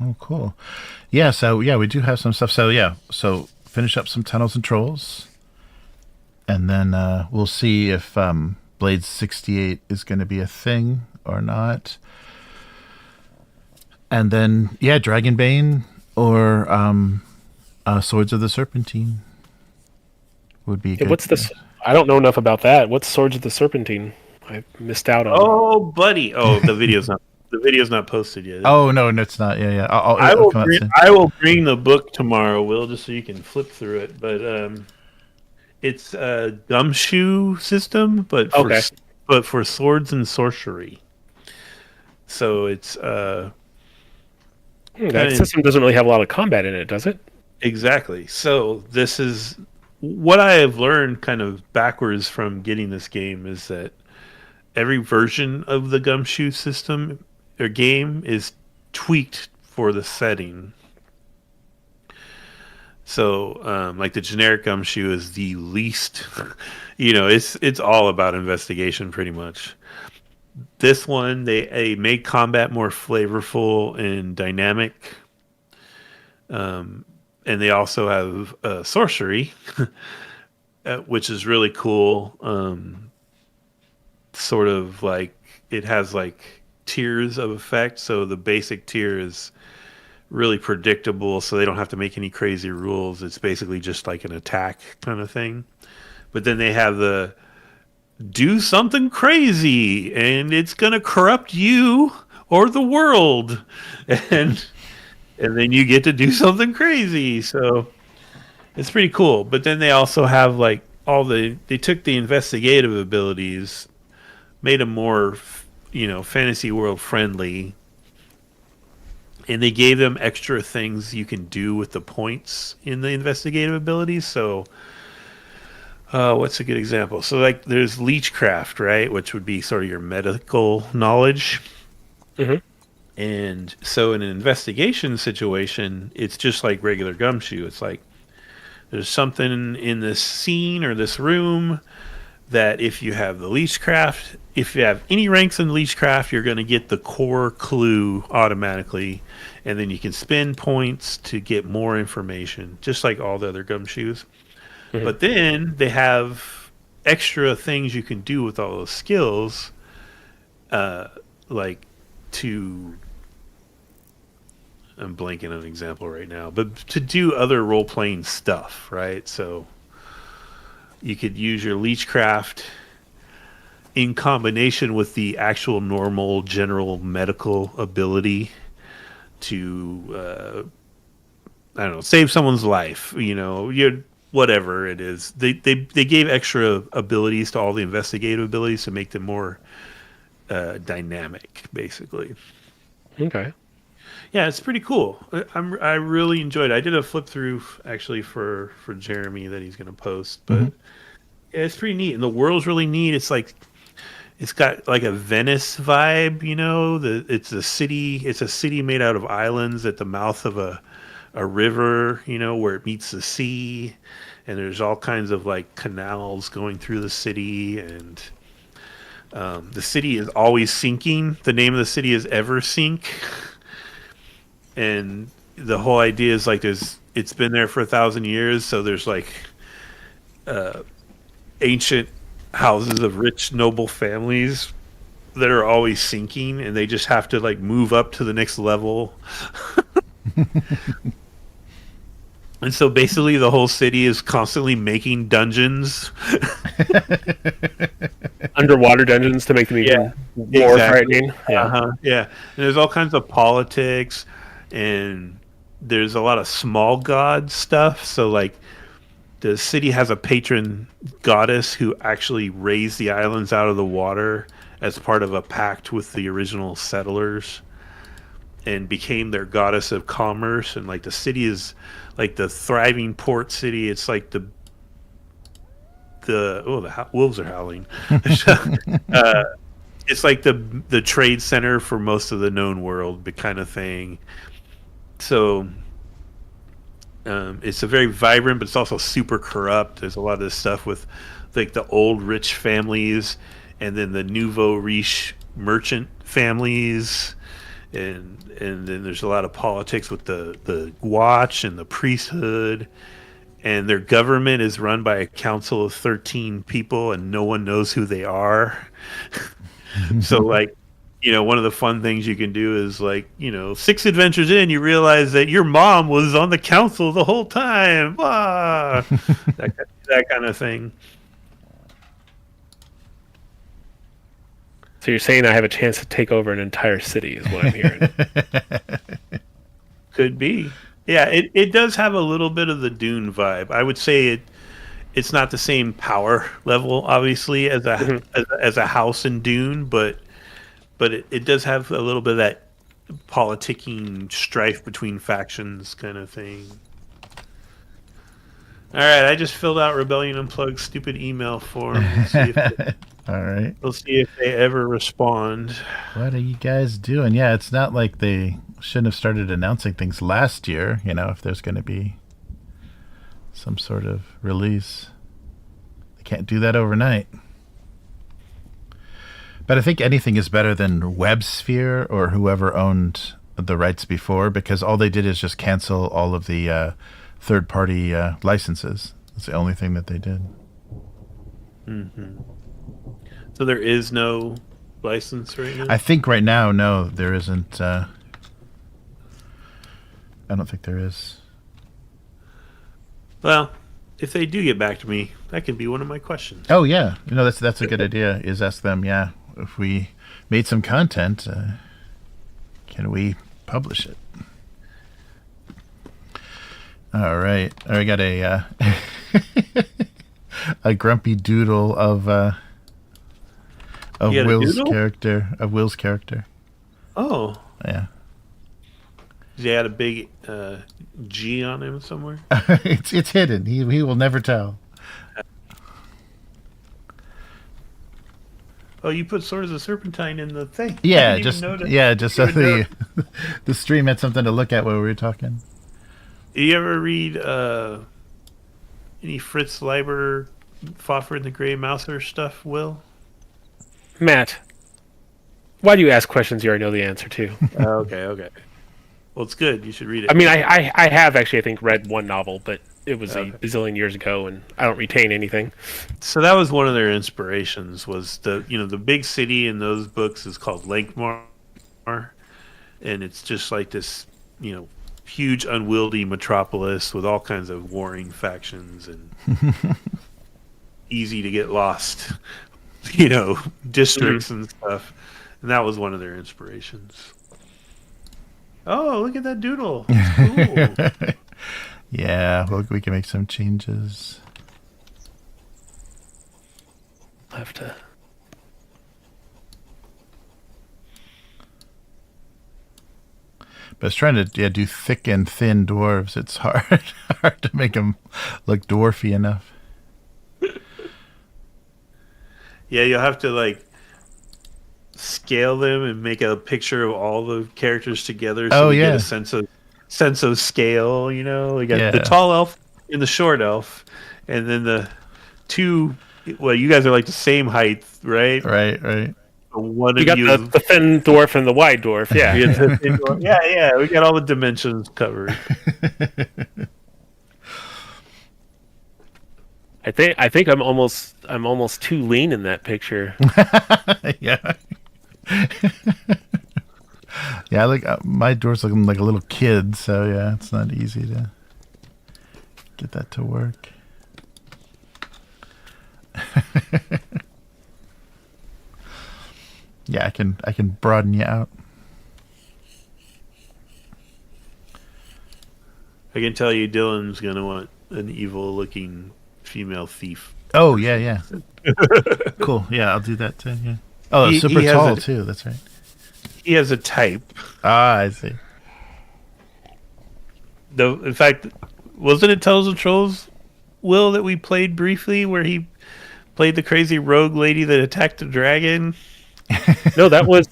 Oh, cool. Yeah, so we do have some stuff. So finish up some tunnels and trolls, and then we'll see if Blades 68 is going to be a thing or not. And then Dragonbane or Swords of the Serpentine would be good. What's this? I don't know enough about that. What's Swords of the Serpentine? I missed out on. Oh, buddy! Oh, the video's not posted yet. Oh no, it's not. Yeah. I will bring the book tomorrow, Will, just so you can flip through it. But it's a gumshoe system, but for swords and sorcery. So it's that system doesn't really have a lot of combat in it, does it? Exactly. So this is what I have learned kind of backwards from getting this game is that every version of the gumshoe system or game is tweaked for the setting. So, like the generic gumshoe is the least, it's all about investigation pretty much. This one, they made combat more flavorful and dynamic. And they also have sorcery, which is really cool. Sort of like it has like tiers of effect. So the basic tier is really predictable, so they don't have to make any crazy rules. It's basically just like an attack kind of thing. But then they have the do something crazy and it's gonna corrupt you or the world, and then you get to do something crazy. So it's pretty cool. But then they also have like they took the investigative abilities, made them more fantasy world friendly, and they gave them extra things you can do with the points in the investigative abilities. So what's a good example? So like there's leechcraft, right, which would be sort of your medical knowledge. Mm-hmm. And so in an investigation situation, it's just like regular gumshoe. It's like there's something in this scene or this room that if you have the leechcraft, if you have any ranks in leechcraft, you're going to get the core clue automatically, and then you can spend points to get more information, just like all the other gumshoes. Mm-hmm. But then they have extra things you can do with all those skills, like I'm blanking on an example right now, but to do other role-playing stuff, right? So you could use your leechcraft in combination with the actual normal general medical ability to, I don't know, save someone's life, whatever it is. They gave extra abilities to all the investigative abilities to make them more dynamic, basically. Okay. Yeah, it's pretty cool. I really enjoyed it. I did a flip through actually for Jeremy that he's going to post, but yeah, it's pretty neat. And the world's really neat. It's like it's got like a Venice vibe, it's a city made out of islands at the mouth of a river, where it meets the sea, and there's all kinds of like canals going through the city, and the city is always sinking. The name of the city is Eversink. And the whole idea is like it's been there for 1,000 years, so there's like ancient houses of rich noble families that are always sinking, and they just have to like move up to the next level. And so basically the whole city is constantly making dungeons. Underwater dungeons to make them even more frightening. Yeah. Yeah. And there's all kinds of politics. and there's a lot of small god stuff. So like the city has a patron goddess who actually raised the islands out of the water as part of a pact with the original settlers and became their goddess of commerce. And like the city is like the thriving port city. It's like the wolves are howling. It's like the trade center for most of the known world, but kind of thing. So it's a very vibrant, but it's also super corrupt. There's a lot of this stuff with like the old rich families, and then the nouveau riche merchant families, and then there's a lot of politics with the watch and the priesthood, and their government is run by a council of 13 people, and no one knows who they are. So like, one of the fun things you can do is like, 6 adventures in, you realize that your mom was on the council the whole time. Ah, that kind of thing. So you're saying I have a chance to take over an entire city is what I'm hearing. Could be. Yeah, it does have a little bit of the Dune vibe. I would say it's not the same power level, obviously, as a house in Dune, but it does have a little bit of that politicking strife between factions kind of thing. All right, I just filled out Rebellion Unplugged's stupid email form. All right. We'll see if they ever respond. What are you guys doing? Yeah, it's not like they shouldn't have started announcing things last year, if there's going to be some sort of release. They can't do that overnight. But I think anything is better than WebSphere or whoever owned the rights before, because all they did is just cancel all of the third-party licenses. That's the only thing that they did. Mm-hmm. So there is no license right now? I think right now, no, there isn't. I don't think there is. Well, if they do get back to me, that could be one of my questions. Oh, yeah. That's a good idea, is ask them, yeah, if we made some content, can we publish it? All right. I got a a grumpy doodle of Will's character. Oh. Yeah. Does he had a big G on him somewhere? It's hidden. He will never tell. Oh, you put Swords of Serpentine in the thing. Yeah, just so the stream had something to look at while we were talking. Do you ever read any Fritz Leiber, Fafhrd and the Grey Mouser stuff, Will? Matt, why do you ask questions you already know the answer to? Okay. Well, it's good. You should read it. I mean, I have actually, I think, read one novel, but it was a bazillion years ago, and I don't retain anything. So that was one of their inspirations. Was the big city in those books is called Lankmar, and it's just like this, huge unwieldy metropolis with all kinds of warring factions and easy to get lost, districts and stuff. And that was one of their inspirations. Oh, look at that doodle. It's cool. Yeah, we can make some changes. I'll have to. But it's trying to do thick and thin dwarves. It's hard to make them look dwarfy enough. Yeah, you'll have to scale them and make a picture of all the characters together so you get a sense of scale. You got the tall elf and the short elf, and then the two. Well, you guys are like the same height, right? Right. We got the thin dwarf and the wide dwarf. Yeah, yeah. We got all the dimensions covered. I think I'm almost too lean in that picture. Yeah. Yeah, my dwarf's looking like a little kid, so yeah, it's not easy to get that to work. Yeah, I can broaden you out. I can tell you, Dylan's gonna want an evil-looking female thief. Oh yeah. Cool. Yeah, I'll do that too. Yeah. Oh, super tall too. That's right. He has a type. Ah, I see. In fact, wasn't it Tales of Trolls, Will, that we played briefly, where he played the crazy rogue lady that attacked the dragon? No, that was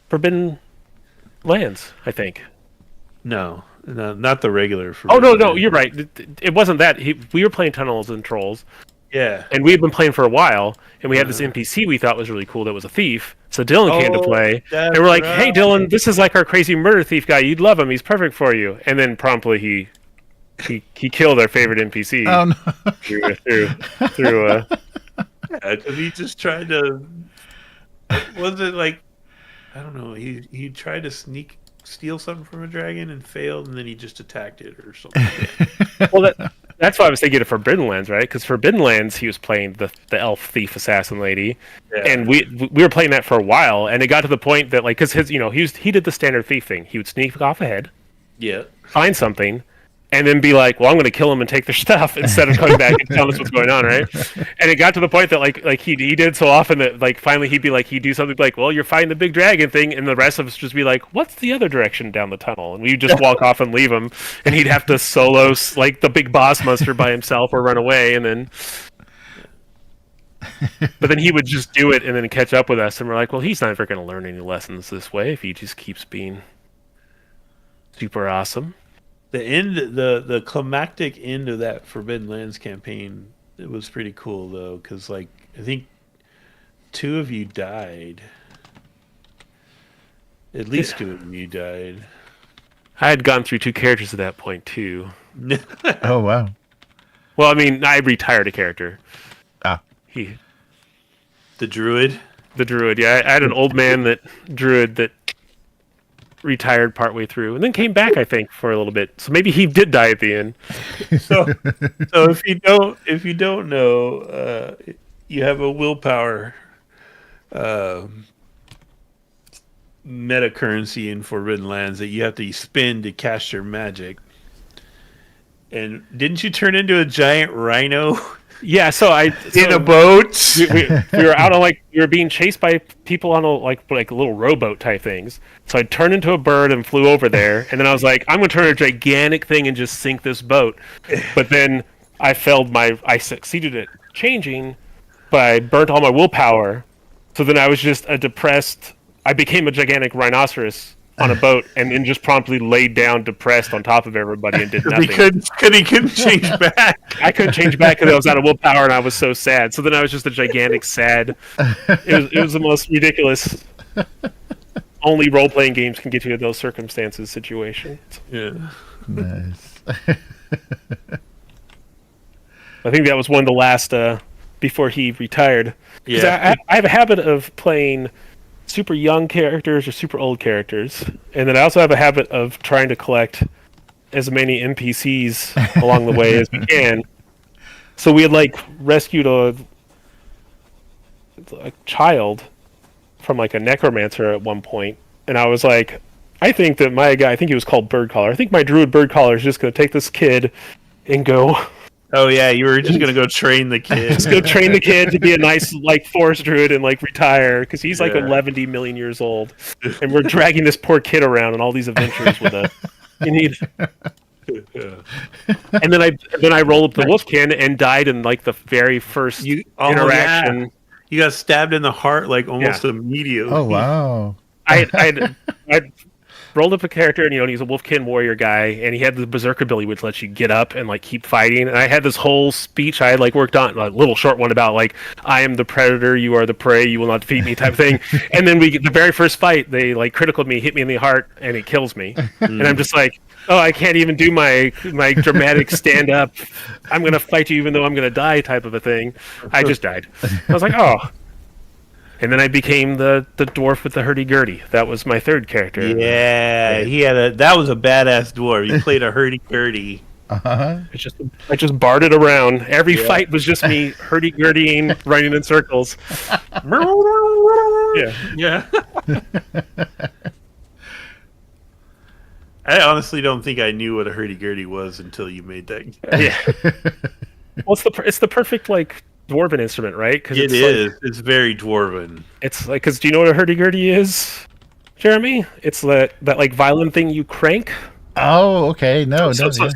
Forbidden Lands, I think. No, not the regular. Oh no, you're right. It wasn't that. We were playing Tunnels and Trolls. Yeah, and we had been playing for a while, and we had this NPC we thought was really cool that was a thief. So Dylan came to play, and we're like, "Hey, Dylan, this is like our crazy murder thief guy. You'd love him. He's perfect for you." And then promptly he killed our favorite NPC. Oh no! through because he just tried to. Was it like, I don't know? He tried to steal something from a dragon and failed, and then he just attacked it or something. Well, that's why I was thinking of Forbidden Lands, right? Because Forbidden Lands, he was playing the elf thief assassin lady, and we were playing that for a while, and it got to the point that because he did the standard thief thing. He would sneak off ahead, find something, and then be like, "Well, I'm going to kill him and take their stuff," instead of coming back and telling us what's going on, right? And it got to the point that like he did so often that finally he'd do something like, "Well, you're fighting the big dragon thing," and the rest of us just be like, "What's the other direction down the tunnel?" And we'd just walk off and leave him, and he'd have to solo the big boss monster by himself or run away, and then. But then he would just do it and then catch up with us, and we're like, "Well, he's not going to learn any lessons this way if he just keeps being super awesome." The climactic end of that Forbidden Lands campaign, it was pretty cool though, because I think 2 of you died. At least 2 of you died. I had gone through 2 characters at that point too. Oh wow. Well, I mean, I retired a character. The druid. The druid, yeah. I had an old man druid that retired partway through, and then came back, I think, for a little bit. So maybe he did die at the end. So if you don't know, you have a willpower meta currency in Forbidden Lands that you have to spend to cast your magic. And didn't you turn into a giant rhino? Yeah, in a boat. We were out on we were being chased by people on like little rowboat type things. So I turned into a bird and flew over there, and then I was like, I'm gonna turn a gigantic thing and just sink this boat. But then I succeeded at changing, but I burnt all my willpower. So then I was just I became a gigantic rhinoceros on a boat, and then just promptly laid down depressed on top of everybody and did nothing. He couldn't change back. I couldn't change back because I was out of willpower and I was so sad. So then I was just a gigantic sad. It was the most ridiculous. Only role-playing games can get you in those circumstances situations. Yeah. Nice. I think that was one of the last before he retired. Yeah. I have a habit of playing super young characters or super old characters, and then I also have a habit of trying to collect as many NPCs along the way as we can. So we had rescued a child from a necromancer at one point, and I was like, I think that my guy, I think he was called Birdcaller. I think my druid Birdcaller is just going to take this kid and go. Oh yeah, you were just gonna go train the kid. Just go train the kid to be a nice forest druid and retire because he's 11 million years old, and we're dragging this poor kid around on all these adventures with us. You need. And then I rolled up the wolfkin and died in the very first interaction. Yeah. You got stabbed in the heart almost immediately. Oh wow! I rolled up a character, and he's a wolfkin warrior guy, and he had the berserker ability which lets you get up and keep fighting. And I had this whole speech I had worked on, a little short one about I am the predator, you are the prey, you will not defeat me type of thing. And then the very first fight, they critical me, hit me in the heart, and it kills me. And I'm just oh, I can't even do my dramatic stand up. I'm gonna fight you even though I'm gonna die type of a thing. I just died. I was like, oh. And then I became the dwarf with the hurdy-gurdy. That was my third character. Yeah, that was a badass dwarf. You played a hurdy-gurdy. Uh-huh. I just barred it around. Every fight was just me hurdy-gurdying, running in circles. Yeah. I honestly don't think I knew what a hurdy-gurdy was until you made that. Yeah. Well, it's the perfect like dwarven instrument, right? Because It is. It's very dwarven. It's like, because do you know what a hurdy-gurdy is, Jeremy? It's that like violin thing you crank. Oh, okay. No, So, no. so Yeah.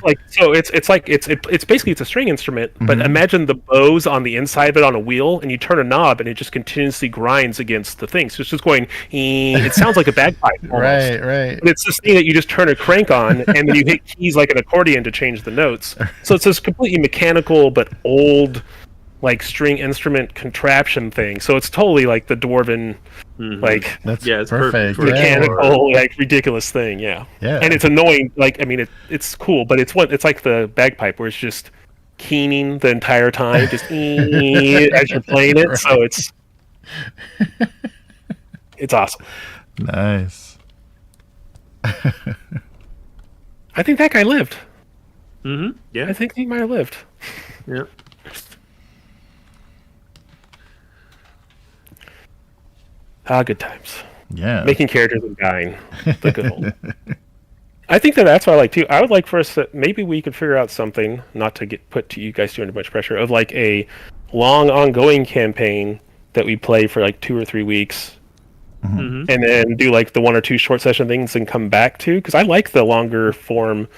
it's basically it's a string instrument, but imagine the bows on the inside of it on a wheel, and you turn a knob, and it just continuously grinds against the thing. So it's just going. It sounds like a bagpipe, almost. Right. But it's this thing that you just turn a crank on, and then you hit keys like an accordion to change the notes. So it's this completely mechanical but old, like string instrument contraption thing. So it's totally like the dwarven, like That's it's perfect. perfect. mechanical, like ridiculous thing. Yeah. Yeah. And it's annoying. Like, I mean, it's cool, but it's like the bagpipe where it's just keening the entire time, just as you're playing it. Right. So it's awesome. Nice. I think that guy lived. Yeah. I think he might have lived. Yeah. Ah, good times. Yeah. Making characters and dying. The good old. I think that's what I like too. I would like for us to maybe we could figure out something, not to get put to you guys too under much pressure, of like a long ongoing campaign that we play for like 2 or 3 weeks, and then do like the 1 or 2 short session things and come back to, because I like the longer form.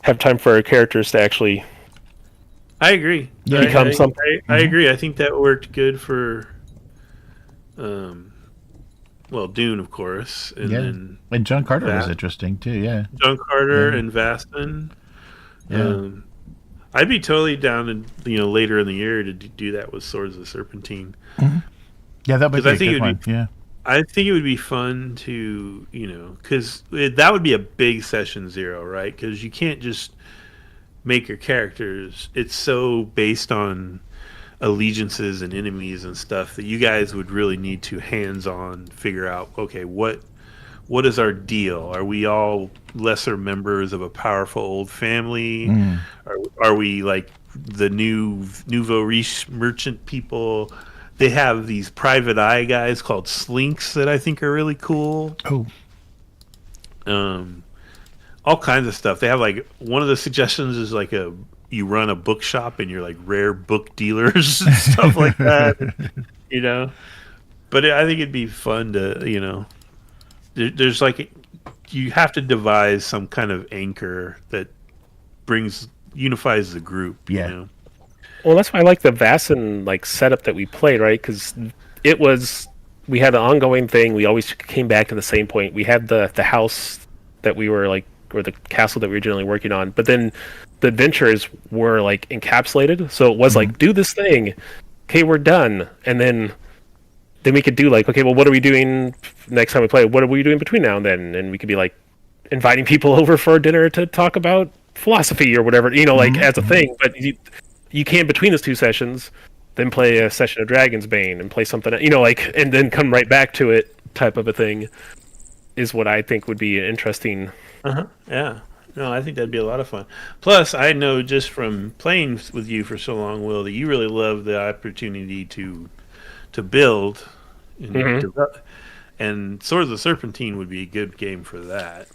Have time for our characters to actually. I agree. Yeah. Become something. I agree. I think that worked good for, well, Dune, of course, and Yeah. then And John Carter was That- interesting too. Yeah. John Carter Yeah. and Vastin. Yeah. I'd be totally down to later in the year to do that with Swords of the Serpentine. Yeah, that would 'Cause be I a think good it'd one. be- Yeah. I think it would be fun to, because that would be a big session 0, right? Because you can't just make your characters. It's so based on allegiances and enemies and stuff that you guys would really need to hands-on figure out, okay, what is our deal? Are we all lesser members of a powerful old family? Are we like the nouveau riche merchant people? They have these private eye guys called slinks that I think are really cool. Oh. All kinds of stuff. They have like one of the suggestions is like you run a bookshop and you're like rare book dealers and stuff like that. But I think it'd be fun to there's like you have to devise some kind of anchor that unifies the group. Yeah. Well, that's why I like the Vassin like setup that we played, right? Because we had an ongoing thing. We always came back to the same point. We had the house that we were like, or the castle that we were originally working on, but then the adventures were like encapsulated. So it was like, do this thing. Okay, we're done. And then we could do like, okay, well, what are we doing next time we play? What are we doing between now and then? And we could be like inviting people over for dinner to talk about philosophy or whatever, like as a thing. But you can't between those 2 sessions then play a session of Dragon's Bane and play something, and then come right back to it type of a thing is what I think would be an interesting. Yeah. No, I think that'd be a lot of fun. Plus, I know just from playing with you for so long, Will, that you really love the opportunity to build and develop. And Swords of the Serpentine would be a good game for that.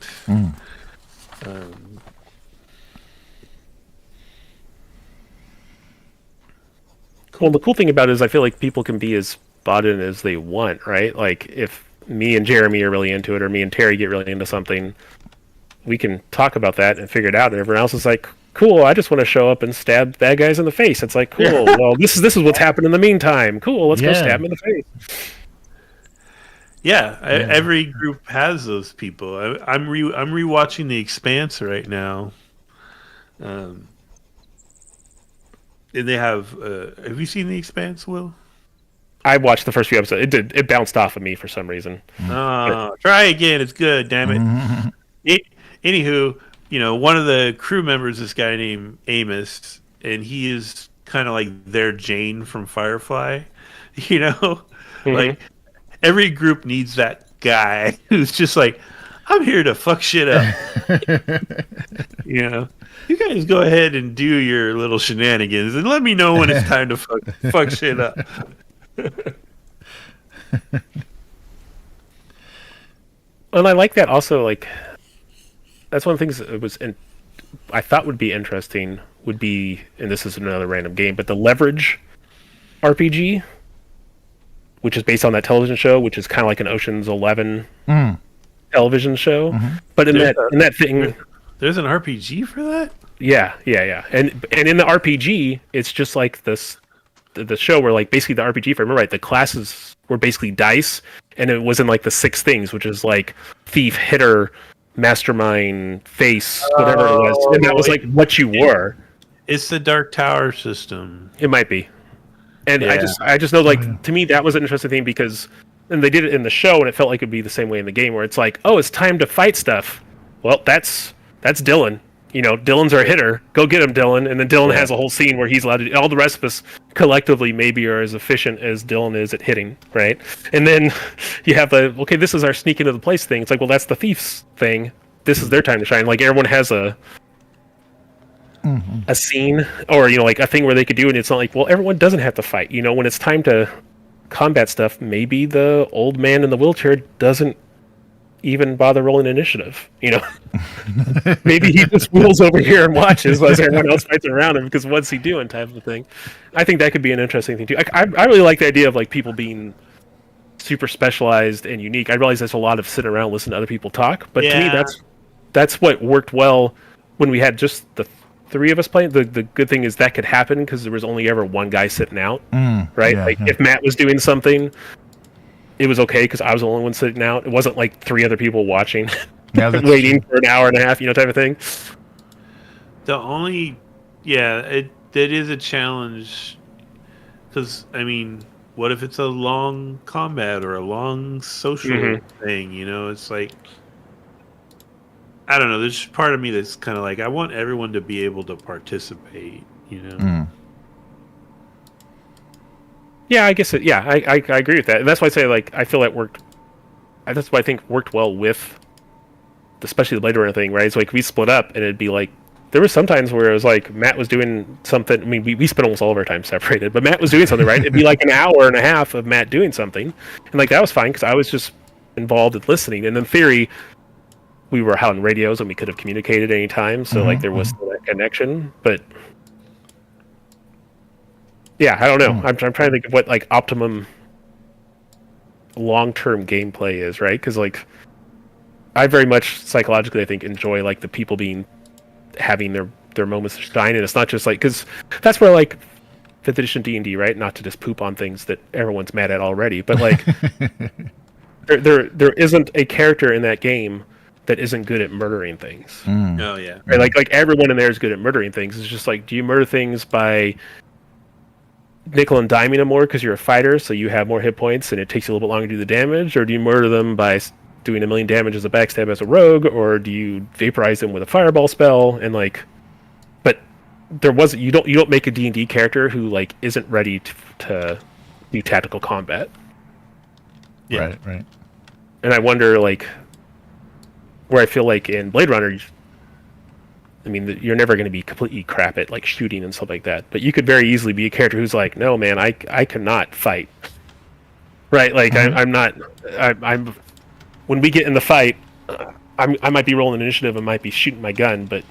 Well, the cool thing about it is I feel like people can be as bought in as they want, right? Like if me and Jeremy are really into it, or me and Terry get really into something, we can talk about that and figure it out. And everyone else is like, cool, I just want to show up and stab bad guys in the face. It's like, cool, well, this is what's happened in the meantime. Cool, let's go stab them in the face. Yeah, every group has those people. I'm rewatching The Expanse right now. And they have you seen The Expanse, Will? I watched the first few episodes. It bounced off of me for some reason. Try again. It's good. Damn it. Anywho, one of the crew members, this guy named Amos, and he is kind of like their Jane from Firefly. Like every group needs that guy who's just like, I'm here to fuck shit up. You guys go ahead and do your little shenanigans and let me know when it's time to fuck shit up. And I like that also, like that's one of the things that I thought would be interesting would be, and this is another random game, but the Leverage RPG, which is based on that television show, which is kind of like an Ocean's 11 television show. But in that thing, there's an RPG for that. yeah. And in the RPG, it's just like the show where like basically the RPG, if I remember right, the classes were basically dice, and it was in like the 6 things, which is like thief, hitter, mastermind, face, whatever it was, and that was like what you were. It's the Dark Tower system. It might be. And Yeah. I just know, like, to me, that was an interesting thing because, and they did it in the show, and it felt like it'd be the same way in the game, where it's like, oh, it's time to fight stuff. Well, that's Dylan. You know, Dylan's our hitter. Go get him, Dylan. And then Dylan has a whole scene where he's allowed to. All the rest of us collectively maybe are as efficient as Dylan is at hitting, right? And then you have okay, this is our sneak into the place thing. It's like, well, that's the thief's thing. This is their time to shine. Like everyone has a scene, or like a thing where they could do, and it's not like, well, everyone doesn't have to fight. When it's time to combat stuff, maybe the old man in the wheelchair doesn't even bother rolling initiative. Maybe he just wheels over here and watches as everyone else fights around him, because what's he doing, type of thing. I think that could be an interesting thing too. I really like the idea of like people being super specialized and unique. I realize there's a lot of sitting around listening to other people talk, but to me that's what worked well when we had just the 3 of us playing. The good thing is that could happen because there was only ever one guy sitting out, right? If Matt was doing something, it was okay because I was the only one sitting out. It wasn't like 3 other people watching, waiting for an hour and a half, type of thing. The only, it is a challenge because what if it's a long combat or a long social thing? It's like, I don't know. There's just part of me that's kind of like, I want everyone to be able to participate. Yeah, I guess I agree with that. And that's why I say, like, I feel that worked. That's why I think worked well with, especially the Blade Runner thing, right? It's like we split up, and it'd be like, there were some times where it was like Matt was doing something. I mean, we spent almost all of our time separated, but Matt was doing something, right? It'd be like an hour and a half of Matt doing something, and like that was fine because I was just involved in listening. And in theory, we were out on radios and we could have communicated any time, so like there was still that connection. But yeah, I don't know. I'm trying to think of what like optimum long-term gameplay is, right? Because like I very much psychologically, I think, enjoy like the people having their moments to shine, and it's not just like, because that's where like 5th edition D&D, right? Not to just poop on things that everyone's mad at already, but like there isn't a character in that game that isn't good at murdering things. Oh yeah, right? Like everyone in there is good at murdering things. It's just like, do you murder things by nickel and diming them more because you're a fighter, so you have more hit points and it takes you a little bit longer to do the damage, or do you murder them by doing 1 million damage as a backstab as a rogue, or do you vaporize them with a fireball spell? And like, but you don't make a D&D character who like isn't ready to do tactical combat. Right. And I wonder, like, where I feel like in Blade Runner, I mean, you're never going to be completely crap at like shooting and stuff like that, but you could very easily be a character who's like, no man, I cannot fight, right? Like I'm when we get in the fight, I might be rolling initiative and might be shooting my gun, but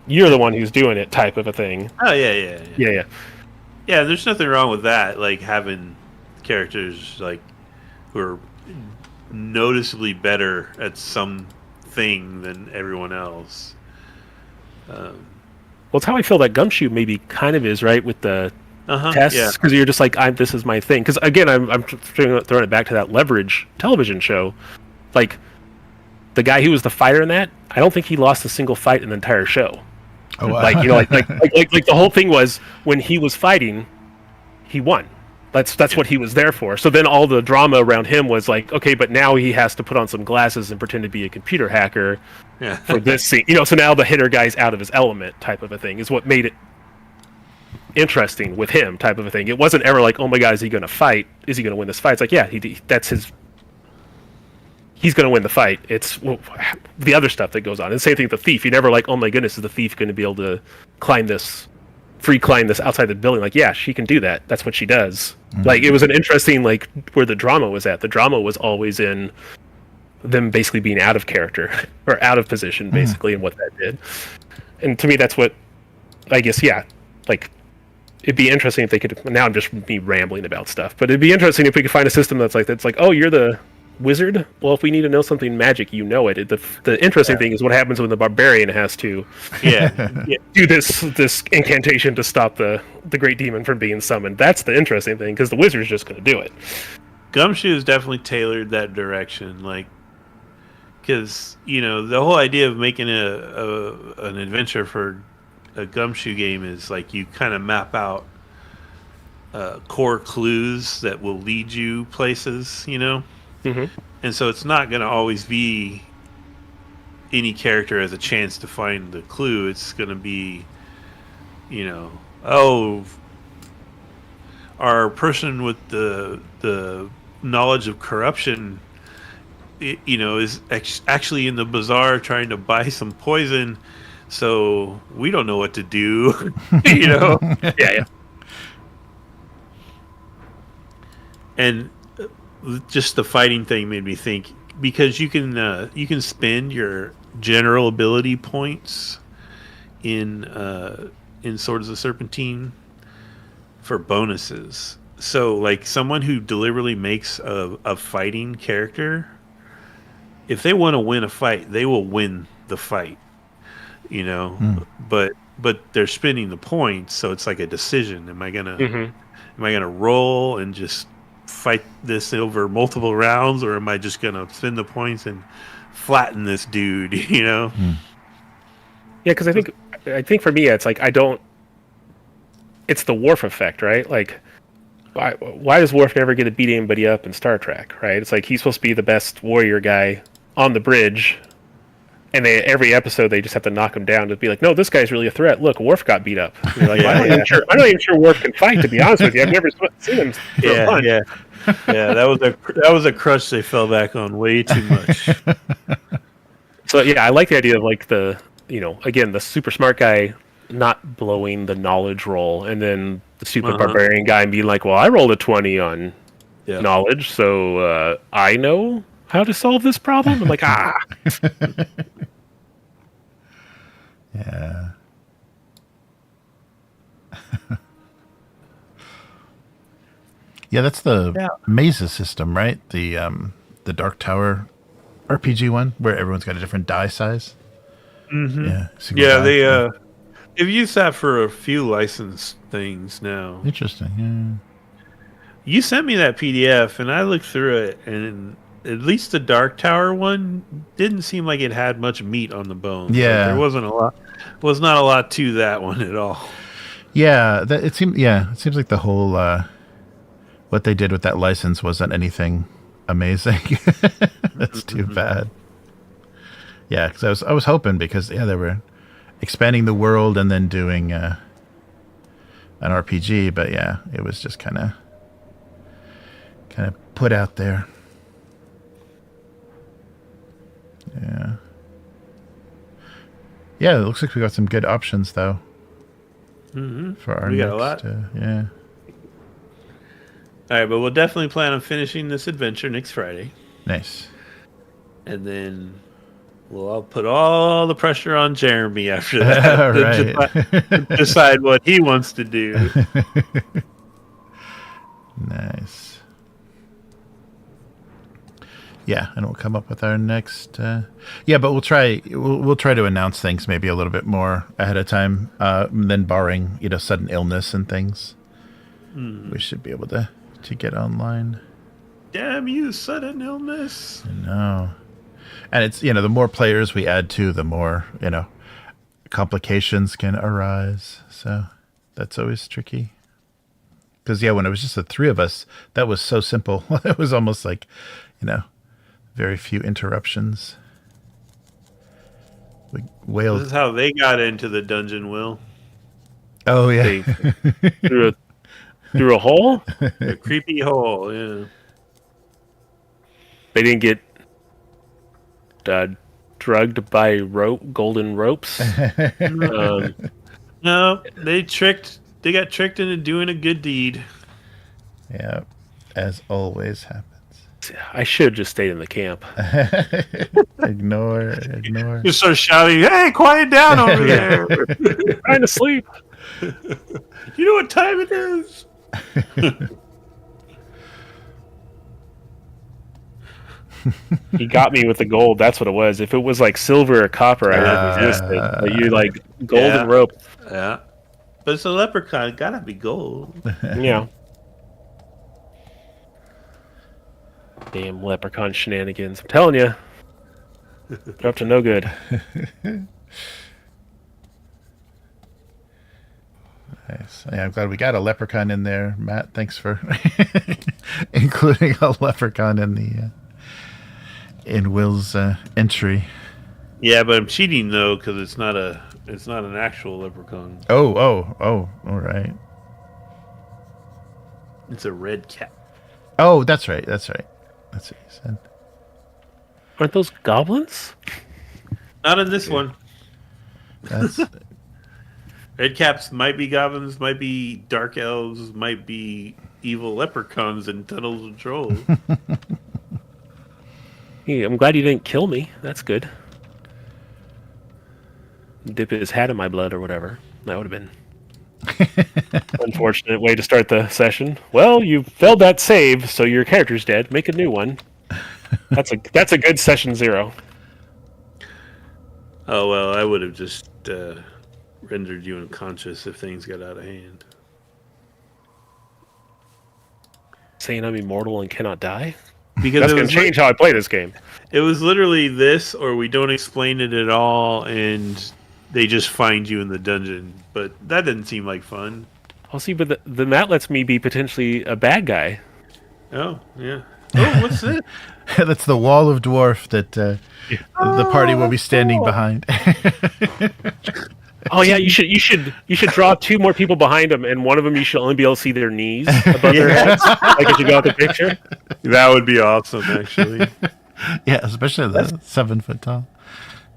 you're the one who's doing it, type of a thing. Oh yeah. Yeah. There's nothing wrong with that. Like having characters like who are noticeably better at something than everyone else. Well, it's how I feel that Gumshoe maybe kind of is, right, with the tests, because you're just like, this is my thing. Because again, I'm throwing it back to that Leverage television show. Like the guy who was the fighter in that, I don't think he lost a single fight in the entire show. Oh, wow. Like like the whole thing was when he was fighting, he won. That's what he was there for. So then all the drama around him was like, okay, but now he has to put on some glasses and pretend to be a computer hacker for this scene. So now the hitter guy's out of his element, type of a thing, is what made it interesting with him, type of a thing. It wasn't ever like, oh my god, is he going to fight? Is he going to win this fight? It's like, yeah, that's his. He's going to win the fight. It's the other stuff that goes on. And same thing with the thief. You never like, oh my goodness, is the thief going to be able to climb this outside the building? Like, yeah, she can do that. That's what she does. Like, it was an interesting, like, where the drama was at. The drama was always in, them basically being out of character or out of position, basically, and what that did. And to me, that's what I guess. Yeah, like it'd be interesting if they could. Now I'm just me rambling about stuff, but it'd be interesting if we could find a system that's like, oh, you're the wizard. Well, if we need to know something magic, you know it. The interesting thing is what happens when the barbarian has to do this incantation to stop the great demon from being summoned. That's the interesting thing, because the wizard's just going to do it. Gumshoe is definitely tailored that direction, like, because the whole idea of making an adventure for a Gumshoe game is like you kind of map out core clues that will lead you places, Mm-hmm. and so it's not going to always be any character has a chance to find the clue. It's going to be, our person with the knowledge of corruption, is actually in the bazaar trying to buy some poison, so we don't know what to do. Yeah. And just the fighting thing made me think, because you can spend your general ability points in Swords of Serpentine for bonuses. So like someone who deliberately makes a fighting character, if they want to win a fight, they will win the fight. But they're spending the points, so it's like a decision. Am I gonna roll and just fight this over multiple rounds, or am I just gonna spend the points and flatten this dude? Yeah, because I think for me it's like it's the Worf effect, right? Like why does Worf never get to beat anybody up in Star Trek, right? It's like he's supposed to be the best warrior guy on the bridge, and every episode they just have to knock him down to be like, no, this guy's really a threat. Look, Worf got beat up. And you're like, I'm not even sure Worf can fight, to be honest with you. I've never seen him throw a punch. That was a crush they fell back on way too much. So yeah, I like the idea of like again, the super smart guy not blowing the knowledge roll, and then the stupid barbarian guy being like, well, I rolled a 20 on knowledge, so I know how to solve this problem. I'm like, Yeah. Yeah, that's the Mazes system, right? The Dark Tower RPG one, where everyone's got a different die size. Mm-hmm. They've used that for a few licensed things now. Interesting. Yeah. You sent me that PDF, and I looked through it, and at least the Dark Tower one didn't seem like it had much meat on the bone. Yeah, there wasn't a lot. Was not a lot to that one at all. Yeah, it seems like the whole what they did with that license wasn't anything amazing. That's too bad. Yeah, because I was hoping, because they were expanding the world and then doing an RPG, but it was just kind of put out there. Yeah, it looks like we got some good options though. For our we got next, a lot. Yeah. All right, but we'll definitely plan on finishing this adventure next Friday. Nice. And then I'll put all the pressure on Jeremy after that to decide what he wants to do. Nice. Yeah, and we'll come up with our next. But we'll try to announce things maybe a little bit more ahead of time. Then barring sudden illness and things, we should be able to get online. Damn you, sudden illness! I know. And it's the more players we add to, the more complications can arise. So that's always tricky. Because when it was just the three of us, that was so simple. It was almost like very few interruptions. We wailed. This is how they got into the dungeon, Will. Oh yeah, through a hole, a creepy hole. Yeah. They didn't get drugged by golden ropes. No, they got tricked into doing a good deed. Yeah, as always happens. I should have just stayed in the camp. Ignore. You start shouting, "Hey, quiet down over there! Trying to sleep. You know what time it is?" He got me with the gold. That's what it was. If it was like silver or copper, I would have resisted. But you like golden rope. Yeah. But it's a leprechaun. It gotta be gold. Yeah. Damn leprechaun shenanigans. I'm telling you. They're up to no good. Nice. Yeah, I'm glad we got a leprechaun in there, Matt. Thanks for including a leprechaun in the in Will's entry. Yeah, but I'm cheating though because it's not an actual leprechaun. Oh, all right. It's a red cap. Oh, that's right. That's what you said. Aren't those goblins? Not in this one. That's Red caps might be goblins, might be dark elves, might be evil leprechauns and tunnels of trolls. Hey, I'm glad you didn't kill me. That's good. Dip his hat in my blood or whatever. That would have been unfortunate way to start the session. Well, you failed that save, so your character's dead. Make a new one. That's a good session 0. Oh well, I would have just rendered you unconscious if things got out of hand. Saying I'm immortal and cannot die? Because That's going to change how I play this game. It was literally this, or we don't explain it at all, and they just find you in the dungeon. But that didn't seem like fun. I'll see, but then that lets me be potentially a bad guy. Oh, yeah. Oh, what's this? that's the wall of dwarf that the party will be standing behind. Oh yeah, you should draw 2 more people behind them, and one of them you should only be able to see their knees above their heads, like if you got the picture. That would be awesome, actually. Yeah, especially the 7 foot tall.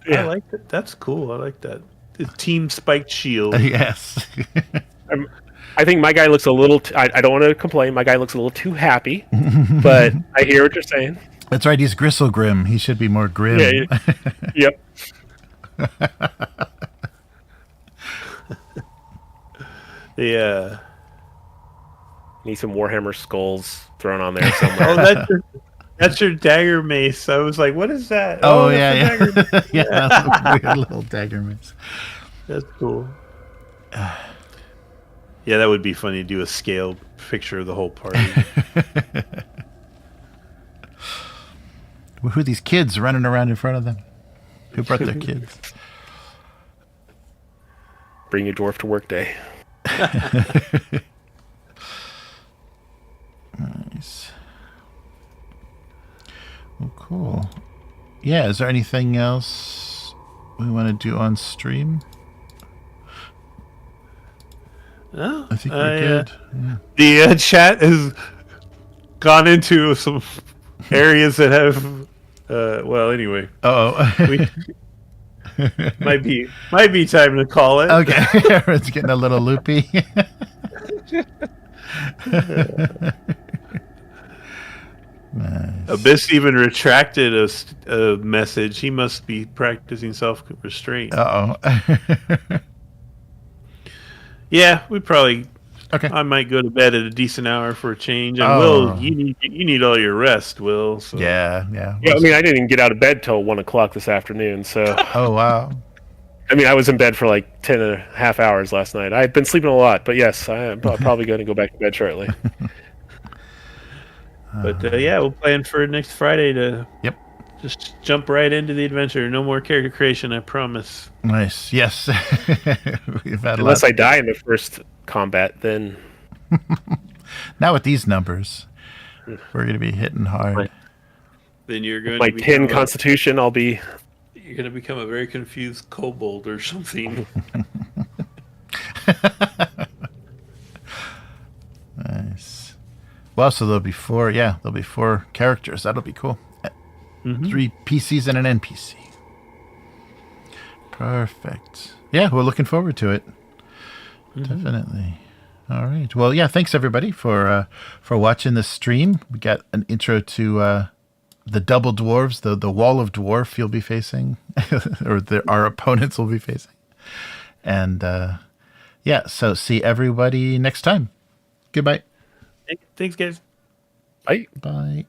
Yeah. I like that. That's cool. I like that. The team spiked shield. Yes. I think my guy looks a little. I don't want to complain. My guy looks a little too happy, but I hear what you're saying. That's right. He's Gristlegrim. He should be more grim. Yeah. Yep. Yeah. Need some Warhammer skulls thrown on there somewhere. Oh, that's your dagger mace. I was like, what is that? Oh, that's yeah. the dagger mace. Yeah, that's a weird little dagger mace. That's cool. Yeah, that would be funny to do a scale picture of the whole party. Who are these kids running around in front of them? Who brought their kids? Bring your dwarf to work day. Nice. Well, cool. Yeah, is there anything else we want to do on stream? Oh, I think we're good. The chat has gone into some areas that have. Well, anyway, Oh. might be time to call it. Okay, it's getting a little loopy. Nice. Abyss even retracted a message. He must be practicing self-restraint. Uh-oh. Yeah, we probably. Okay. I might go to bed at a decent hour for a change. And Oh. Will, you need all your rest, Will. So. Yeah. Yeah, I mean, I didn't even get out of bed till 1 o'clock this afternoon. So, Oh, wow. I mean, I was in bed for like 10 and a half hours last night. I've been sleeping a lot, but yes, I am probably going to go back to bed shortly. But yeah, we'll plan for next Friday to. Yep. Just jump right into the adventure. No more character creation, I promise. Nice. Yes. We've had Unless a lot. I die in the first combat, then Now with these numbers, we're going to be hitting hard. Right. Then you're going my to 10 constitution, I'll be. You're going to become a very confused kobold or something. Nice. Well, so there'll be 4. Yeah, there'll be 4 characters. That'll be cool. 3 PCs and an NPC. Perfect. Yeah, we're looking forward to it. Definitely. All right. Well, yeah. Thanks everybody for watching the stream. We got an intro to the double dwarves, the wall of dwarf you'll be facing, or our opponents will be facing, and yeah. So see everybody next time. Goodbye. Thanks, guys. Bye. Bye.